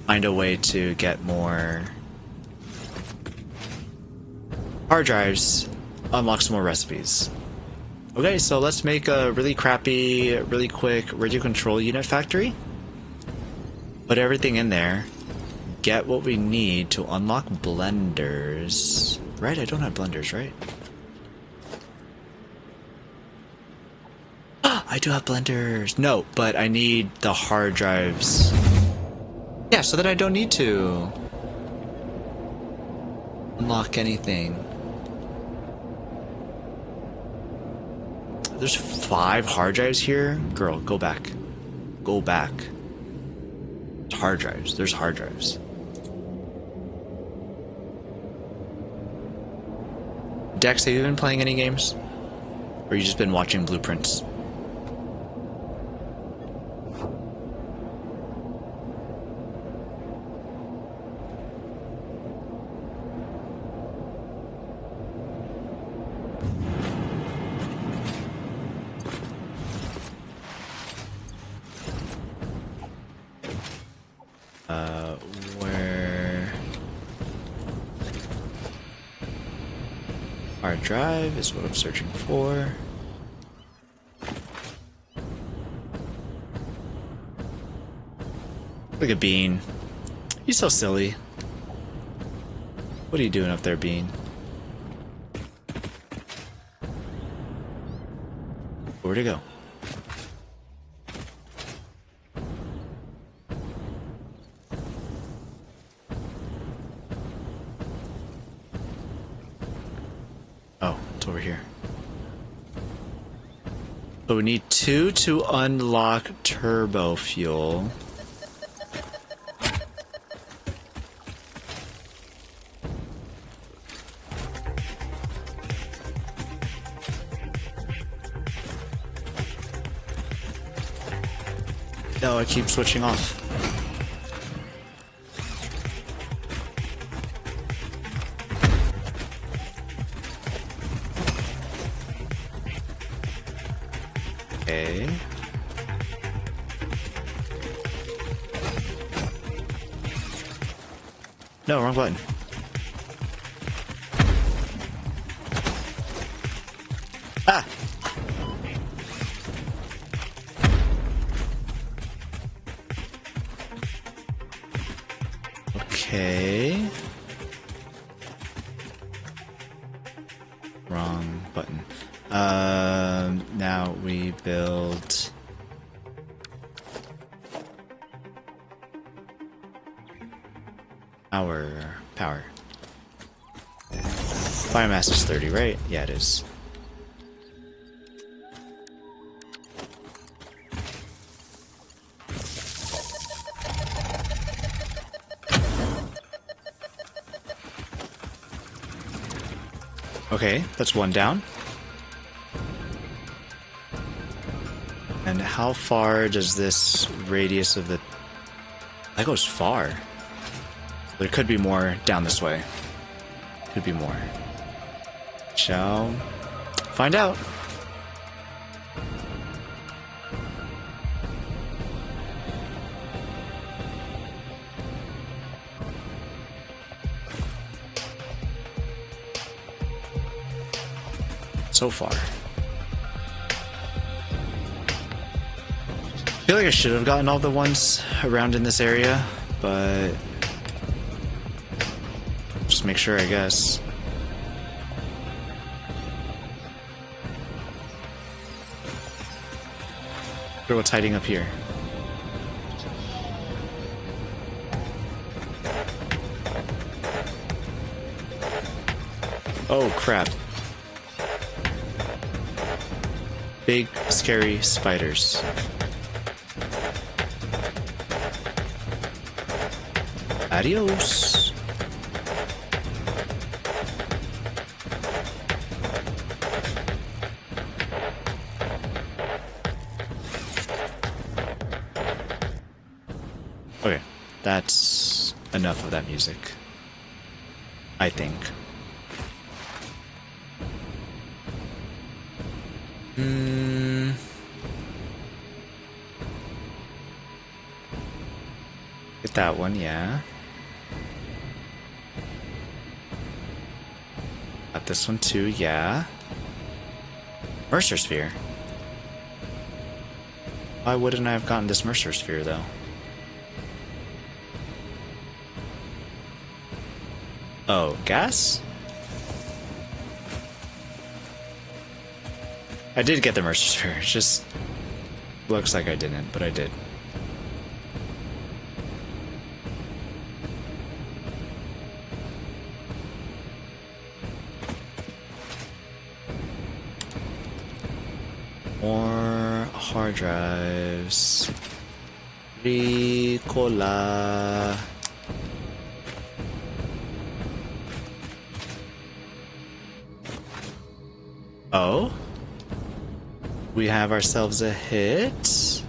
find a way to get more hard drives, unlock some more recipes. Okay, so let's make a really crappy, really quick radio control unit factory. Put everything in there. get what we need to unlock blenders. Right, I don't have blenders, right? I do have blenders. No, but I need the hard drives. Yeah, so that I don't need to unlock anything. There's 5 hard drives here? Girl, go back. Go back. Hard drives. There's hard drives. Dex, have you been playing any games? Or you just been watching blueprints? Where hard drive is what I'm searching for. Look at Bean. He's so silly. What are you doing up there, Bean? Where'd it go? Oh, it's over here. So we need 2 to unlock turbo fuel. No, I keep switching off. Okay. No, wrong button. Ah! Okay. Wrong button. Now we build power. Biomass is 30, right? Yeah, it is. Okay, that's 1 down. And how far does this radius of the... That goes far. So there could be more down this way. Could be more. Shall find out. So far. I feel like I should have gotten all the ones around in this area, but just make sure, I guess. Wonder what's hiding up here. Oh crap. Big, scary spiders. Adios. Okay, that's enough of that music, I think. Get that one, yeah. Got this one too, yeah. Mercer Sphere. Why wouldn't I have gotten this Mercer Sphere, though? Oh, gas? I did get the Mercer Sphere. It just looks like I didn't, but I did. More hard drives. Ricola. Oh? We have ourselves a hit.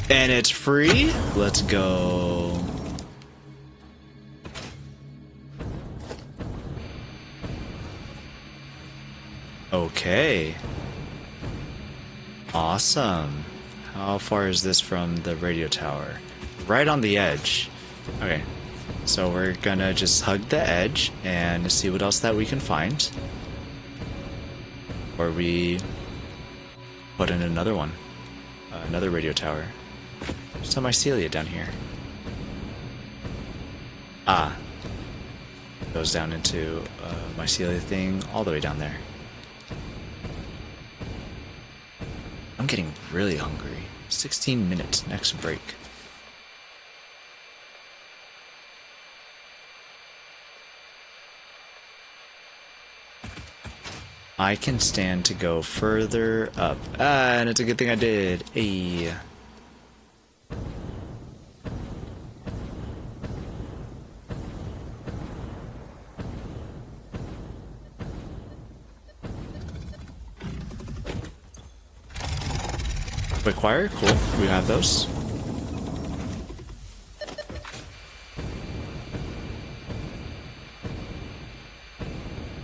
And it's free? Let's go. Okay. Awesome. How far is this from the radio tower? Right on the edge. Okay. So we're gonna just hug the edge and see what else that we can find. Or we put in another one. Another radio tower. Some mycelia down here. Ah. Goes down into mycelia thing all the way down there. I'm getting really hungry. 16 minutes, next break. I can stand to go further up. Ah, and it's a good thing I did. Ayy. Quick wire, cool. We have those.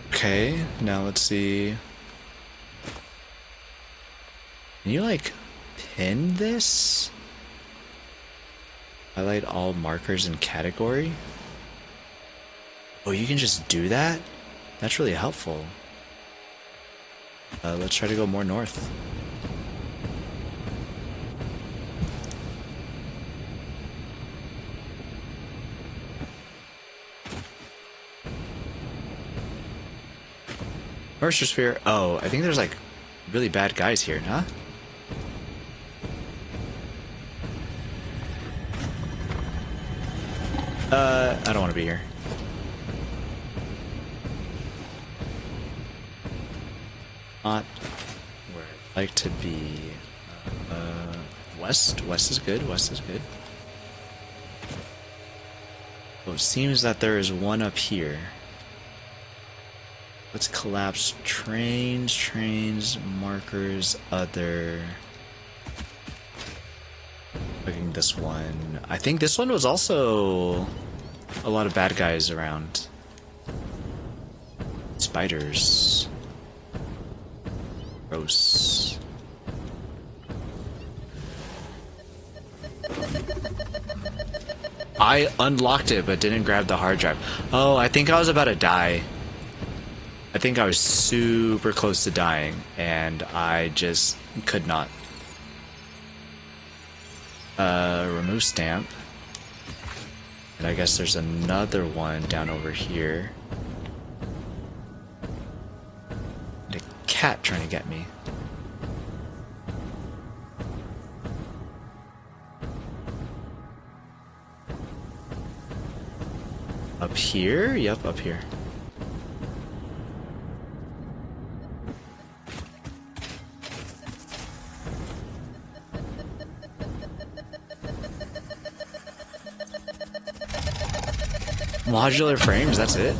Okay, now let's see. Can you like pin this? Highlight all markers in category? Oh, you can just do that? That's really helpful. Let's try to go more north. Mercer Sphere. Oh, I think there's like really bad guys here, huh? I don't want to be here. Not where I'd like to be. West? West is good. West is good. So it seems that there is one up here. Let's collapse trains, markers, other. Looking this one. I think this one was also a lot of bad guys around. Spiders. Gross. I unlocked it but didn't grab the hard drive. Oh, I think I was about to die. I think I was super close to dying, and I just could not. Remove stamp. And I guess there's another one down over here. And a cat trying to get me. Up here? Yep, up here. Modular frames, that's it.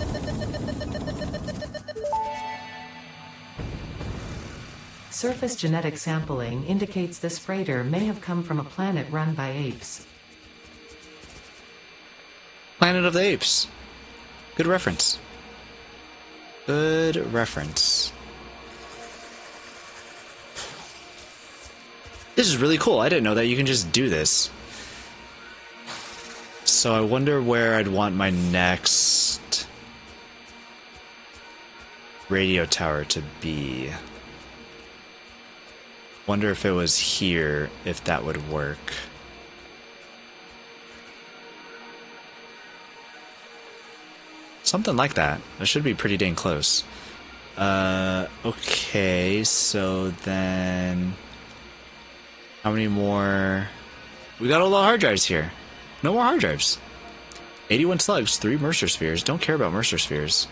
Surface genetic sampling indicates this freighter may have come from a planet run by apes. Planet of the Apes. Good reference. Good reference. This is really cool. I didn't know that you can just do this. So I wonder where I'd want my next radio tower to be. Wonder if it was here, if that would work. Something like that. That should be pretty dang close. Okay, so then... How many more... We got all the hard drives here. No more hard drives. 81 slugs, 3 Mercer spheres. Don't care about Mercer spheres.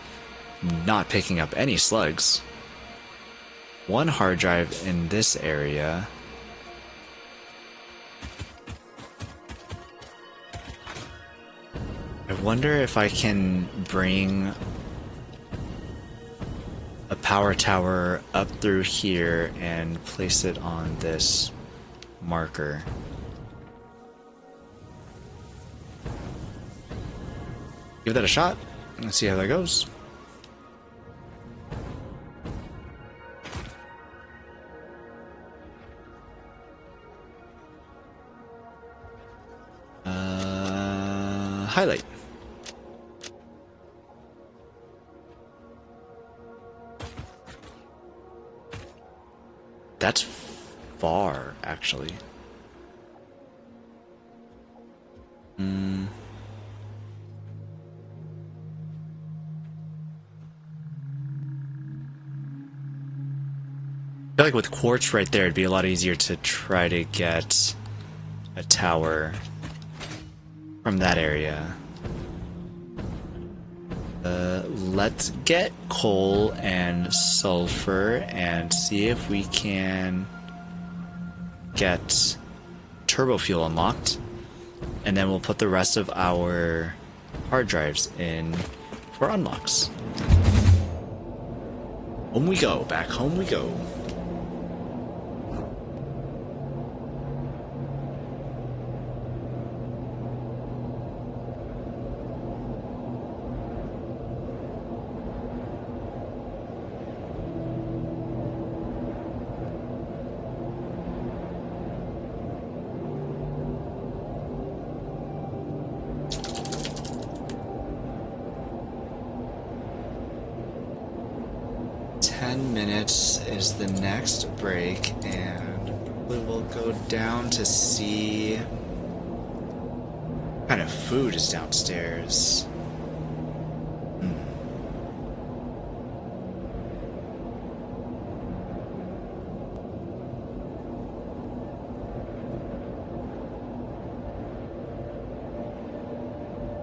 Not picking up any slugs. 1 hard drive in this area. I wonder if I can bring a power tower up through here and place it on this marker. Give that a shot. Let's see how that goes. Highlight. That's far, actually. I feel like with quartz right there, it'd be a lot easier to try to get a tower from that area. Let's get coal and sulfur and see if we can get turbo fuel unlocked. And then we'll put the rest of our hard drives in for unlocks. Home we go, back home we go. Is the next break, and we will go down to see what kind of food is downstairs.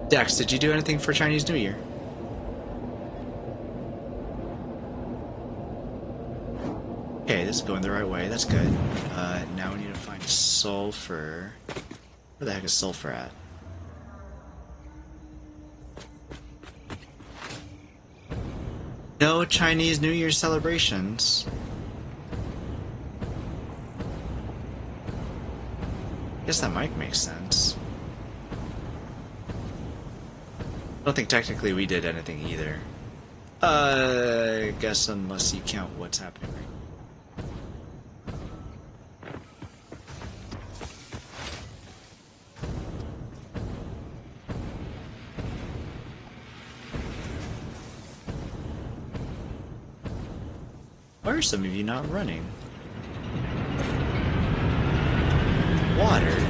Dex, did you do anything for Chinese New Year? Okay, this is going the right way. That's good. Now we need to find sulfur. Where the heck is sulfur at? No Chinese New Year celebrations. Guess that might make sense. I don't think technically we did anything either. I guess unless you count what's happening right now. Why are some of you not running? Water.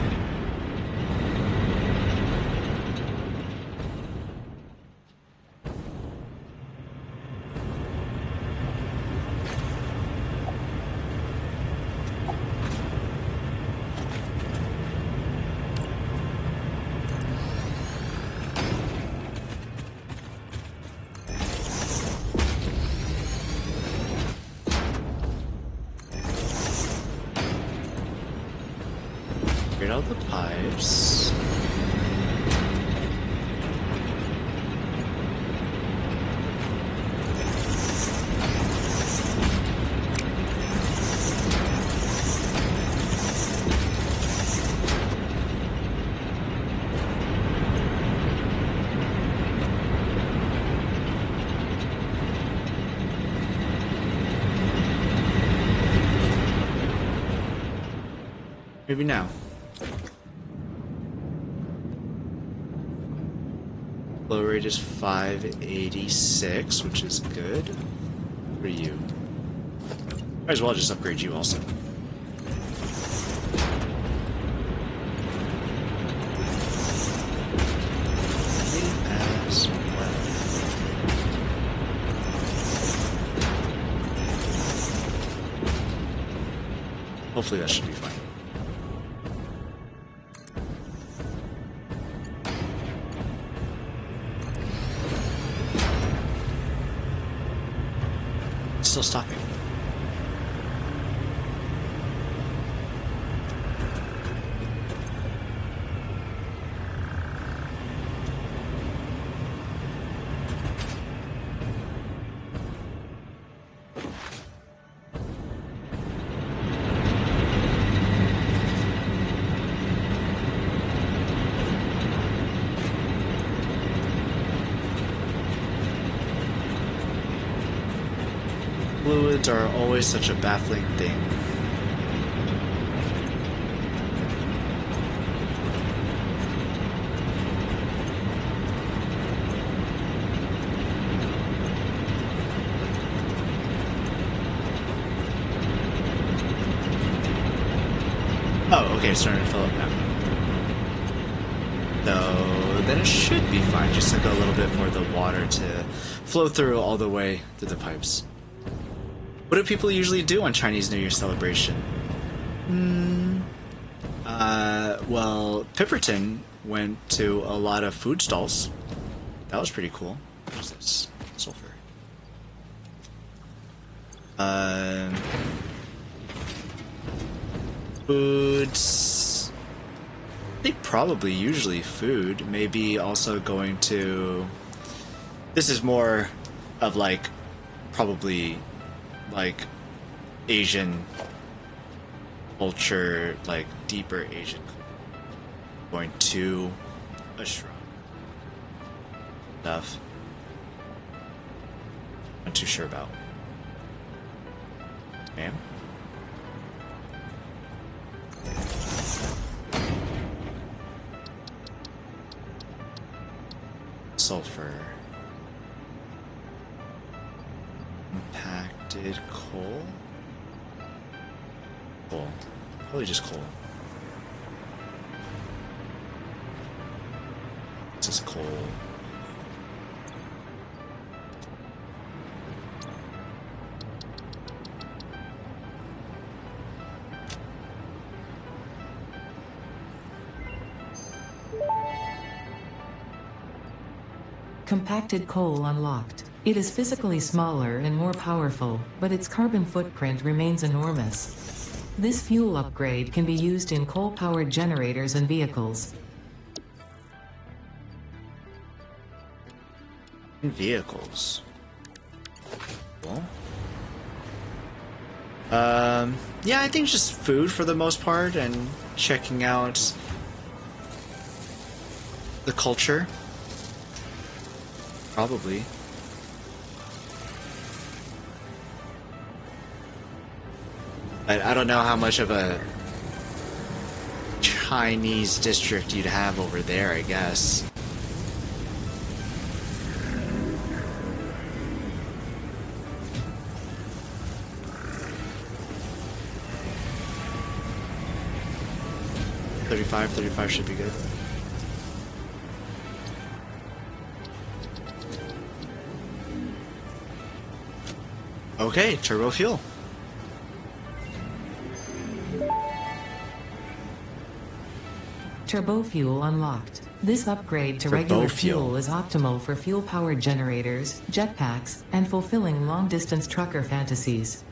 All the pipes. Maybe now. Flow rate is 586, which is good. What are you? Might as well just upgrade you also. As well. Hopefully that should be fine. Still stopping. Fluids are always such a baffling thing. Oh, okay, it's starting to fill up now. So then it should be fine. Just took a little bit for the water to flow through all the way through the pipes. What do people usually do on Chinese New Year celebration? Well, Pipperton went to a lot of food stalls. That was pretty cool. What is this? Sulfur. Foods. I think probably usually food. Maybe also going to. This is more of like, probably like Asian culture, like deeper Asian culture. Going to a shrine. Stuff. Not too sure about. Ma'am? Sulfur. Compacted coal? Coal. Probably just coal. This is coal. Compacted coal unlocked. It is physically smaller and more powerful, but its carbon footprint remains enormous. This fuel upgrade can be used in coal-powered generators and vehicles. Vehicles. Cool. Yeah, I think just food for the most part, and checking out the culture. Probably. But I don't know how much of a Chinese district you'd have over there, I guess. $35 should be good. Okay, turbo fuel. Turbo fuel unlocked. This upgrade to Turbo regular fuel. fuel is optimal for fuel-powered generators, jetpacks, and fulfilling long-distance trucker fantasies.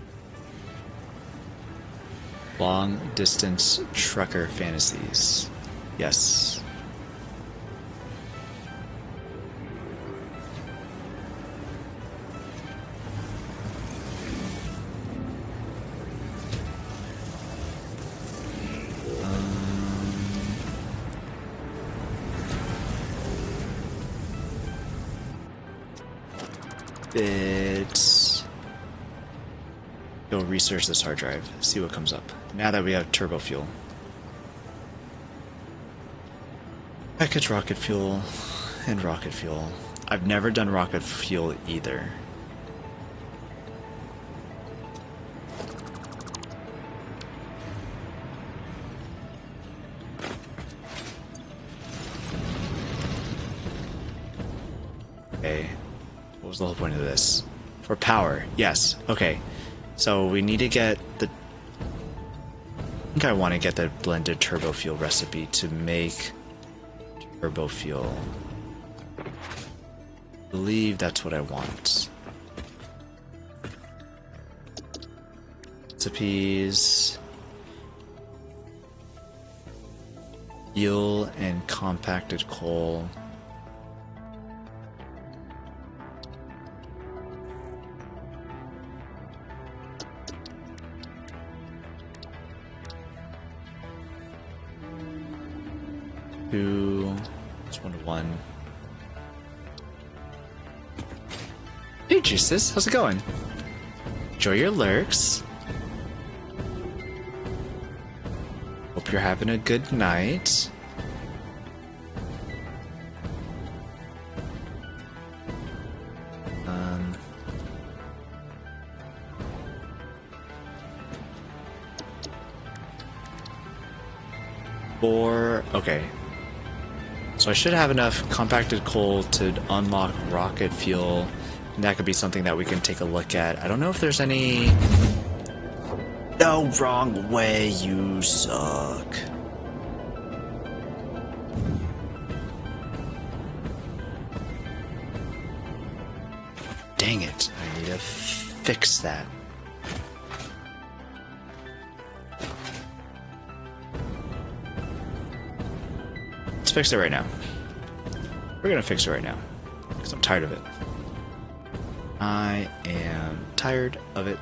Long-distance trucker fantasies. Yes. Go research this hard drive, see what comes up. Now that we have turbo fuel. Package rocket fuel and rocket fuel. I've never done rocket fuel either. the whole point of this? For power, yes. Okay. So we need to get the... I think I want to get the blended turbo fuel recipe to make turbo fuel. I believe that's what I want. Recipes. Fuel and compacted coal. It's 1-1. Hey, Jesus, how's it going? Enjoy your lurks. Hope you're having a good night. Okay. So I should have enough compacted coal to unlock rocket fuel, and that could be something that we can take a look at. I don't know if there's any... No, wrong way, you suck. Dang it, I need to fix that. Let's fix it right now. We're gonna fix it right now, because I'm tired of it. I am tired of it.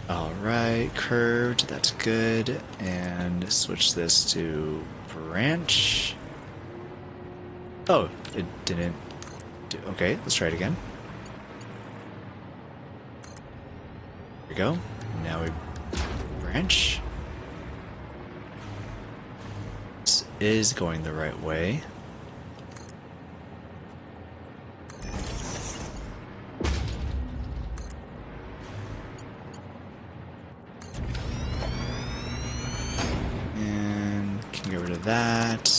Alright, curved, that's good. And switch this to branch. Oh, it didn't do. Okay, let's try it again. There we go. Now we branch. This is going the right way. And can get rid of that.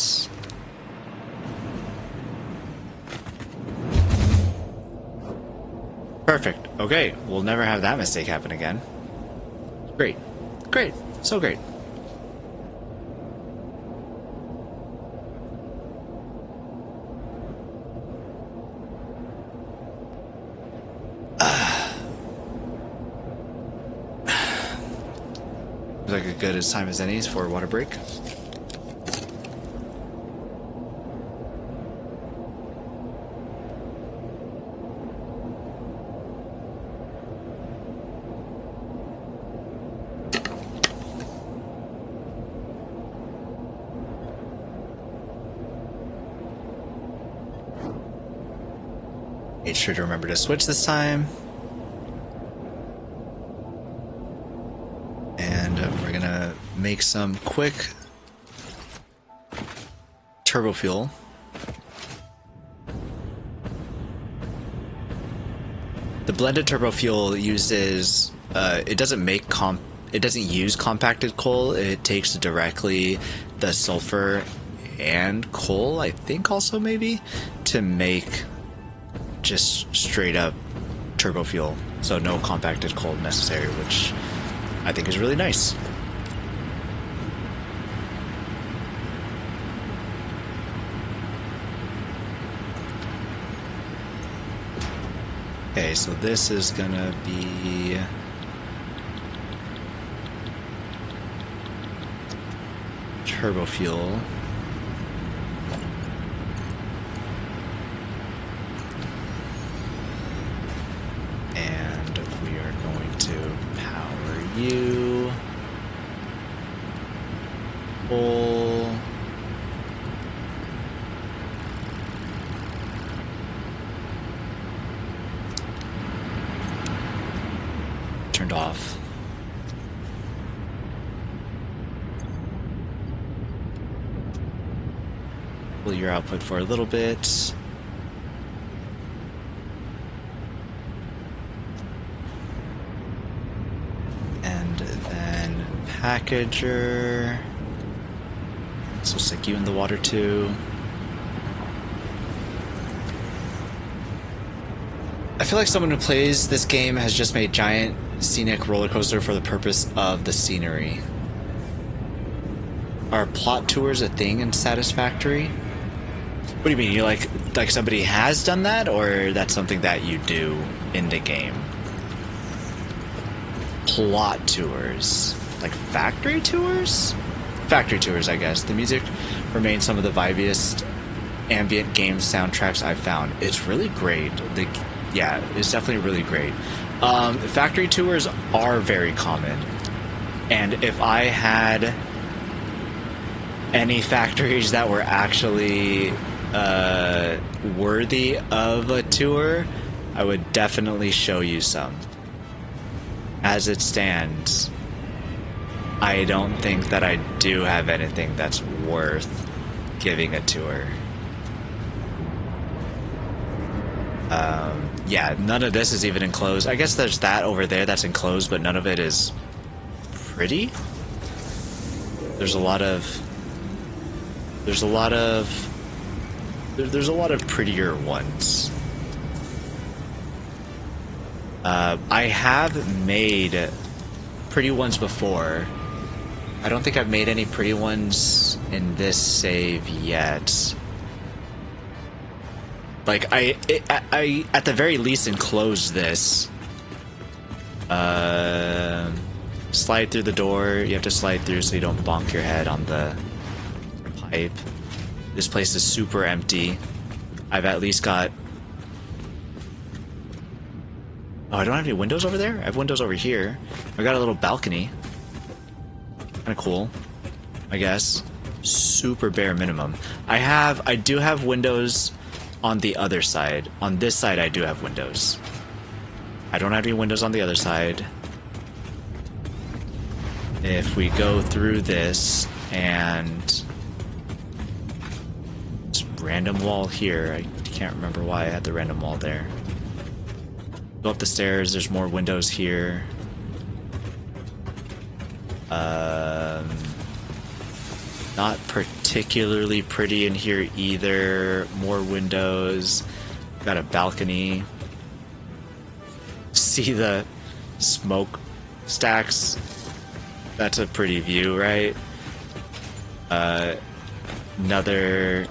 Perfect. Okay, we'll never have that mistake happen again. Great. Great. So great. Looks like as good a time as any for a water break. Made sure to remember to switch this time. And we're gonna make some quick turbo fuel. The blended turbo fuel uses it doesn't use compacted coal. It takes directly the sulfur and coal, I think also maybe, to make just straight up turbo fuel, so no compacted coal necessary, which I think is really nice. Okay, so this is gonna be turbo fuel. You pull turned off. Pull your output for a little bit. packager. So stick you in the water too. I feel like someone who plays this game has just made giant scenic roller coaster for the purpose of the scenery. Are plot tours a thing in Satisfactory? What do you mean? You like somebody has done that, or that's something that you do in the game? Plot tours, like factory tours? Factory tours, I guess. The music remains some of the vibiest ambient game soundtracks I've found. It's really great. Yeah, it's definitely really great. Factory tours are very common, and if I had any factories that were actually worthy of a tour, I would definitely show you some. As it stands, I don't think that I do have anything that's worth giving a tour. Yeah, none of this is even enclosed. I guess there's that over there that's enclosed, but none of it is pretty. There's a lot of prettier ones. I have made pretty ones before. I don't think I've made any pretty ones in this save yet. Like, I at the very least enclosed this. Slide through the door. You have to slide through so you don't bonk your head on the pipe. This place is super empty. I've at least got... Oh, I don't have any windows over there? I have windows over here. I got a little balcony. Kinda cool, I guess. Super bare minimum. I do have windows on the other side. On this side, I do have windows. I don't have any windows on the other side. If we go through this and... random wall here. I can't remember why I had the random wall there. Go up the stairs, there's more windows here. Not particularly pretty in here either. More windows. Got a balcony. See the smoke stacks? That's a pretty view, right? Another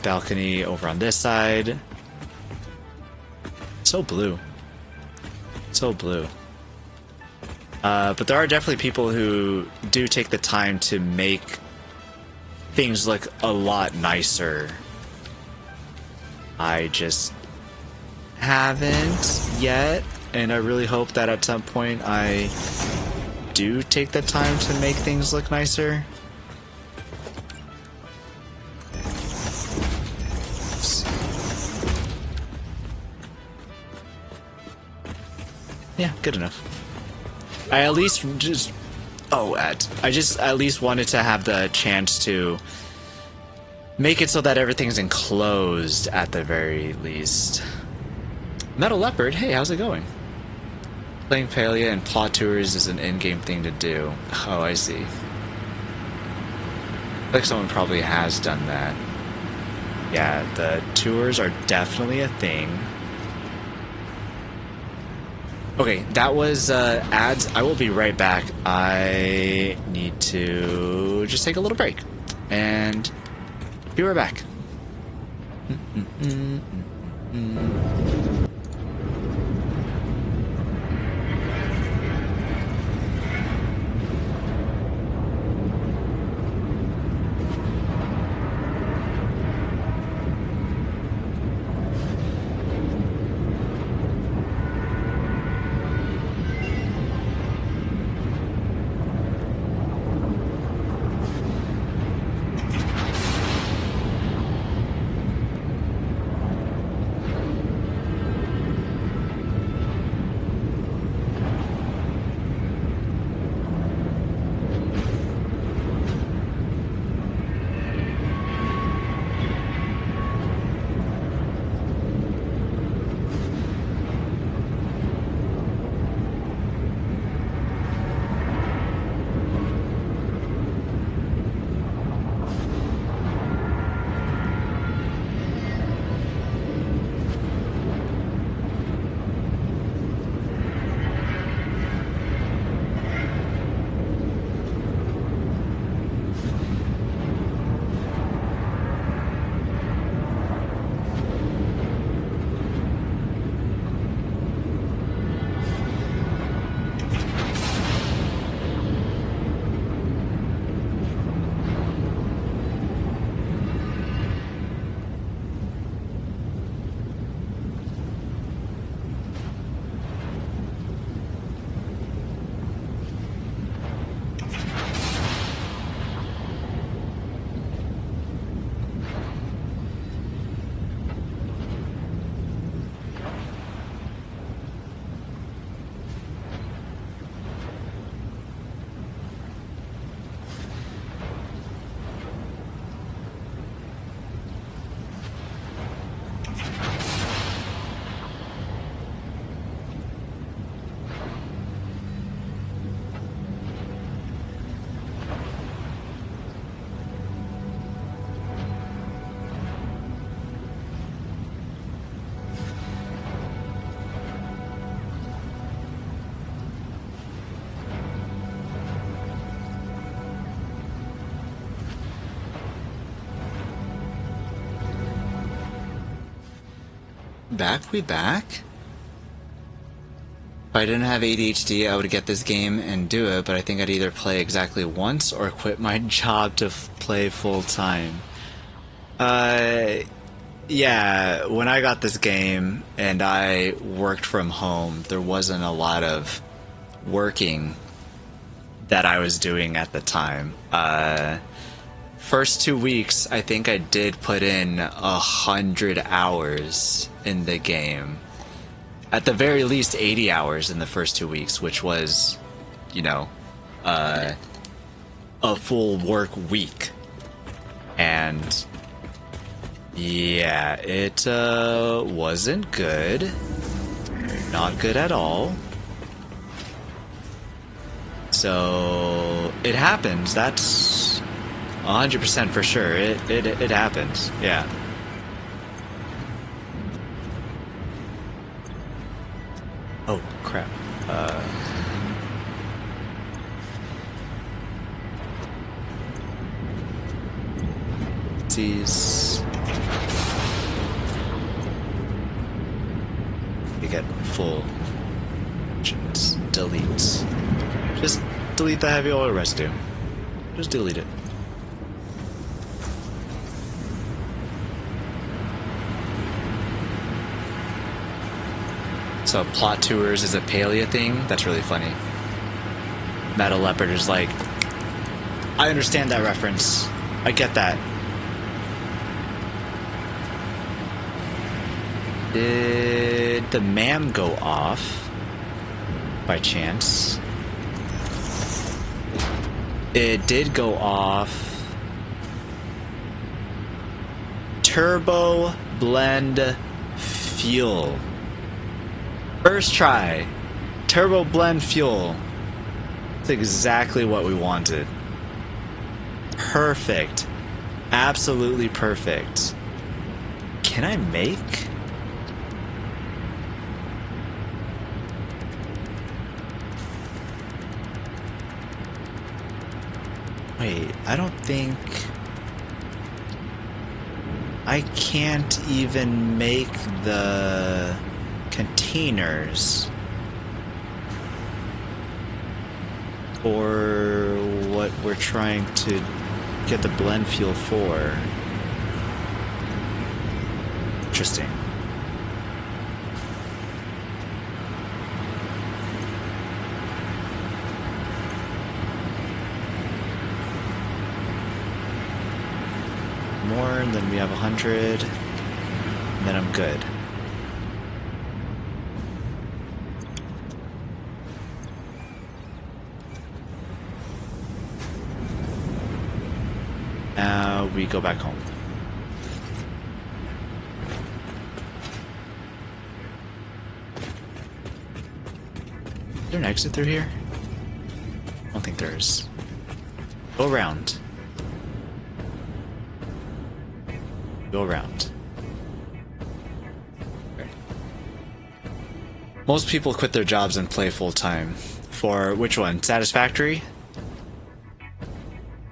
balcony over on this side. So blue. So blue. But there are definitely people who do take the time to make things look a lot nicer. I just haven't yet, and I really hope that at some point I do take the time to make things look nicer. Yeah, good enough. I at least just... I just at least wanted to have the chance to make it so that everything's enclosed at the very least. Metal Leopard, hey, how's it going? Playing Palia and plot tours is an in-game thing to do. Oh, I see. I feel like someone probably has done that. Yeah, the tours are definitely a thing. Okay, that was ads. I will be right back. I need to just take a little break. And be right back. back. We back. If I didn't have ADHD, I would get this game and do it, but I think I'd either play exactly once or quit my job to play full time. Yeah, when I got this game and I worked from home, there wasn't a lot of working that I was doing at the time. First 2 weeks, I think I did put in 100 hours in the game. At the very least, 80 hours in the first 2 weeks, which was, you know, a full work week. And yeah, it wasn't good. Not good at all. So it happens. That's 100% for sure. It happens. Yeah. Oh crap. These. You get full. Just delete. Just delete the heavy oil residue. Just delete it. So plot tours is a paleo thing? That's really funny. Metal Leopard is like, I understand that reference. I get that. Did the MAM go off by chance? It did go off. Turbo blend fuel. First try. Turbo blend fuel. That's exactly what we wanted. Perfect. Absolutely perfect. Can I make? Wait, I don't think... I can't even make the containers for what we're trying to get the blend fuel for. Interesting. More, and then we have 100, and then I'm good. Now we go back home. Is there an exit through here? I don't think there is. Go around. Go around. Okay. Most people quit their jobs and play full time. For which one? Satisfactory?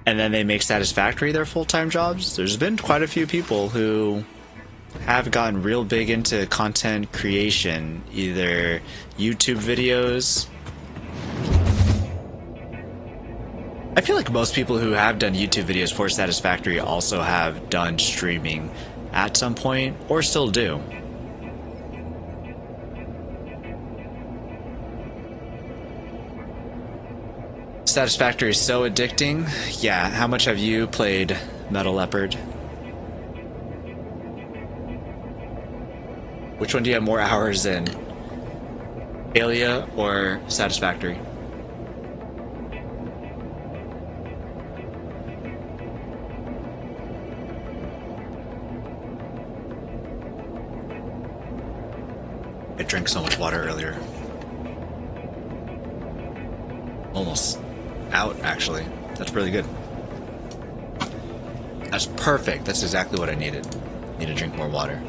And then they make Satisfactory their full-time jobs? There's been quite a few people who have gotten real big into content creation, either YouTube videos. I feel like most people who have done YouTube videos for Satisfactory also have done streaming at some point, or still do. Satisfactory is so addicting. Yeah, how much have you played Metal Leopard? Which one do you have more hours in? Alia or Satisfactory? I drank so much water earlier. Almost out, actually. That's really good. That's perfect. That's exactly what I needed. Need to drink more water.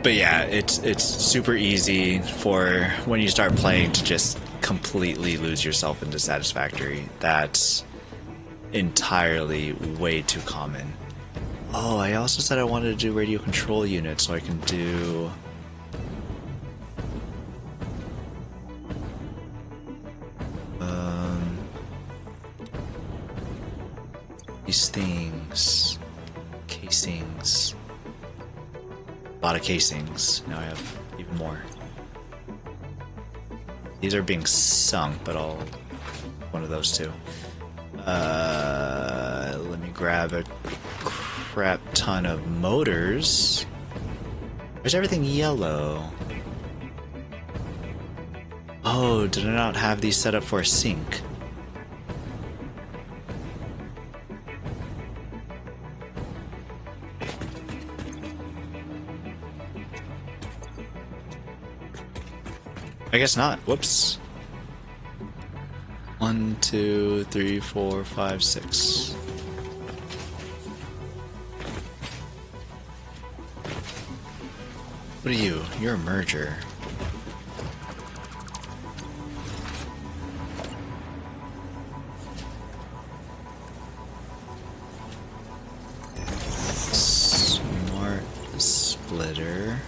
But yeah, it's super easy for when you start playing to just completely lose yourself into Satisfactory. That's entirely way too common. Oh, I also said I wanted to do radio control units, so I can do... these things. Casings. A lot of casings. Now I have even more. These are being sunk, but I'll... one of those two. Let me grab a crap ton of motors. Where's everything yellow? Oh, did I not have these set up for a sink? I guess not. Whoops. 1, 2, 3, 4, 5, 6. What are you? You're a merger. Smart splitter.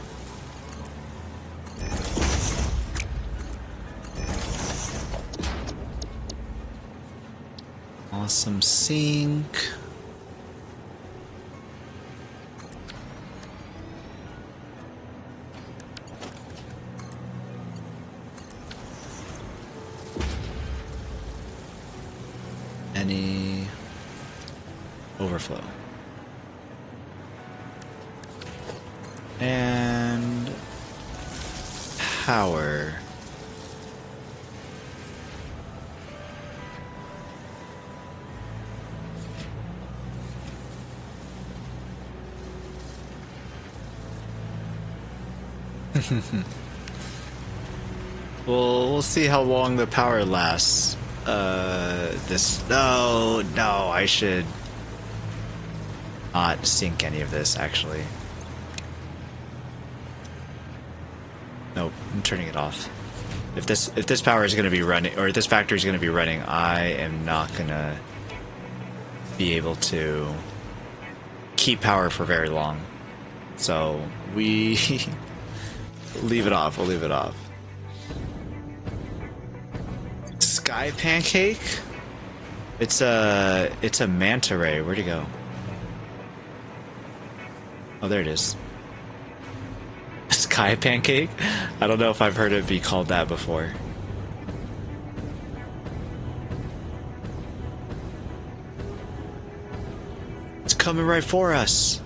Awesome sink. Any overflow. And power. Well, we'll see how long the power lasts. No, I should not sink any of this, actually. Nope, I'm turning it off. If this power is going to be running, or this factory is going to be running, I am not going to be able to keep power for very long. So, we... leave it off, we'll leave it off. Sky pancake? It's a manta ray. Where'd it go? Oh, there it is. Sky pancake? I don't know if I've heard it be called that before. It's coming right for us.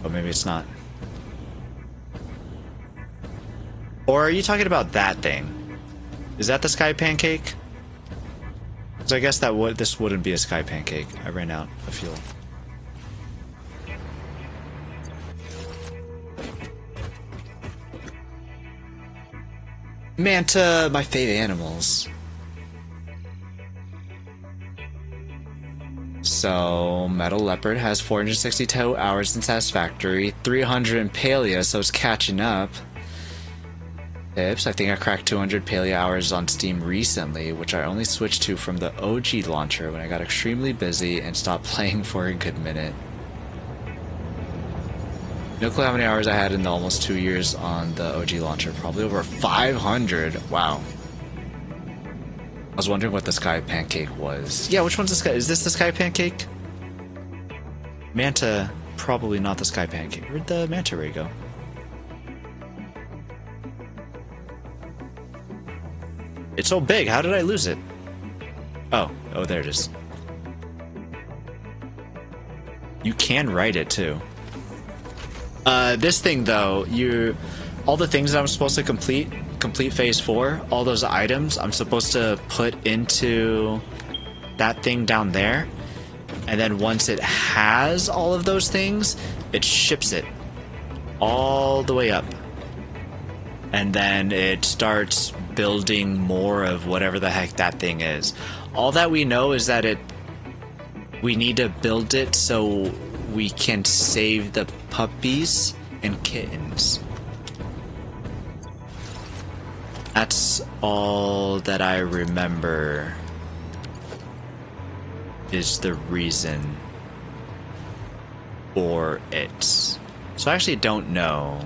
Oh, maybe it's not. Or are you talking about that thing? Is that the sky pancake? So I guess that this wouldn't be a sky pancake. I ran out of fuel. Manta, my fave animals. So, Metal Leopard has 462 hours in Satisfactory, 300 in Palea, so it's catching up. Tips, I think I cracked 200 Palea hours on Steam recently, which I only switched to from the OG launcher when I got extremely busy and stopped playing for a good minute. No clue how many hours I had in the almost 2 years on the OG launcher, probably over 500. Wow. I was wondering what the sky pancake was. Yeah, which one's the sky? Is this the sky pancake? Manta, probably not the sky pancake. Where'd the manta ray go? It's so big, how did I lose it? Oh, there it is. You can write it too. This thing though, all the things that I'm supposed to complete phase 4, all those items I'm supposed to put into that thing down there, and then once it has all of those things, it ships it all the way up. And then it starts building more of whatever the heck that thing is. All that we know is that we need to build it so we can save the puppies and kittens. That's all that I remember. is the reason for it. So I actually don't know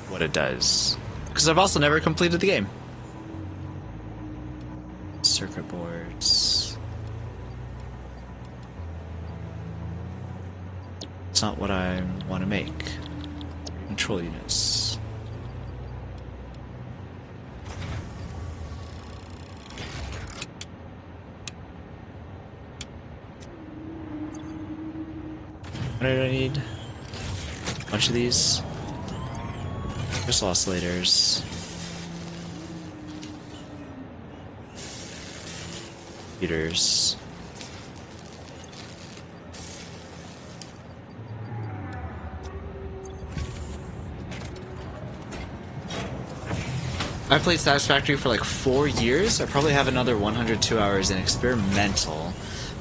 what it does, because I've also never completed the game. Circuit boards. It's not what I want to make. Control units. What do I need? A bunch of these. Crystal oscillators. Computers. I played Satisfactory for like 4 years. I probably have another 102 hours in experimental,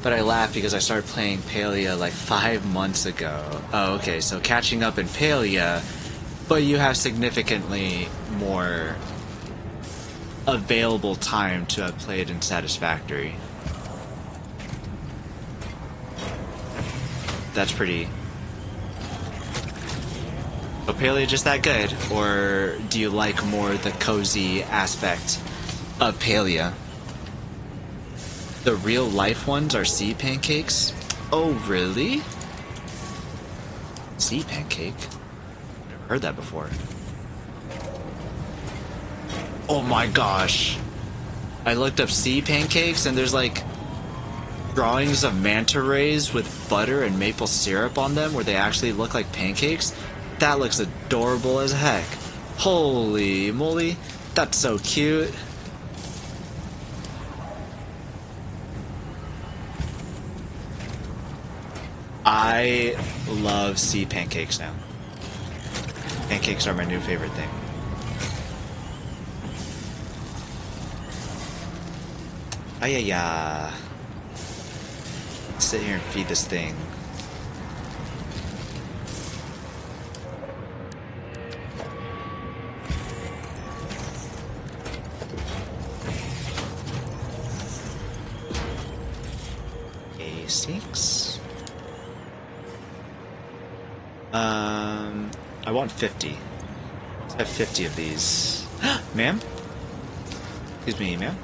but I laugh because I started playing Palia like 5 months ago. Oh, okay, so catching up in Palia, but you have significantly more available time to have played in Satisfactory. That's pretty... So Palia just that good, or do you like more the cozy aspect of Palia? The real life ones are sea pancakes? Oh, really? Sea pancake? I've never heard that before. Oh my gosh. I looked up sea pancakes and there's like drawings of manta rays with butter and maple syrup on them where they actually look like pancakes. That looks adorable as heck. Holy moly, that's so cute. I love sea pancakes now. Pancakes are my new favorite thing. Ayaya. Sit here and feed this thing. A6. I want 50. Let's have 50 of these. Ma'am? Excuse me, ma'am?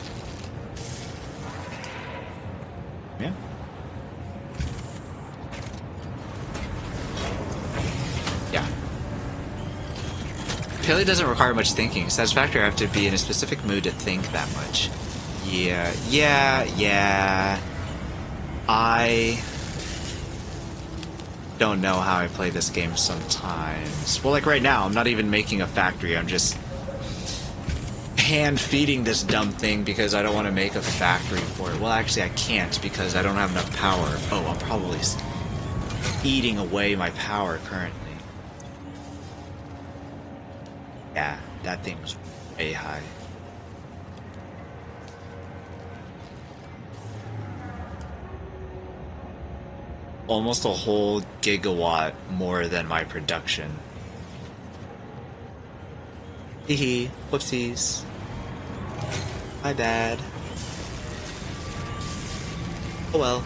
Ma'am? Yeah. Palia doesn't require much thinking. Satisfactory, I have to be in a specific mood to think that much. Yeah. I don't know how I play this game sometimes. Well, like right now, I'm not even making a factory. I'm just hand feeding this dumb thing because I don't want to make a factory for it. Well, actually, I can't because I don't have enough power. Oh, I'm probably eating away my power currently. Yeah, that thing's way high. Almost a whole gigawatt more than my production. Hee, whoopsies. My bad. Oh well.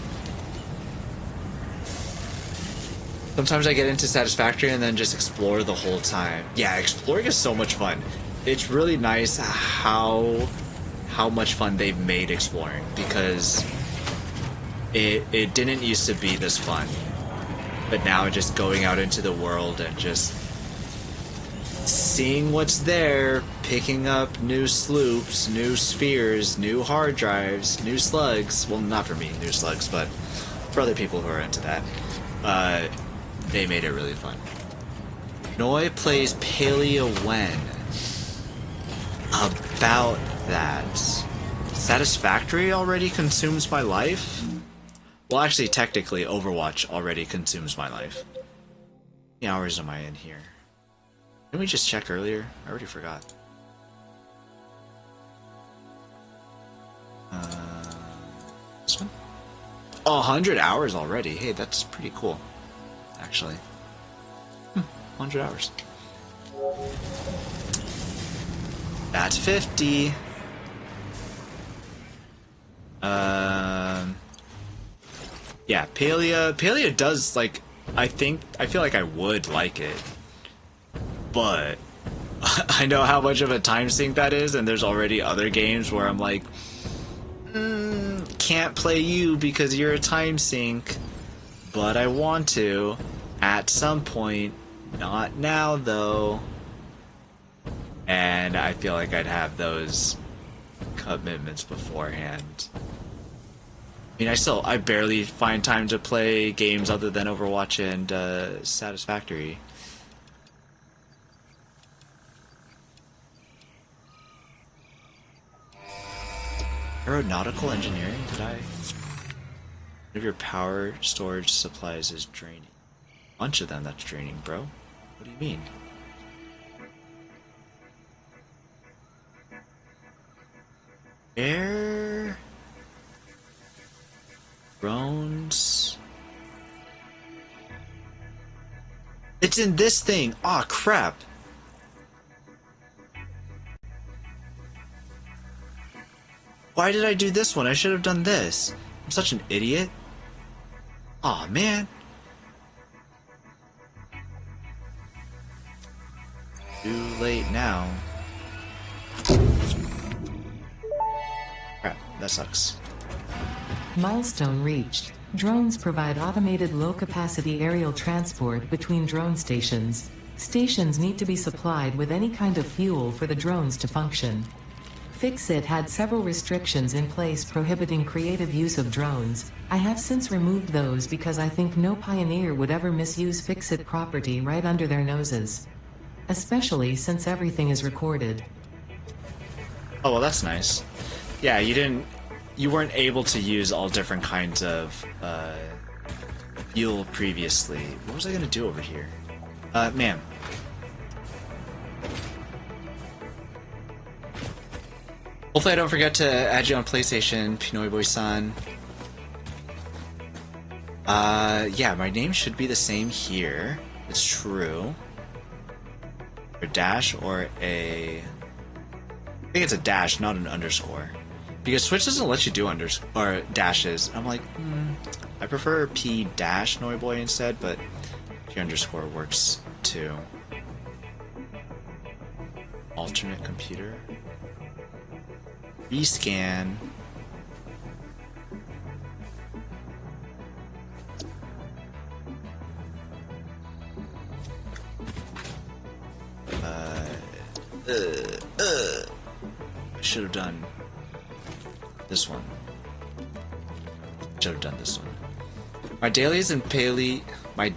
Sometimes I get into Satisfactory and then just explore the whole time. Yeah, exploring is so much fun. It's really nice how much fun they've made exploring, because it didn't used to be this fun. But now just going out into the world and just seeing what's there, picking up new sloops, new spheres, new hard drives, new slugs. Well, not for me, new slugs, but for other people who are into that. They made it really fun. Noi plays Palia when? About that. Satisfactory already consumes my life? Well, actually, technically, Overwatch already consumes my life. How many hours am I in here? Didn't we just check earlier? I already forgot. This one? Oh, 100 hours already. Hey, that's pretty cool, actually. 100 hours. That's 50. Yeah, Palea does, like, I feel like I would like it, but I know how much of a time sink that is, and there's already other games where I'm like, can't play you because you're a time sink, but I want to at some point. Not now, though. And I feel like I'd have those commitments beforehand. I mean, I barely find time to play games other than Overwatch and Satisfactory. Aeronautical engineering? Did I? One of your power storage supplies is draining. A bunch of them that's draining, bro. What do you mean? Air... drones... It's in this thing! Aw, crap! Why did I do this one? I should have done this. I'm such an idiot. Aw, man. Too late now. Crap, that sucks. Milestone reached. Drones provide automated low-capacity aerial transport between drone stations. Stations need to be supplied with any kind of fuel for the drones to function. Fixit had several restrictions in place prohibiting creative use of drones. I have since removed those because I think no pioneer would ever misuse Fixit property right under their noses. Especially since everything is recorded. Oh, well, that's nice. Yeah, you weren't able to use all different kinds of fuel previously. What was I gonna do over here? Ma'am. Hopefully I don't forget to add you on PlayStation, P-NoyBoy-san. Yeah, my name should be the same here. It's true. A dash or a... I think it's a dash, not an underscore. Because Switch doesn't let you do or dashes. I'm like, I prefer P dash Noyboy instead, but P underscore works too. Alternate computer. Rescan. I should have done this one. Should have done this one. My dailies and I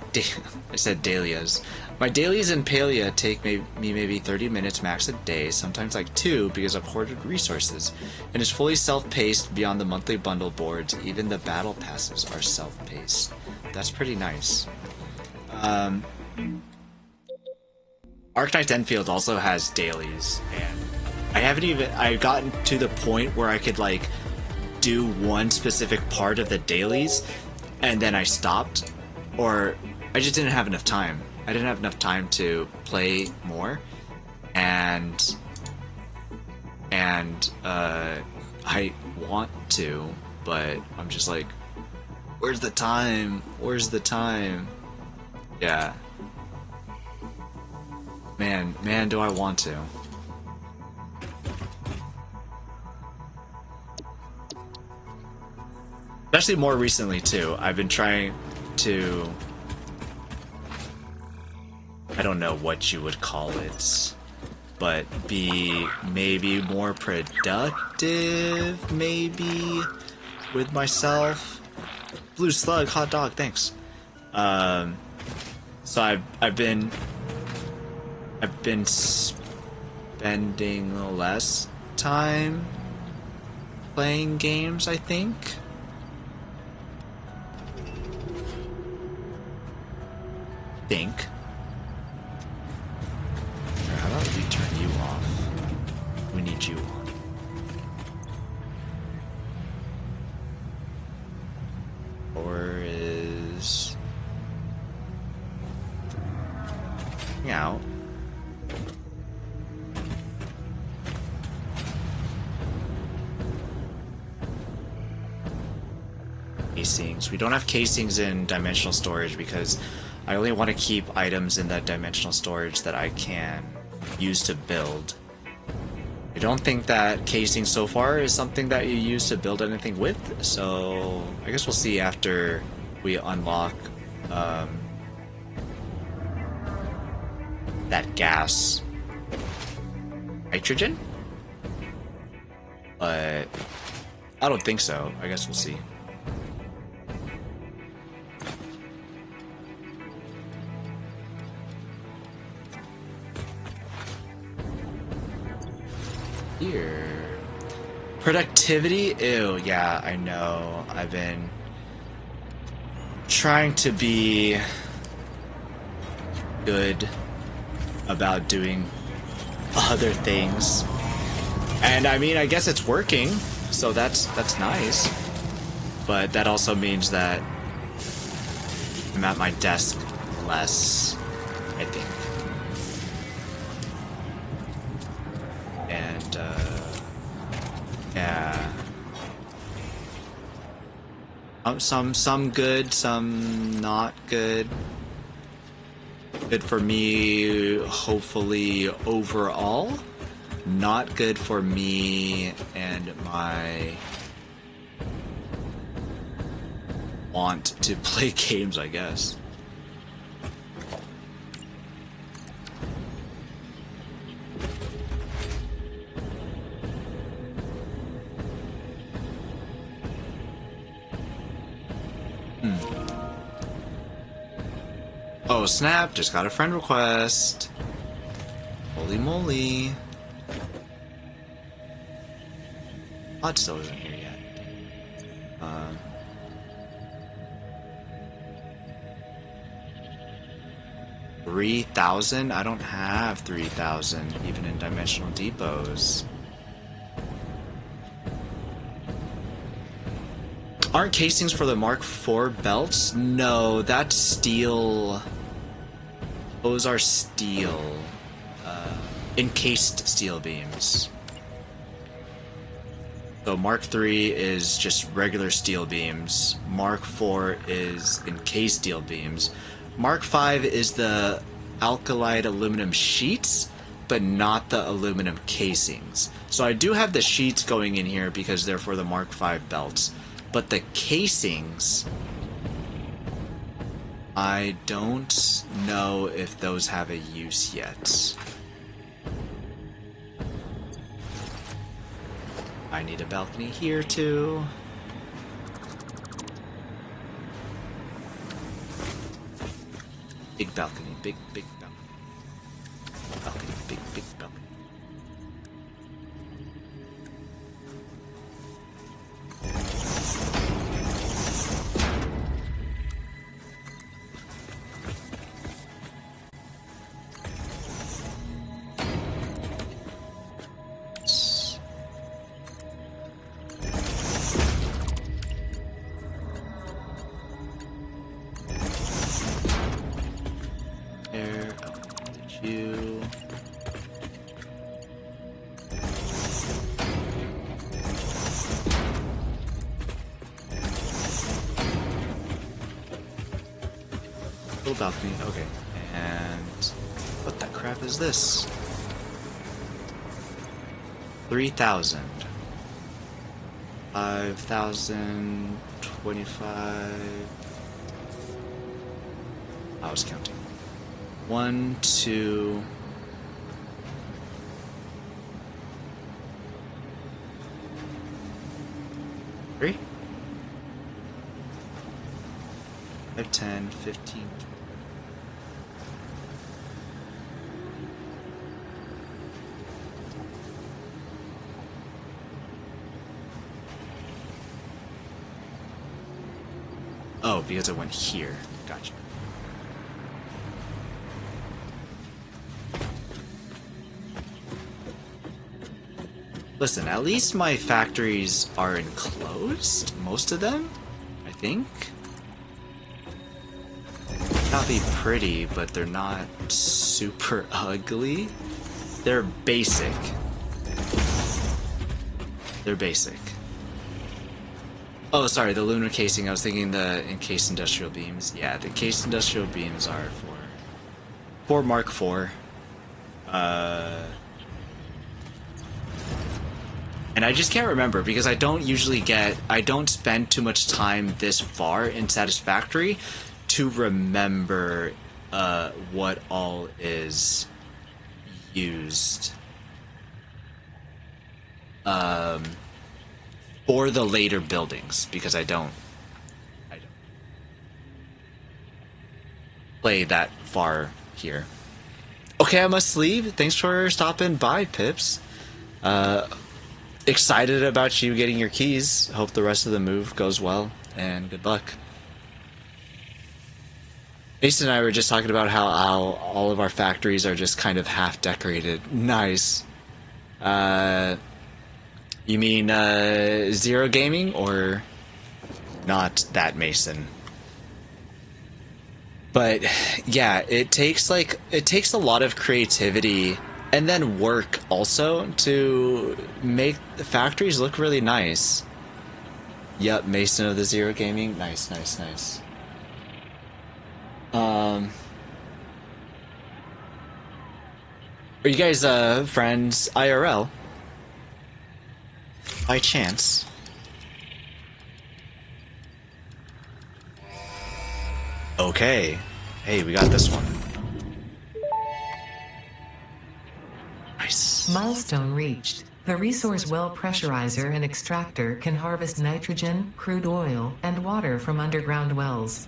said dahlias. My dailies and palea take me maybe 30 minutes max a day, sometimes like 2 because I've hoarded resources, and it's fully self-paced beyond the monthly bundle boards. Even the battle passes are self-paced. That's pretty nice. Arknight Enfield also has dailies, and I've gotten to the point where I could like do one specific part of the dailies, and then I stopped, or I just didn't have enough time. I didn't have enough time to play more, and I want to, but I'm just like, where's the time? Where's the time? Yeah. Man, do I want to. Especially more recently, too. I've been trying to... I don't know what you would call it, but be maybe more productive, maybe, with myself. Blue Slug, hot dog, thanks. So I've been spending less time playing games, I think. How about we turn you off? We need you on. Or is... out. casings. We don't have casings in dimensional storage because I only want to keep items in that dimensional storage that I can use to build. I don't think that casing so far is something that you use to build anything with, so I guess we'll see after we unlock that gas. Nitrogen? But I don't think so. I guess we'll see. Here. Productivity? Ew, yeah, I know. I've been trying to be good about doing other things. And I mean, I guess it's working, so that's nice. But that also means that I'm at my desk less, I think. And yeah. Some good, some not good. Good for me, hopefully, overall. Not good for me and my want to play games, I guess. Oh snap, just got a friend request. Holy moly. Pod still isn't here yet. 3,000? I don't have 3,000 even in dimensional depots. Aren't casings for the Mark IV belts? No, that's steel. Those are steel. Encased steel beams. So Mark III is just regular steel beams. Mark IV is encased steel beams. Mark V is the alkalite aluminum sheets, but not the aluminum casings. So I do have the sheets going in here because they're for the Mark V belts. But the casings, I don't know if those have a use yet. I need a balcony here too. Big balcony, big balcony. Balcony, big balcony. Balcony, okay. And what the crap is this? 3,000. 5,000, 25. I was counting. 1, 2. 3. 5, 10, 15. Oh, because it went here. Gotcha. Listen, at least my factories are enclosed. Most of them, I think. Not be pretty, but they're not super ugly. They're basic. They're basic. Oh, sorry, the lunar casing. I was thinking the encased industrial beams. Yeah, the encased industrial beams are for Mark IV. And I just can't remember because I don't spend too much time this far in Satisfactory to remember what all is used for the later buildings, because I don't play that far here. Okay, I must leave. Thanks for stopping by, Pips. Excited about you getting your keys. Hope the rest of the move goes well, and good luck. Mason and I were just talking about how all of our factories are just kind of half decorated. Nice. You mean Zero Gaming, or not that Mason? But yeah, it takes a lot of creativity and then work also to make the factories look really nice. Yep, Mason of the Zero Gaming. Nice, nice, nice. Are you guys friends IRL? By chance? Okay. Hey, we got this one. Nice. Milestone reached. The resource well pressurizer and extractor can harvest nitrogen, crude oil, and water from underground wells.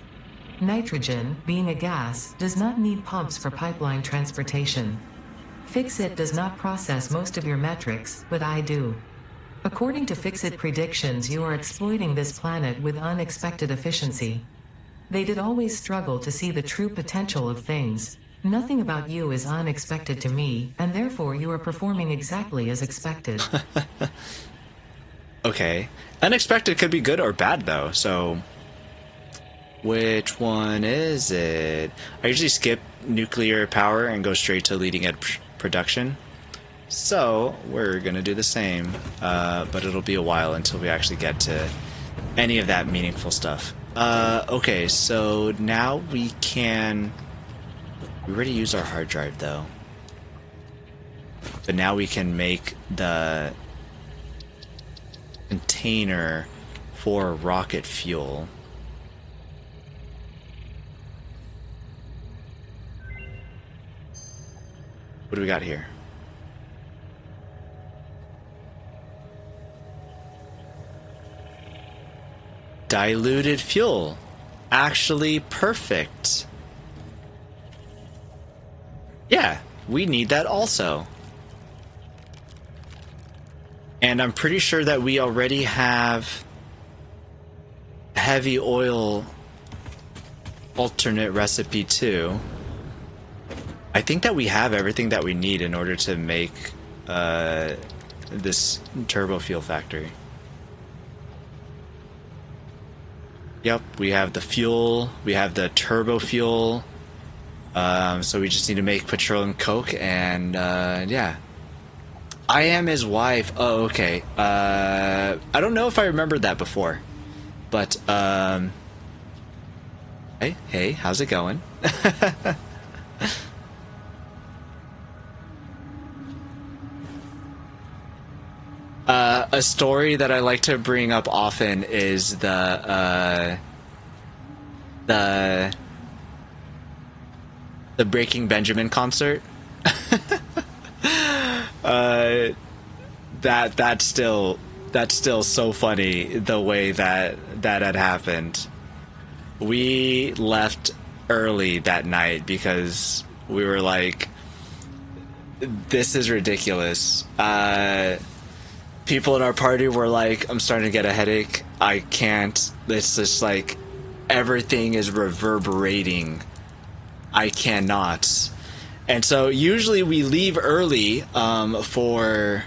Nitrogen, being a gas, does not need pumps for pipeline transportation. Fixit does not process most of your metrics, but I do. According to Fixit predictions, you are exploiting this planet with unexpected efficiency. They did always struggle to see the true potential of things. Nothing about you is unexpected to me, and therefore you are performing exactly as expected. Okay. Unexpected could be good or bad, though, so... Which one is it? I usually skip nuclear power and go straight to leading edge production. So, we're gonna do the same, but it'll be a while until we actually get to any of that meaningful stuff. Okay, so now we can... We already used our hard drive, though. But now we can make the container for rocket fuel. What do we got here? Diluted fuel. Actually perfect. Yeah, we need that also. And I'm pretty sure that we already have heavy oil alternate recipe too. I think that we have everything that we need in order to make this turbo fuel factory. Yep, we have the fuel, we have the turbo fuel, so we just need to make petroleum coke, and yeah. I am his wife. Oh, okay. I don't know if I remembered that before, but hey, how's it going? A story that I like to bring up often is the Breaking Benjamin concert. That's still so funny, the way that had happened. We left early that night because we were like, this is ridiculous. People in our party were like, I'm starting to get a headache. I can't. It's just like everything is reverberating. I cannot. And so usually we leave early for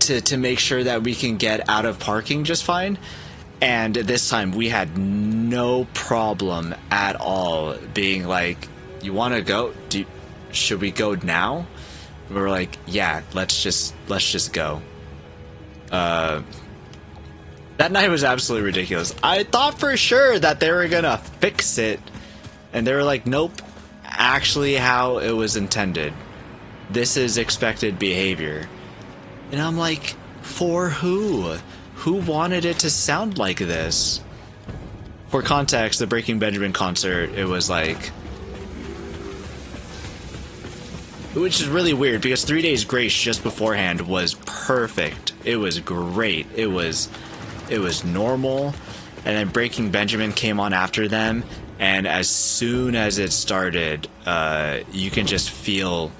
to make sure that we can get out of parking just fine. And this time we had no problem at all being like, you want to go? Should we go now? We were like, yeah, let's just go. That night was absolutely ridiculous. I thought for sure that they were gonna fix it, and they were like, nope, actually how it was intended. This is expected behavior. And I'm like, for who? Who wanted it to sound like this? For context, the Breaking Benjamin concert, it was like... Which is really weird, because 3 Days Grace just beforehand was perfect. It was great. It was normal. And then Breaking Benjamin came on after them, and as soon as it started, you can just feel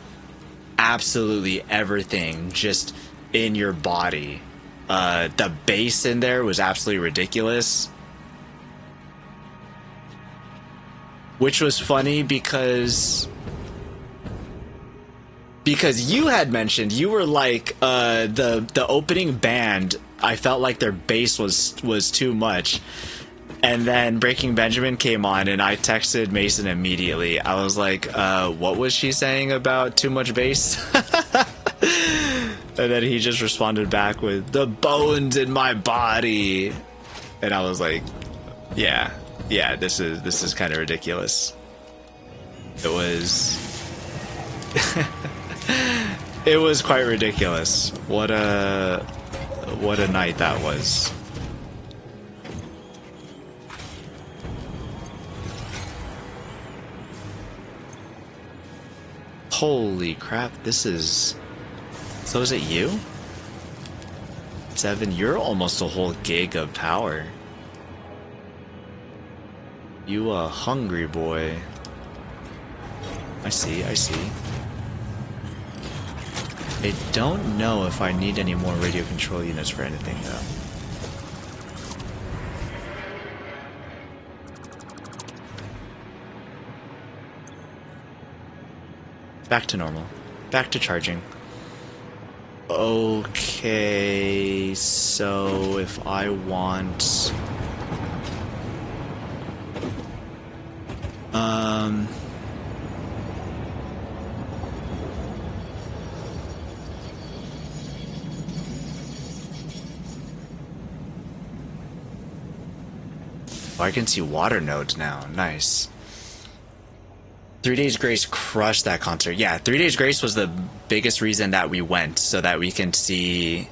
absolutely everything just in your body. The bass in there was absolutely ridiculous. Which was funny because you had mentioned, you were like, the opening band, I felt like their bass was too much. And then Breaking Benjamin came on, and I texted Mason immediately. I was like, what was she saying about too much bass? And then he just responded back with, the bones in my body. And I was like, yeah, this is kind of ridiculous. It was... It was quite ridiculous. What a night that was. Holy crap, this is... So is it you? Seven, you're almost a whole gig of power. You a hungry boy. I see. I don't know if I need any more radio control units for anything, though. Back to normal. Back to charging. Okay, so if I want... Oh, I can see water nodes now. Nice. 3 Days Grace crushed that concert. Yeah, 3 Days Grace was the biggest reason that we went, so that we can see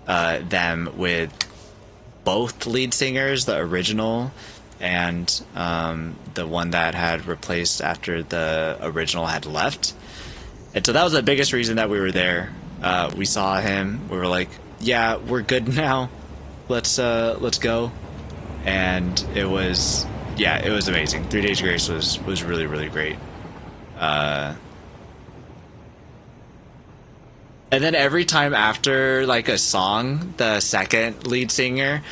them with both lead singers, the original and the one that had replaced after the original had left. And so that was the biggest reason that we were there. We saw him. We were like, yeah, we're good now. Let's go. And it was amazing. 3 Days Grace was really, really great. And then every time after like a song, the second lead singer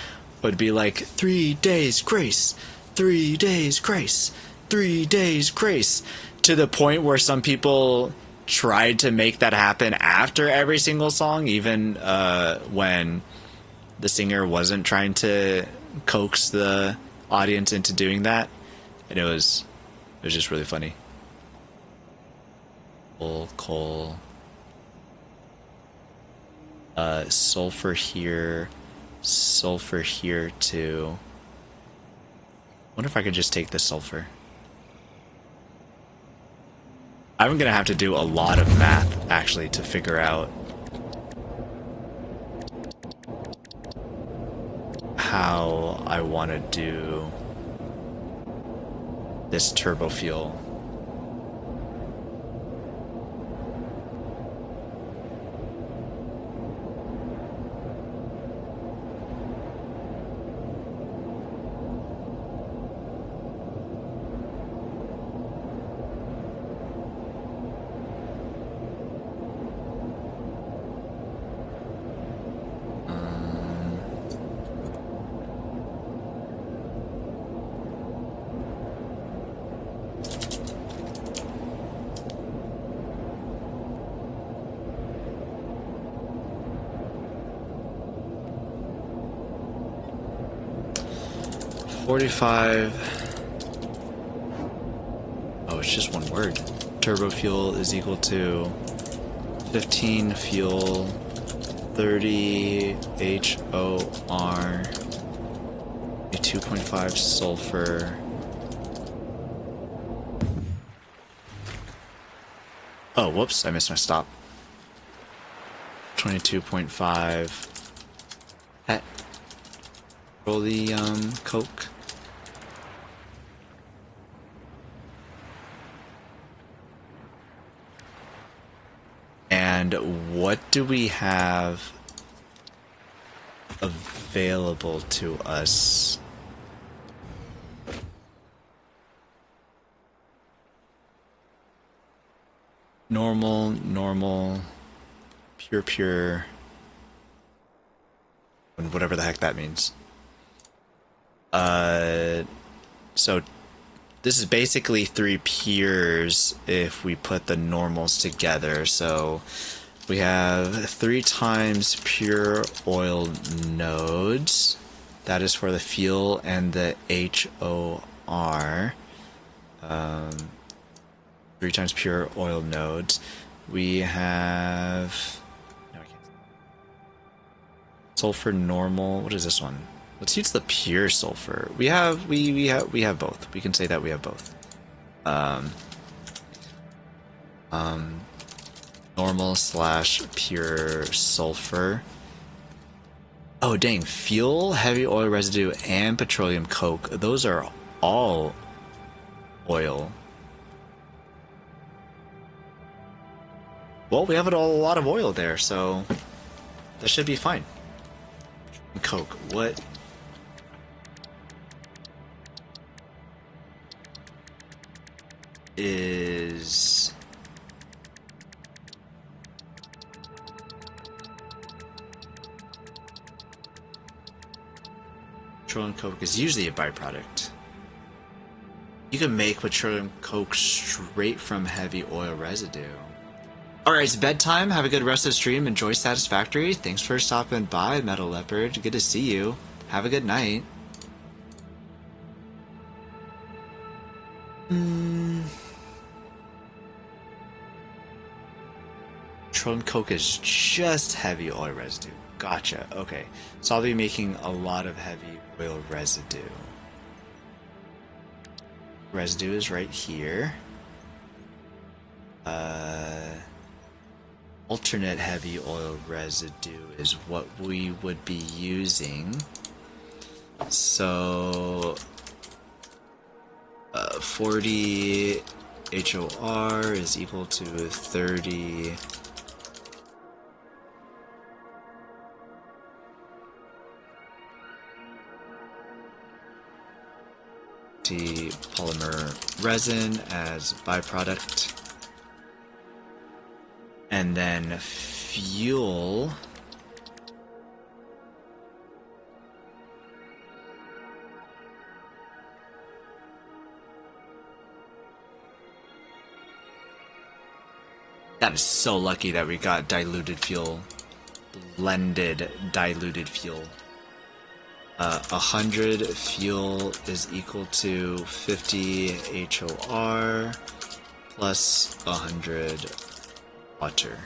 would be like, 3 Days Grace, 3 Days Grace, 3 Days Grace, to the point where some people tried to make that happen after every single song, even when the singer wasn't trying to coax the audience into doing that. And it was just really funny. Coal. Sulfur here too. Wonder if I could just take the sulfur. I'm gonna have to do a lot of math actually to figure out how I want to do this turbo fuel. Oh, it's just one word. Turbo fuel is equal to 15 fuel 30 HOR, 2.5 sulfur. Oh, whoops, I missed my stop. 22.5 petroleum coke. And what do we have available to us? Normal, pure, and whatever the heck that means. So this is basically 3 pures if we put the normals together. So we have 3 times pure oil nodes. That is for the fuel and the HOR. 3 times pure oil nodes. We have no, I can't. Sulfur normal. What is this one? Let's use the pure sulfur. We have both. We can say that we have both. Normal / pure sulfur. Oh dang! Fuel, heavy oil residue, and petroleum coke. Those are all oil. Well, we have a lot of oil there, so that should be fine. Coke. What? Is petroleum coke is usually a byproduct. You can make petroleum coke straight from heavy oil residue. Alright, it's bedtime. Have a good rest of the stream. Enjoy Satisfactory. Thanks for stopping by, Metal Leopard. Good to see you. Have a good night. Petroleum coke is just heavy oil residue. Gotcha. Okay. So I'll be making a lot of heavy oil residue. Residue is right here. Alternate heavy oil residue is what we would be using. So 40 HOR is equal to 30 polymer resin as byproduct, and then fuel that is so lucky that we got diluted fuel, blended diluted fuel. 100 fuel is equal to 50 HOR plus 100 water.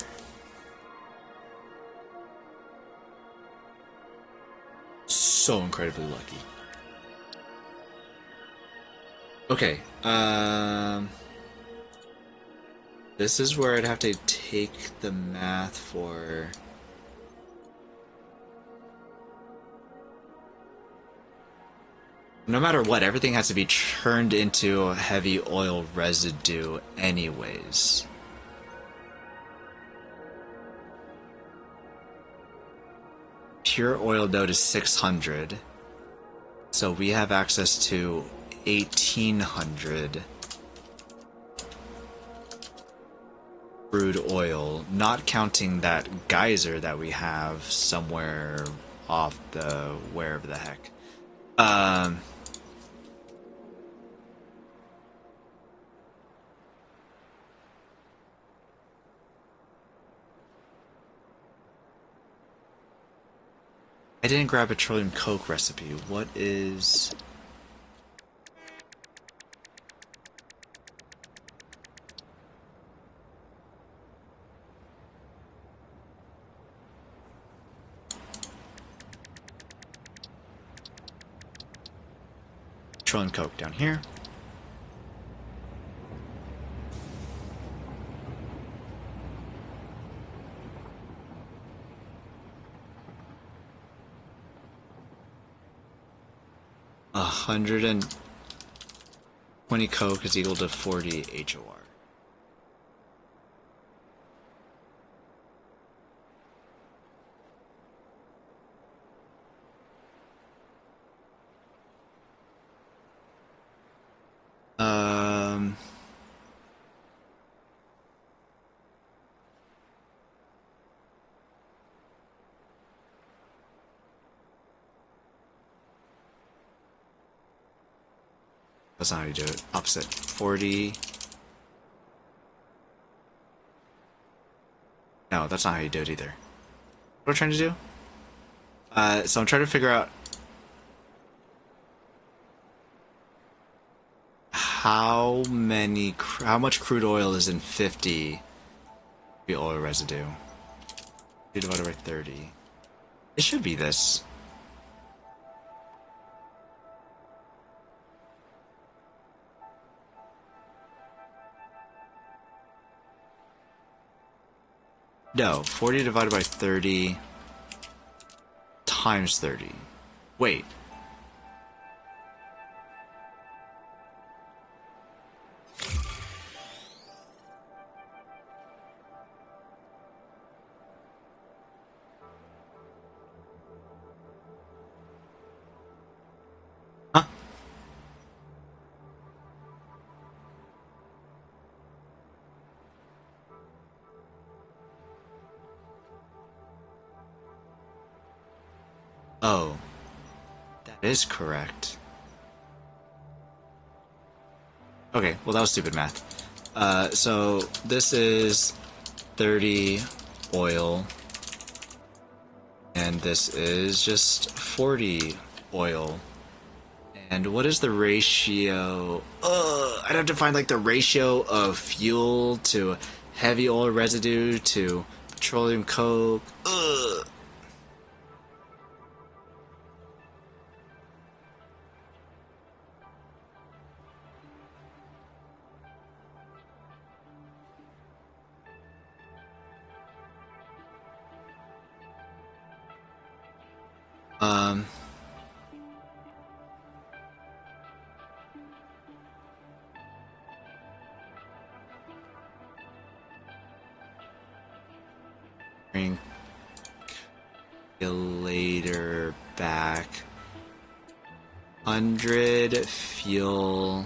So incredibly lucky. Okay, this is where I'd have to take the math for... No matter what, everything has to be turned into heavy oil residue anyways. Pure oil node is 600. So we have access to 1800 crude oil, not counting that geyser that we have somewhere off the wherever the heck. I didn't grab a petroleum coke recipe. What is... petrol and coke down here. A 120 coke is equal to 40 HOR. That's not how you do it. Opposite. 40. No, that's not how you do it either. What am I trying to do? So I'm trying to figure out how much crude oil is in 50 oil residue. 50 divided by 30. It should be this. No, 40 divided by 30 times 30. Wait. Huh? Oh, that is correct. Okay, well that was stupid math. So this is 30 oil, and this is just 40 oil. And what is the ratio? I'd have to find like the ratio of fuel to heavy oil residue to petroleum coke. Bring calculator back. 100 fuel.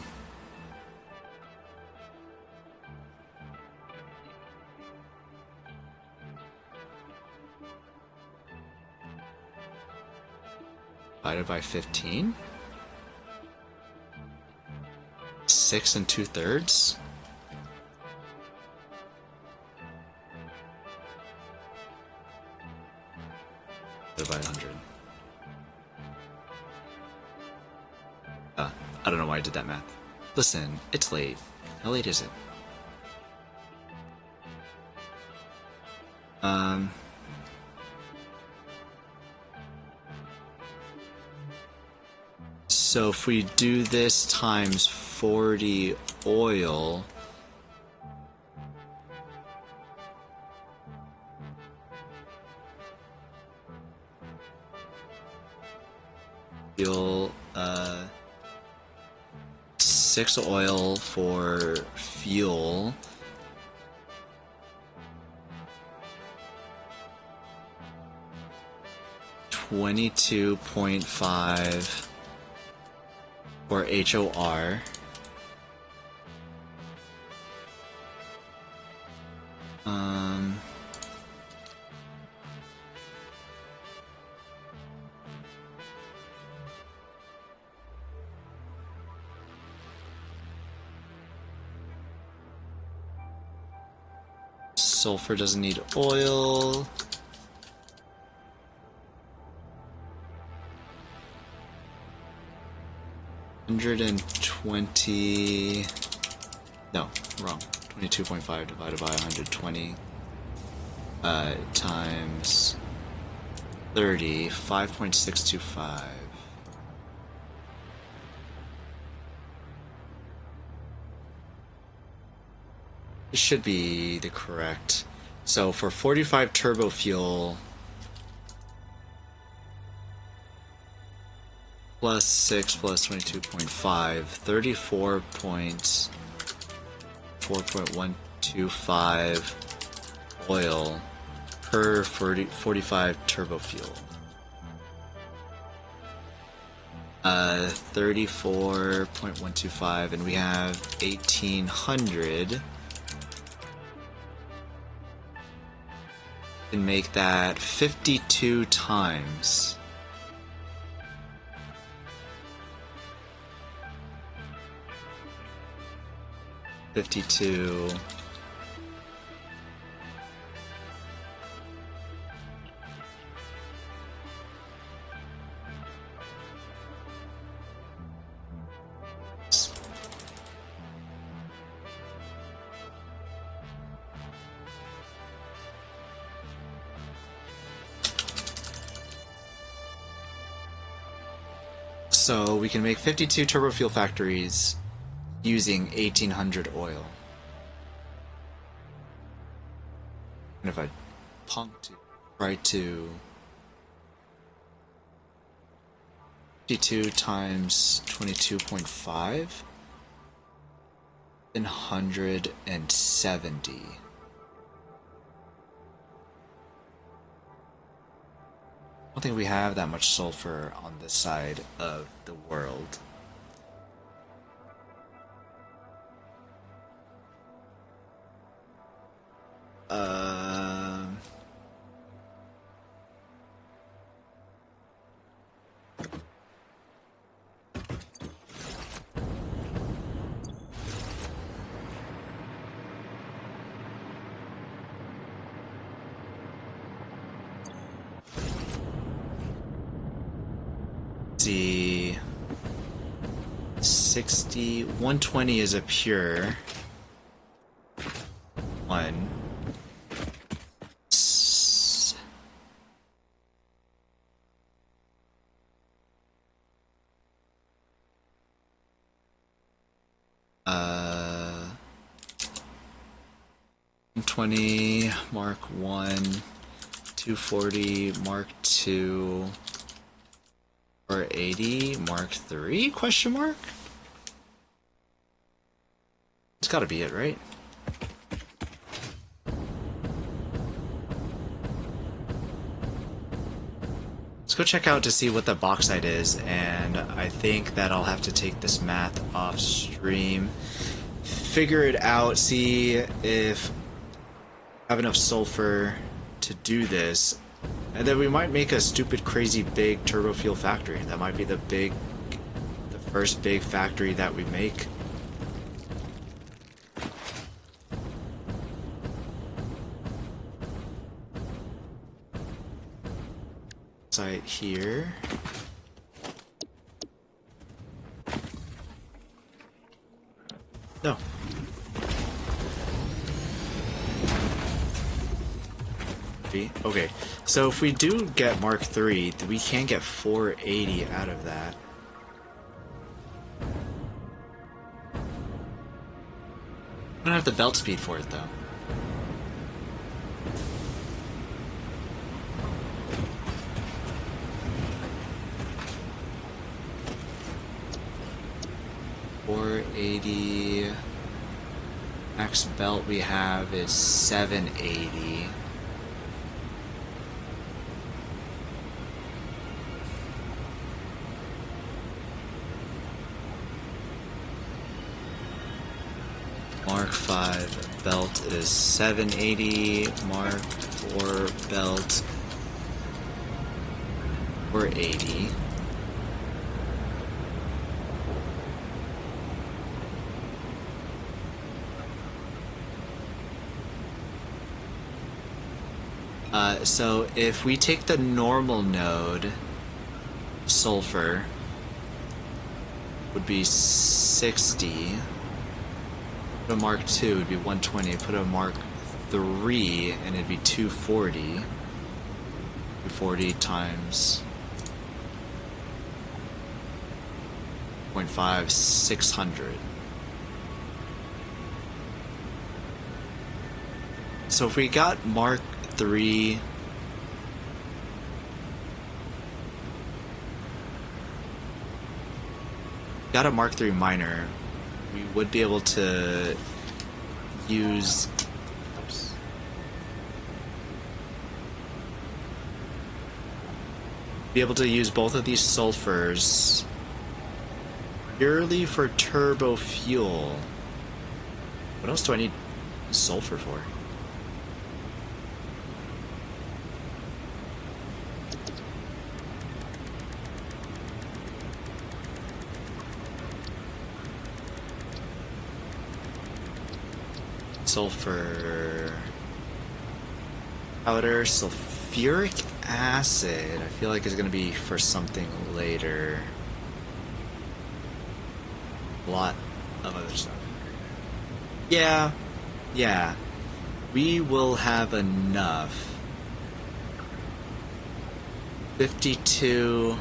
Divided by 15? 6 2/3? Divided by 100. I don't know why I did that math. Listen, it's late. How late is it? So if we do this times 40 oil, you'll 6 oil for fuel. $22.5 for HOR. Sulfur doesn't need oil. $120. No, wrong. 22.5 divided by 120 times 30, 5.625. It should be the correct. So for 45 turbo fuel plus 6 plus 22.5, 34.4.125 oil per 45 turbo fuel. 34.125, and we have 1800. Can make that 52 times. $52. So we can make 52 turbo fuel factories using 1800 oil. And if I try to 52 times 22.5, then 170. I don't think we have that much sulfur on this side of the world. See, 60, 120 is a pure one. Uh, 120 Mark 1, 240 Mark 2. Or 80 Mark 3 question mark? It's gotta be it, right? Let's go check out to see what the bauxite is, and I think that I'll have to take this math off stream, figure it out, see if I have enough sulfur to do this. And then we might make a stupid, crazy, big turbo fuel factory. That might be the first big factory that we make. Site here. No. Okay, so if we do get Mark 3, we can get 480 out of that. I don't have the belt speed for it, though. $480. Max belt we have is 780. Mark 5 belt is 780, Mark 4 belt 480. So if we take the normal node, sulfur would be 60. Put a Mark 2 would be 120. Put a Mark 3 and it'd be 240. 240 times 0.5, 600. So if we got Mark 3. Got a Mark 3 miner, we would be able to use. Oops. Be able to use both of these sulfurs purely for turbo fuel. What else do I need sulfur for? Sulfur powder, sulfuric acid. I feel like it's gonna be for something later. A lot of other stuff. Yeah, we will have enough. 52.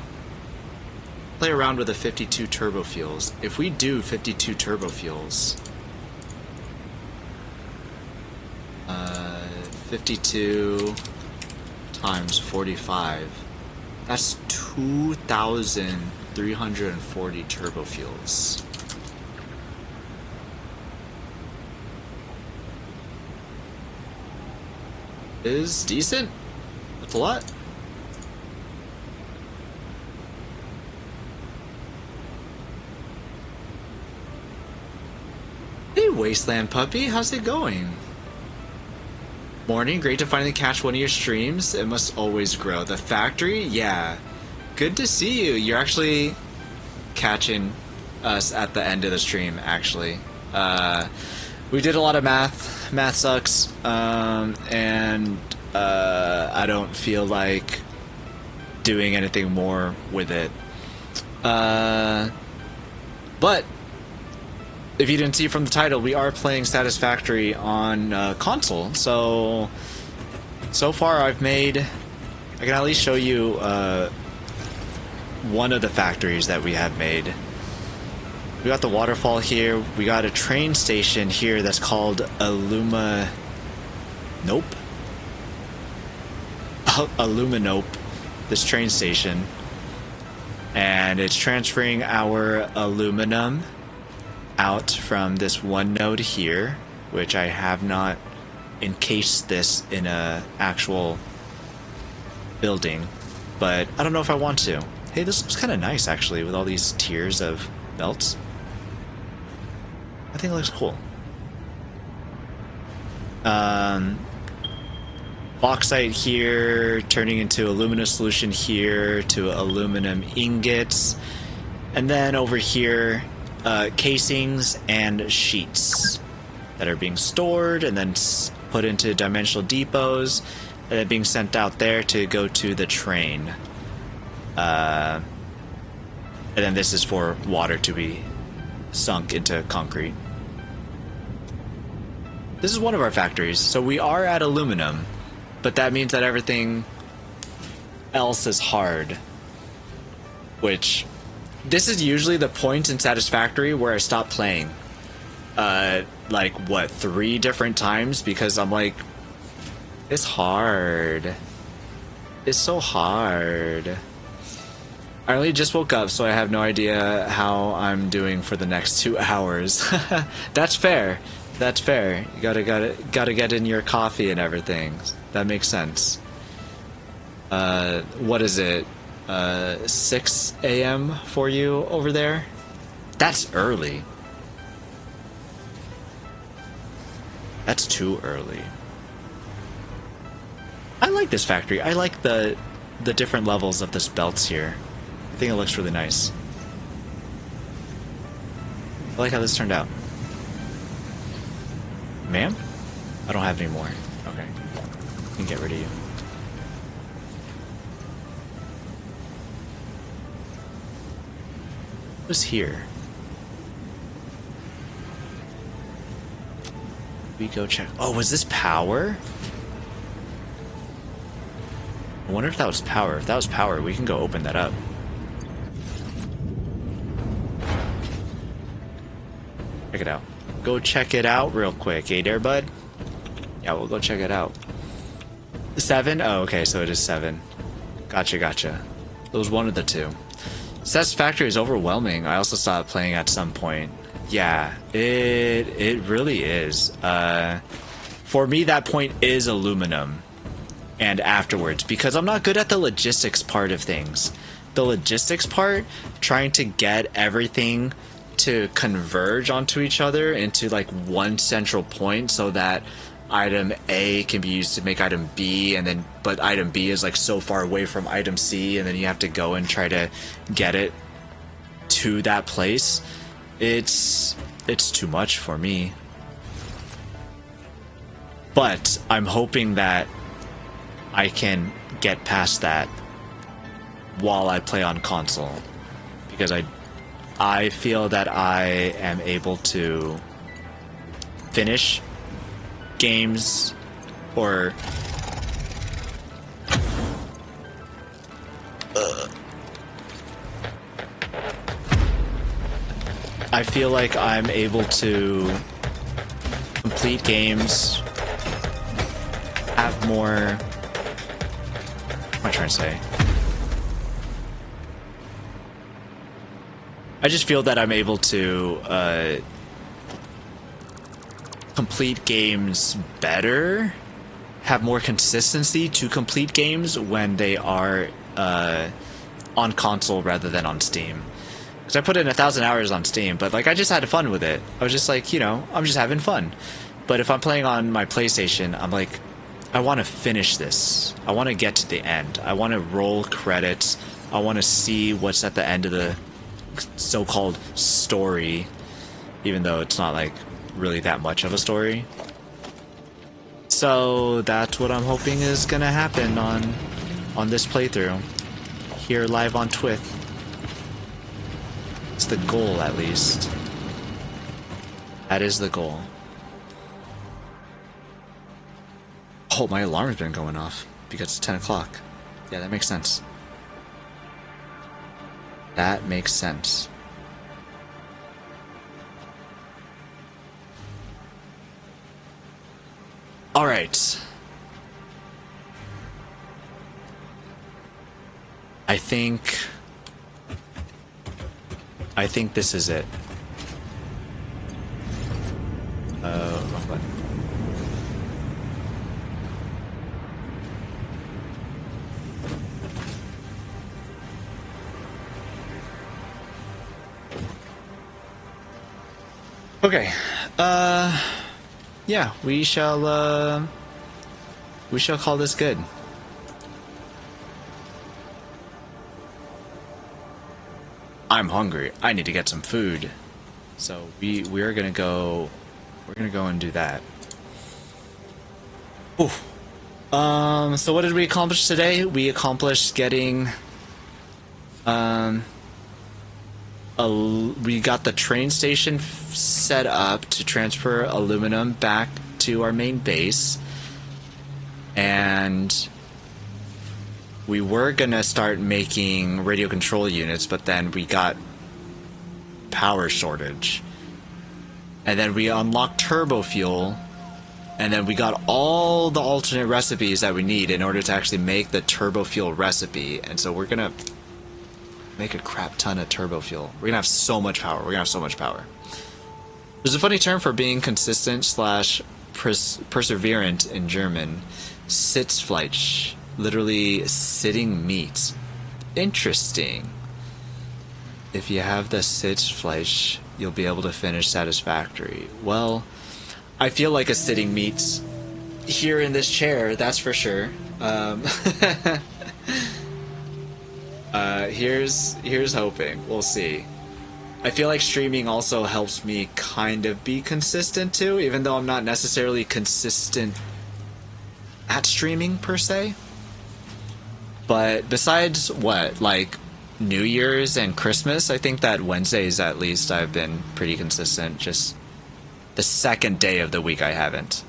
Play around with the 52 turbo fuels. If we do 52 turbo fuels, 52 times 45, that's 2,340 turbo fuels. Is decent. That's a lot. Hey, Wasteland Puppy, how's it going? Morning, great to finally catch one of your streams. It must always grow. The factory? Yeah. Good to see you. You're actually catching us at the end of the stream, actually. We did a lot of math. Math sucks. And I don't feel like doing anything more with it. But if you didn't see from the title, we are playing Satisfactory on console. So far I've made... I can at least show you one of the factories that we have made. We got the waterfall here. We got a train station here that's called Nope. Nope. This train station. And it's transferring our aluminum out from this one node here, which I have not encased this in a actual building, but I don't know if I want to. Hey, this looks kind of nice actually with all these tiers of belts. I think it looks cool. Bauxite here turning into aluminum solution here to aluminum ingots, and then over here casings and sheets that are being stored and then put into dimensional depots and then being sent out there to go to the train. And then this is for water to be sunk into concrete. This is one of our factories, so we are at aluminum, but that means that everything else is hard, which... This is usually the point in Satisfactory where I stop playing. Like, what, 3 different times? Because I'm like, it's hard. It's so hard. I only just woke up, so I have no idea how I'm doing for the next 2 hours. That's fair. That's fair. You gotta get in your coffee and everything. That makes sense. What is it? 6 a.m. for you over there? That's early. That's too early. I like this factory. I like the different levels of this belts here. I think it looks really nice. I like how this turned out. Ma'am? I don't have any more. Okay. I can get rid of you. Who's here? We go check. Oh, was this power? I wonder if that was power. If that was power, we can go open that up. Check it out. Go check it out real quick, eh there, bud? Yeah, we'll go check it out. 7? Oh, okay, so it is 7. Gotcha, gotcha. It was one of the two. Satisfactory is overwhelming. I also stopped playing at some point. Yeah, it really is. For me, that point is aluminum. And afterwards, because I'm not good at the logistics part of things. The logistics part, trying to get everything to converge onto each other into like one central point so that item A can be used to make item B, and then but item B is like so far away from item C, and then you have to go and try to get it to that place. It's too much for me. But I'm hoping that I can get past that while I play on console, because I feel that I am able to finish games or I feel like I'm able to complete games, have more. What am I trying to say? I just feel that I'm able to complete games better, have more consistency to complete games when they are on console rather than on Steam. Because I put in 1,000 hours on Steam, but like I just had fun with it. I was just like, you know, I'm just having fun. But if I'm playing on my PlayStation, I'm like, I want to finish this. I want to get to the end. I want to roll credits. I want to see what's at the end of the so-called story, even though it's not like really that much of a story. So that's what I'm hoping is gonna happen on this playthrough here live on Twitch. It's the goal, at least. That is the goal. Oh, my alarm's been going off because it's 10 o'clock. Yeah, that makes sense. That makes sense. All right. I think this is it. Wrong button. Okay. Yeah, we shall call this good. I'm hungry. I need to get some food. So we're gonna go and do that. Ooh. So what did we accomplish today? We accomplished getting we got the train station set up to transfer aluminum back to our main base, and we were gonna start making radio control units, but then we got power shortage, and then we unlocked turbo fuel, and then we got all the alternate recipes that we need in order to actually make the turbo fuel recipe. And so we're gonna make a crap ton of turbo fuel. We're gonna have so much power. There's a funny term for being consistent slash perseverant in German. Sitzfleisch. Literally sitting meat. Interesting. If you have the Sitzfleisch, you'll be able to finish Satisfactory. Well, I feel like a sitting meat here in this chair, that's for sure. Here's hoping. We'll see. I feel like streaming also helps me kind of be consistent too, even though I'm not necessarily consistent at streaming per se. But besides what, like New Year's and Christmas, I think that Wednesdays at least I've been pretty consistent. Just the second day of the week I haven't.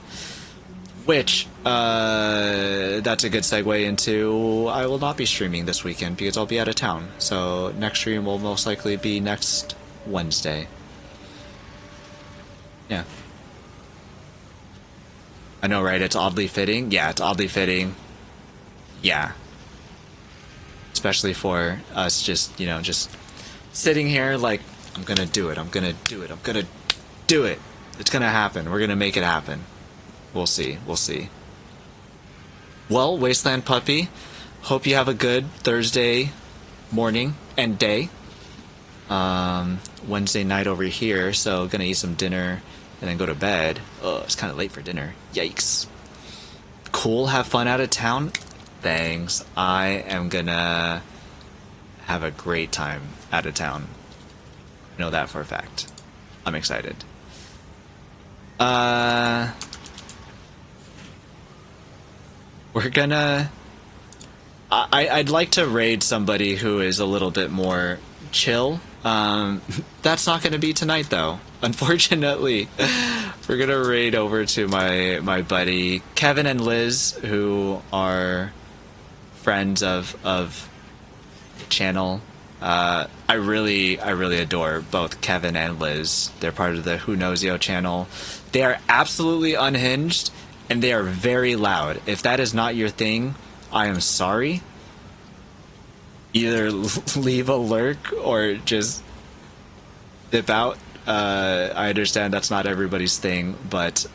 Which, that's a good segue into I will not be streaming this weekend because I'll be out of town. So next stream will most likely be next Wednesday. Yeah. I know, right? It's oddly fitting. Yeah, it's oddly fitting. Yeah. Especially for us just, you know, just sitting here like, I'm gonna do it, I'm gonna do it, I'm gonna do it. It's gonna happen. We're gonna make it happen. We'll see. We'll see. Well, Wasteland Puppy, hope you have a good Thursday morning and day. Wednesday night over here, so gonna eat some dinner and then go to bed. Oh, it's kind of late for dinner. Yikes. Cool, have fun out of town. Thanks. I am gonna have a great time out of town. I know that for a fact. I'm excited. We're gonna... I'd like to raid somebody who is a little bit more chill. That's not gonna be tonight, though. Unfortunately, we're gonna raid over to my buddy Kevin and Liz, who are friends of the channel. I really adore both Kevin and Liz. They're part of the Who Knows Yo channel. They are absolutely unhinged, and they are very loud. If that is not your thing, I am sorry. Either leave a lurk or just dip out. I understand that's not everybody's thing, but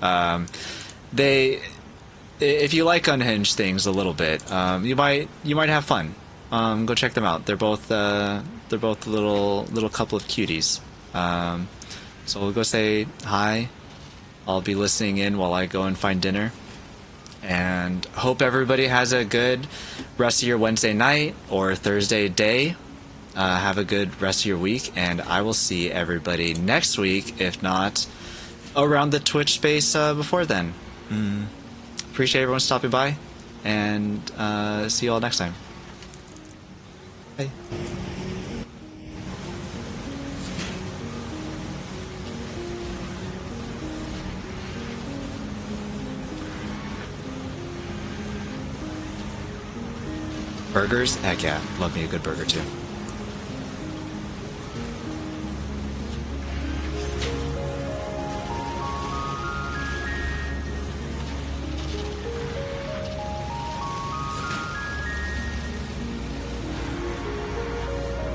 if you like unhinged things a little bit, you might have fun. Go check them out. They're both a little couple of cuties. So we'll go say hi. I'll be listening in while I go and find dinner. And hope everybody has a good rest of your Wednesday night or Thursday day. Have a good rest of your week, and I will see everybody next week, if not around the Twitch space before then. Appreciate everyone stopping by, and see you all next time. Bye. Burgers? Heck yeah. Love me a good burger too.